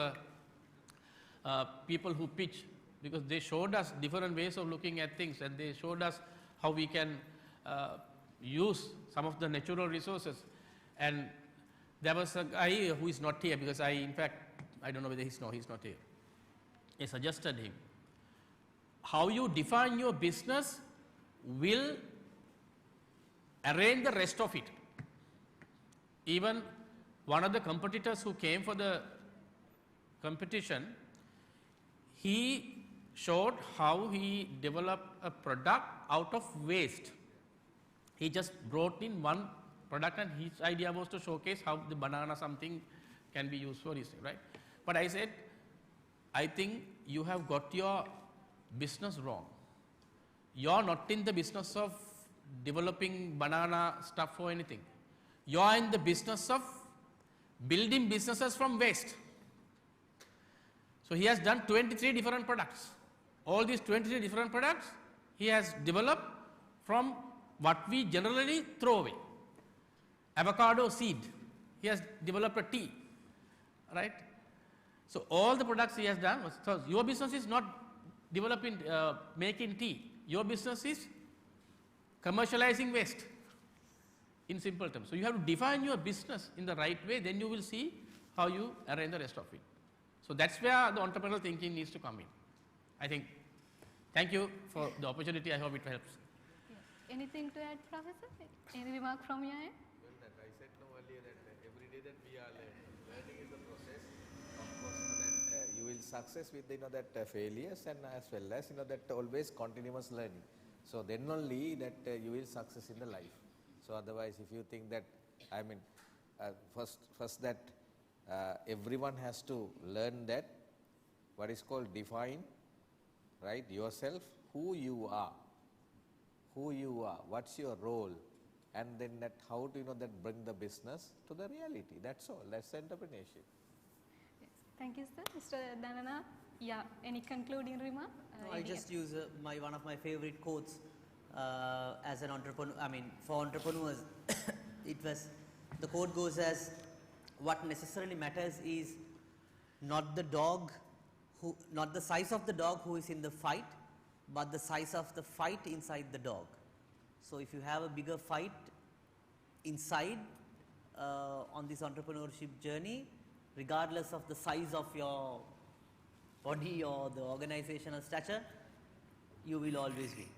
people who pitch, because they showed us different ways of looking at things, and they showed us how we can use some of the natural resources. And there was a guy who is not here, because I don't know whether he's not here. I suggested him, how you define your business will arrange the rest of it. Even one of the competitors who came for the competition, he showed how he developed a product out of waste. He just brought in one product, and his idea was to showcase how the banana something can be used for this, right? But I said, I think you have got your business wrong. You are not in the business of developing banana stuff or anything. You are in the business of building businesses from waste. So he has done 23 different products. All these 23 different products he has developed from what we generally throw away. Avocado seed, he has developed a tea, right? So all the products he has done, so your business is not developing, making tea. Your business is commercializing waste, in simple terms. So you have to define your business in the right way, then you will see how you arrange the rest of it. So that's where the entrepreneurial thinking needs to come in. I think, thank you for the opportunity. I hope it helps. Yes. Anything to add, Professor? Any remark from your end? Well, that I said earlier that every day that we are learning is the process. Of course, that you will success with that failures, and as well as that always continuous learning. So then only that you will success in the life. So otherwise, if you think that, I mean, first that everyone has to learn that what is called define, right, yourself, who you are, what's your role, and then that how to that bring the business to the reality. That's all. That's entrepreneurship. Yes. Thank you, sir. Mr. Dhanana, yeah, any concluding remark? No, I just use one of my favorite quotes as an entrepreneur. I mean, for entrepreneurs, the quote goes as, what necessarily matters is not the size of the dog who is in the fight, but the size of the fight inside the dog. So if you have a bigger fight inside on this entrepreneurship journey, regardless of the size of your body or the organizational stature, you will always win.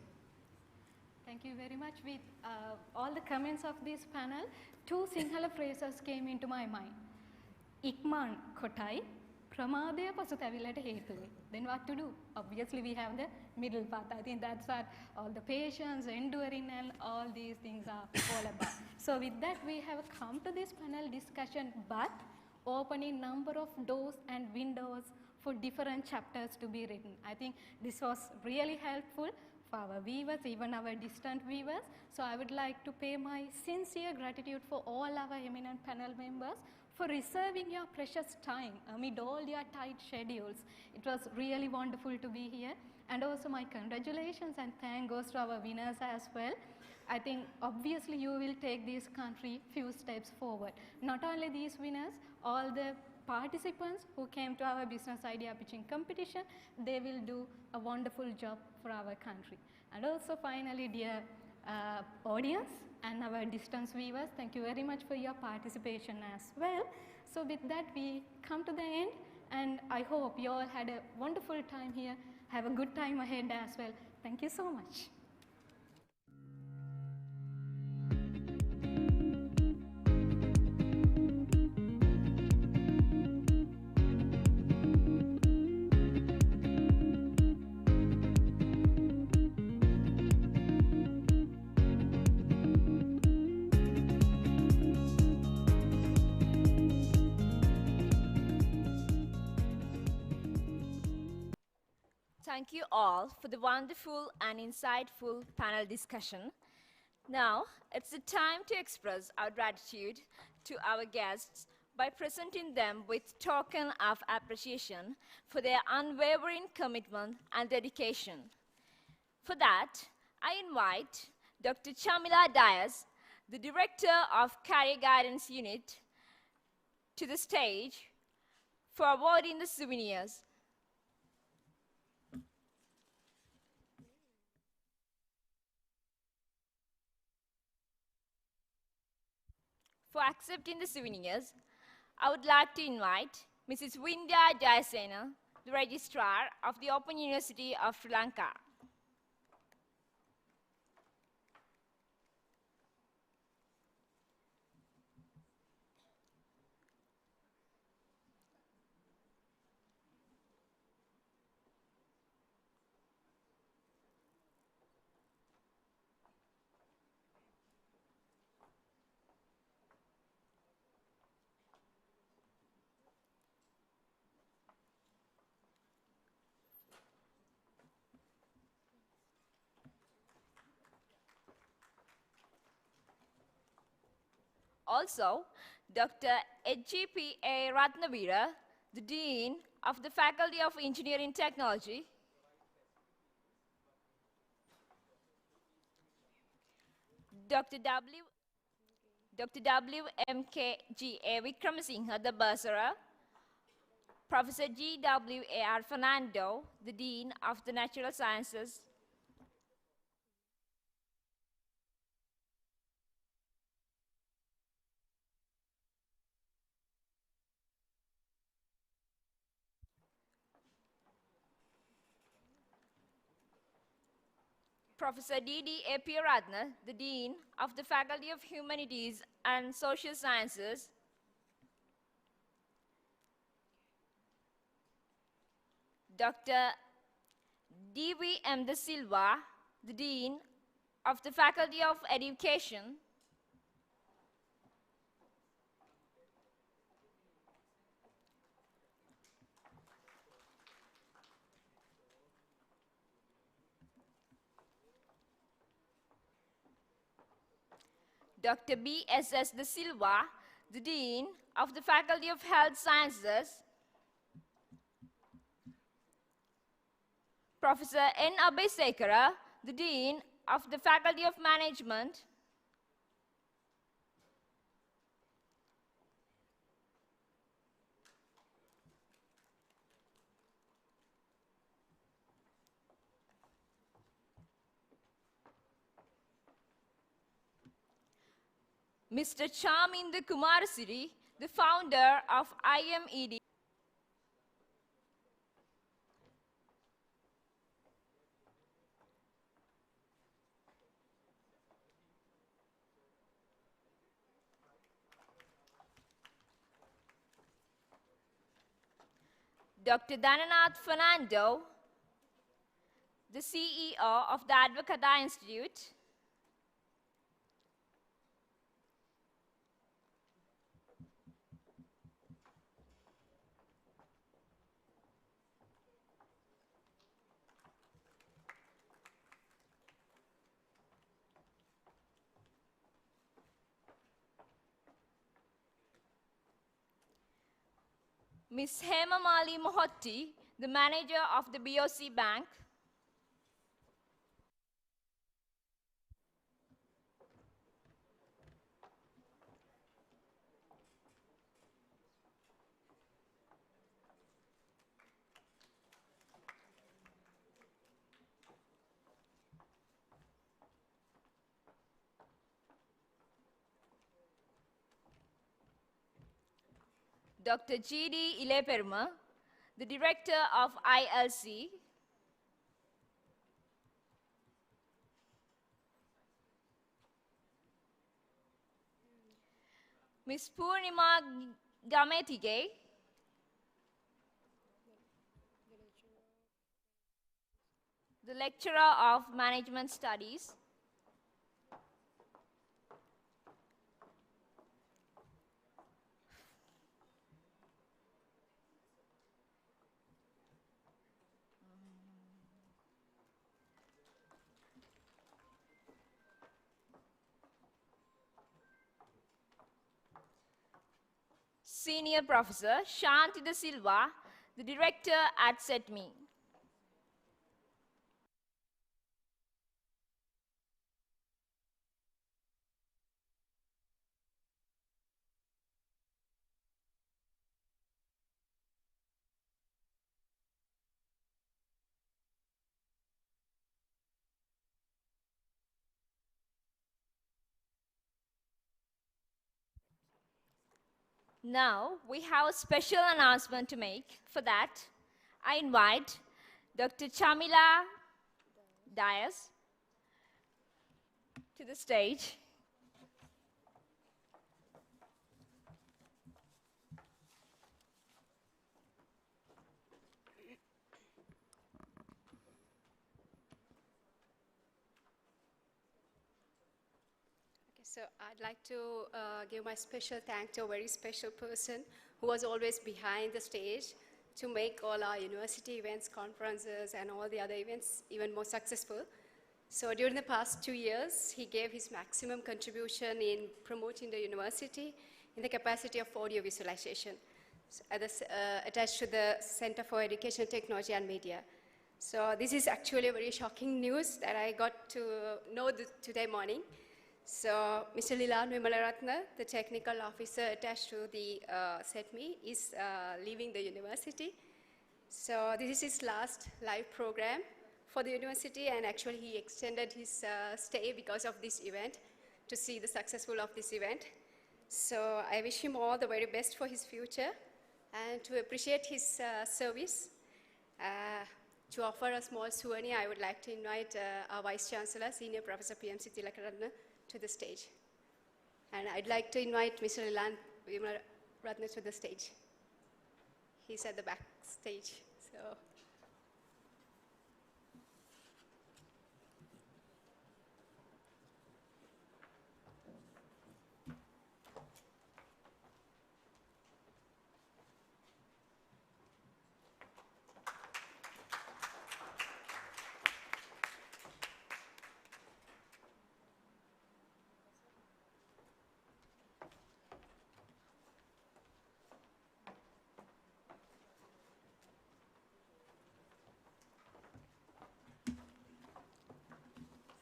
Thank you very much. With all the comments of this panel, two Sinhala phrases came into my mind. Ikman kotai, pramadaya pasuthavilata hethuwe. Then what to do? Obviously, we have the middle path. I think that's what all the patience, enduring, and all these things are all about. So with that, we have come to this panel discussion, but opening number of doors and windows for different chapters to be written. I think this was really helpful for our viewers, even our distant viewers. So I would like to pay my sincere gratitude for all our eminent panel members for reserving your precious time amid all your tight schedules. It was really wonderful to be here. And also my congratulations and thank goes to our winners as well. I think obviously you will take this country few steps forward. Not only these winners, all the participants who came to our business idea pitching competition, they will do a wonderful job for our country. And also finally, dear audience and our distance viewers, thank you very much for your participation as well. So with that, we come to the end, and I hope you all had a wonderful time here. Have a good time ahead as well. Thank you so much. Thank you all for the wonderful and insightful panel discussion. Now, it's the time to express our gratitude to our guests by presenting them with token of appreciation for their unwavering commitment and dedication. For that, I invite Dr. Chamila Dias, the Director of Career Guidance Unit, to the stage for awarding the souvenirs. For accepting the souvenirs, I would like to invite Mrs. Vindya Jayasena, the Registrar of the Open University of Sri Lanka. Also, Dr. H.G.P.A. Ratnavira, the Dean of the Faculty of Engineering Technology, Dr. W.M.K.G.A. Vikramasinghe, the Bursar, Professor G.W.A.R. Fernando, the Dean of the Natural Sciences, Professor D.D.A. Piyaratna, the Dean of the Faculty of Humanities and Social Sciences, Dr. D.V.M. De Silva, the Dean of the Faculty of Education, Dr. B.S.S. De Silva, the Dean of the Faculty of Health Sciences, Professor N. Abhisekara, the Dean of the Faculty of Management, Mr. Charminder Kumarasiri, the founder of IMED, Dr. Dhananath Fernando, the CEO of the Advocata Institute, Ms. Hema Mali Mohotti, the manager of the BOC Bank, Dr. G.D. Ileperma, the director of ILC, Ms. Purnima Gametige, the lecturer of Management Studies, Senior Professor Shanti De Silva, the director at SETME. Now, we have a special announcement to make. For that, I invite Dr. Chamila Dias to the stage. So I'd like to give my special thanks to a very special person who was always behind the stage to make all our university events, conferences, and all the other events even more successful. So during the past 2 years, he gave his maximum contribution in promoting the university in the capacity of audio visualization, so attached to the Center for Education, Technology, and Media. So this is actually a very shocking news that I got to know today morning. So, Mr. Lilan Vimalaratna, the technical officer attached to the SETME, is leaving the university. So, this is his last live program for the university, and actually he extended his stay because of this event to see the successful of this event. So, I wish him all the very best for his future, and to appreciate his service. To offer a small souvenir, I would like to invite our Vice Chancellor, Senior Professor P.M.C. Tilakaratne, to the stage. And I'd like to invite Mr. Lilan Vimalaratne to the stage. He's at the back stage. So.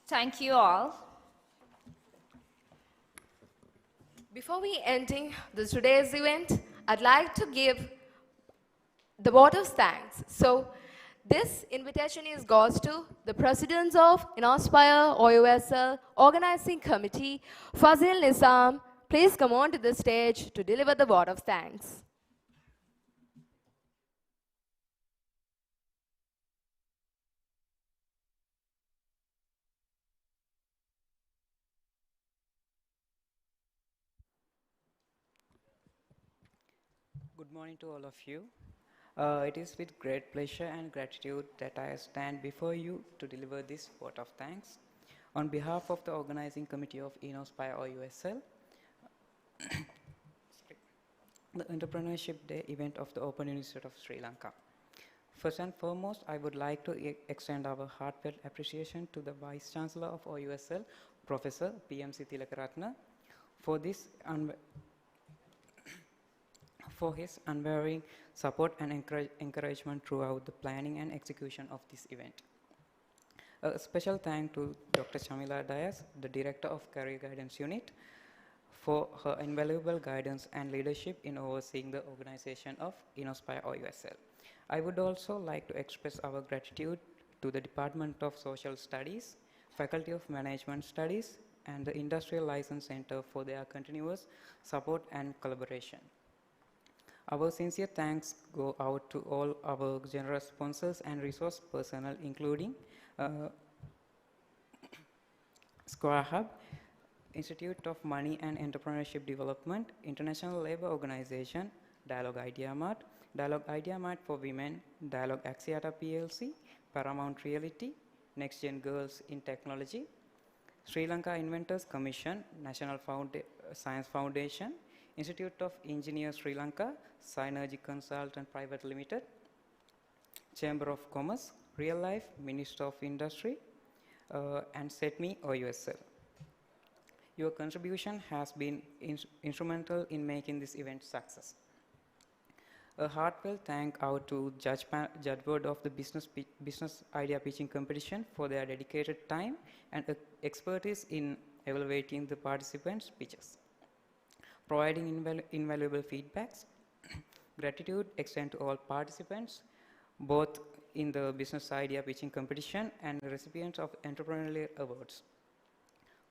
Thank you all. Before we ending today's event, I'd like to give the vote of thanks. So this invitation goes to the presidents of ENOSPIRE OUSL Organizing Committee, Fazil Nizam. Please come on to the stage to deliver the vote of thanks. Good morning to all of you. It is with great pleasure and gratitude that I stand before you to deliver this vote of thanks. On behalf of the Organizing Committee of ENOSPIRE OUSL, the Entrepreneurship Day event of the Open University of Sri Lanka. First and foremost, I would like to extend our heartfelt appreciation to the Vice Chancellor of OUSL, Professor P.M.C. Tilakaratne, for this for his unwavering support and encouragement throughout the planning and execution of this event. A special thanks to Dr. Shamila Dias, the Director of Career Guidance Unit, for her invaluable guidance and leadership in overseeing the organization of ENOSPIRE OUSL. I would also like to express our gratitude to the Department of Social Studies, Faculty of Management Studies, and the Industrial License Center for their continuous support and collaboration. Our sincere thanks go out to all our generous sponsors and resource personnel, including Square Hub, Institute of Money and Entrepreneurship Development, International Labour Organization, Dialogue Idea Mart, Dialogue Idea Mart for Women, Dialogue Axiata PLC, Paramount Reality, Next Gen Girls in Technology, Sri Lanka Inventors Commission, National Science Foundation, Institute of Engineers Sri Lanka, Synergy Consultant Private Limited, Chamber of Commerce, Real Life, Minister of Industry, and SETME OUSL. Your contribution has been instrumental in making this event success. A heartfelt thank out to Judge Board of the Business Idea Pitching Competition for their dedicated time and expertise in evaluating the participants' pitches, providing invaluable feedbacks. Gratitude extend to all participants, both in the Business Idea Pitching Competition and the recipients of Entrepreneurial Awards,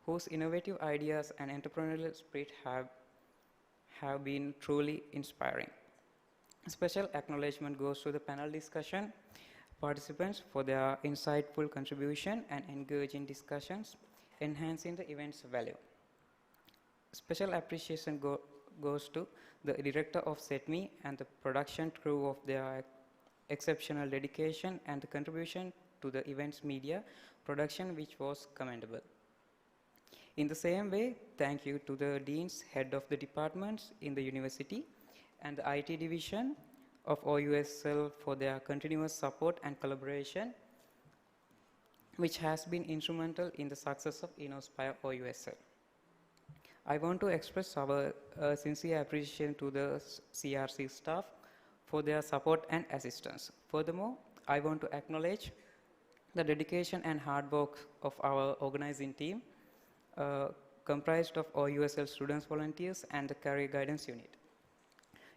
whose innovative ideas and entrepreneurial spirit have been truly inspiring. Special acknowledgement goes to the panel discussion participants for their insightful contribution and engaging discussions, enhancing the event's value. Special appreciation goes to the director of SETME and the production crew of their exceptional dedication and the contribution to the event's media production, which was commendable. In the same way, thank you to the deans, head of the departments in the university, and the IT division of OUSL for their continuous support and collaboration, which has been instrumental in the success of ENOSPIRE OUSL. I want to express our sincere appreciation to the CRC staff for their support and assistance. Furthermore, I want to acknowledge the dedication and hard work of our organizing team, comprised of OUSL students, volunteers, and the career guidance unit.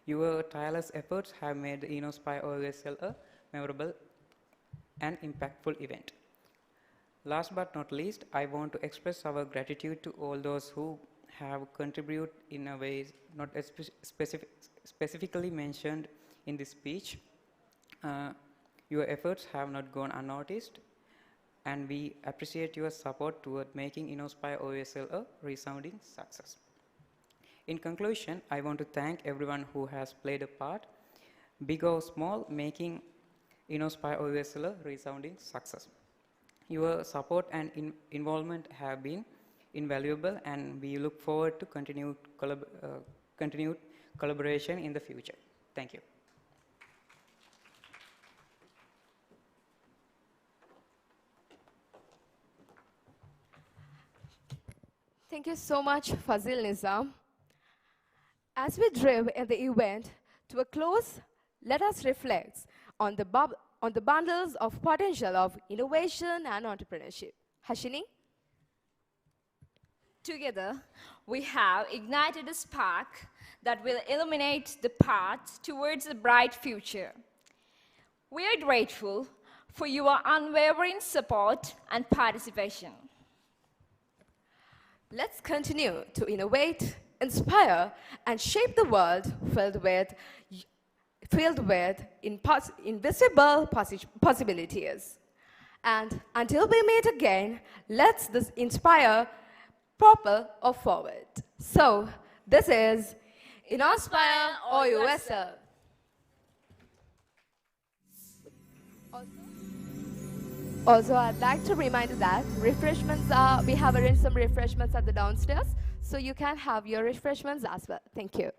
Your tireless efforts have made the ENOSPIRE OUSL a memorable and impactful event. Last but not least, I want to express our gratitude to all those who have contributed in a way not specifically mentioned in this speech. Your efforts have not gone unnoticed, and we appreciate your support toward making ENOSPIRE OUSL a resounding success. In conclusion, I want to thank everyone who has played a part, big or small, making ENOSPIRE OUSL a resounding success. Your support and involvement have been invaluable, and we look forward to continued collaboration in the future. Thank you. Thank you so much, Fazil Nizam. As we drive the event to a close, let us reflect on the bundles of potential of innovation and entrepreneurship. Hashini? Together, we have ignited a spark that will illuminate the path towards a bright future. We are grateful for your unwavering support and participation. Let's continue to innovate, inspire, and shape the world filled with invisible possibilities. And until we meet again, let's inspire, propel, or forward. So, this is ENOSPIRE OUSL. Also, I'd like to remind you that we have arranged some refreshments at the downstairs, so you can have your refreshments as well. Thank you.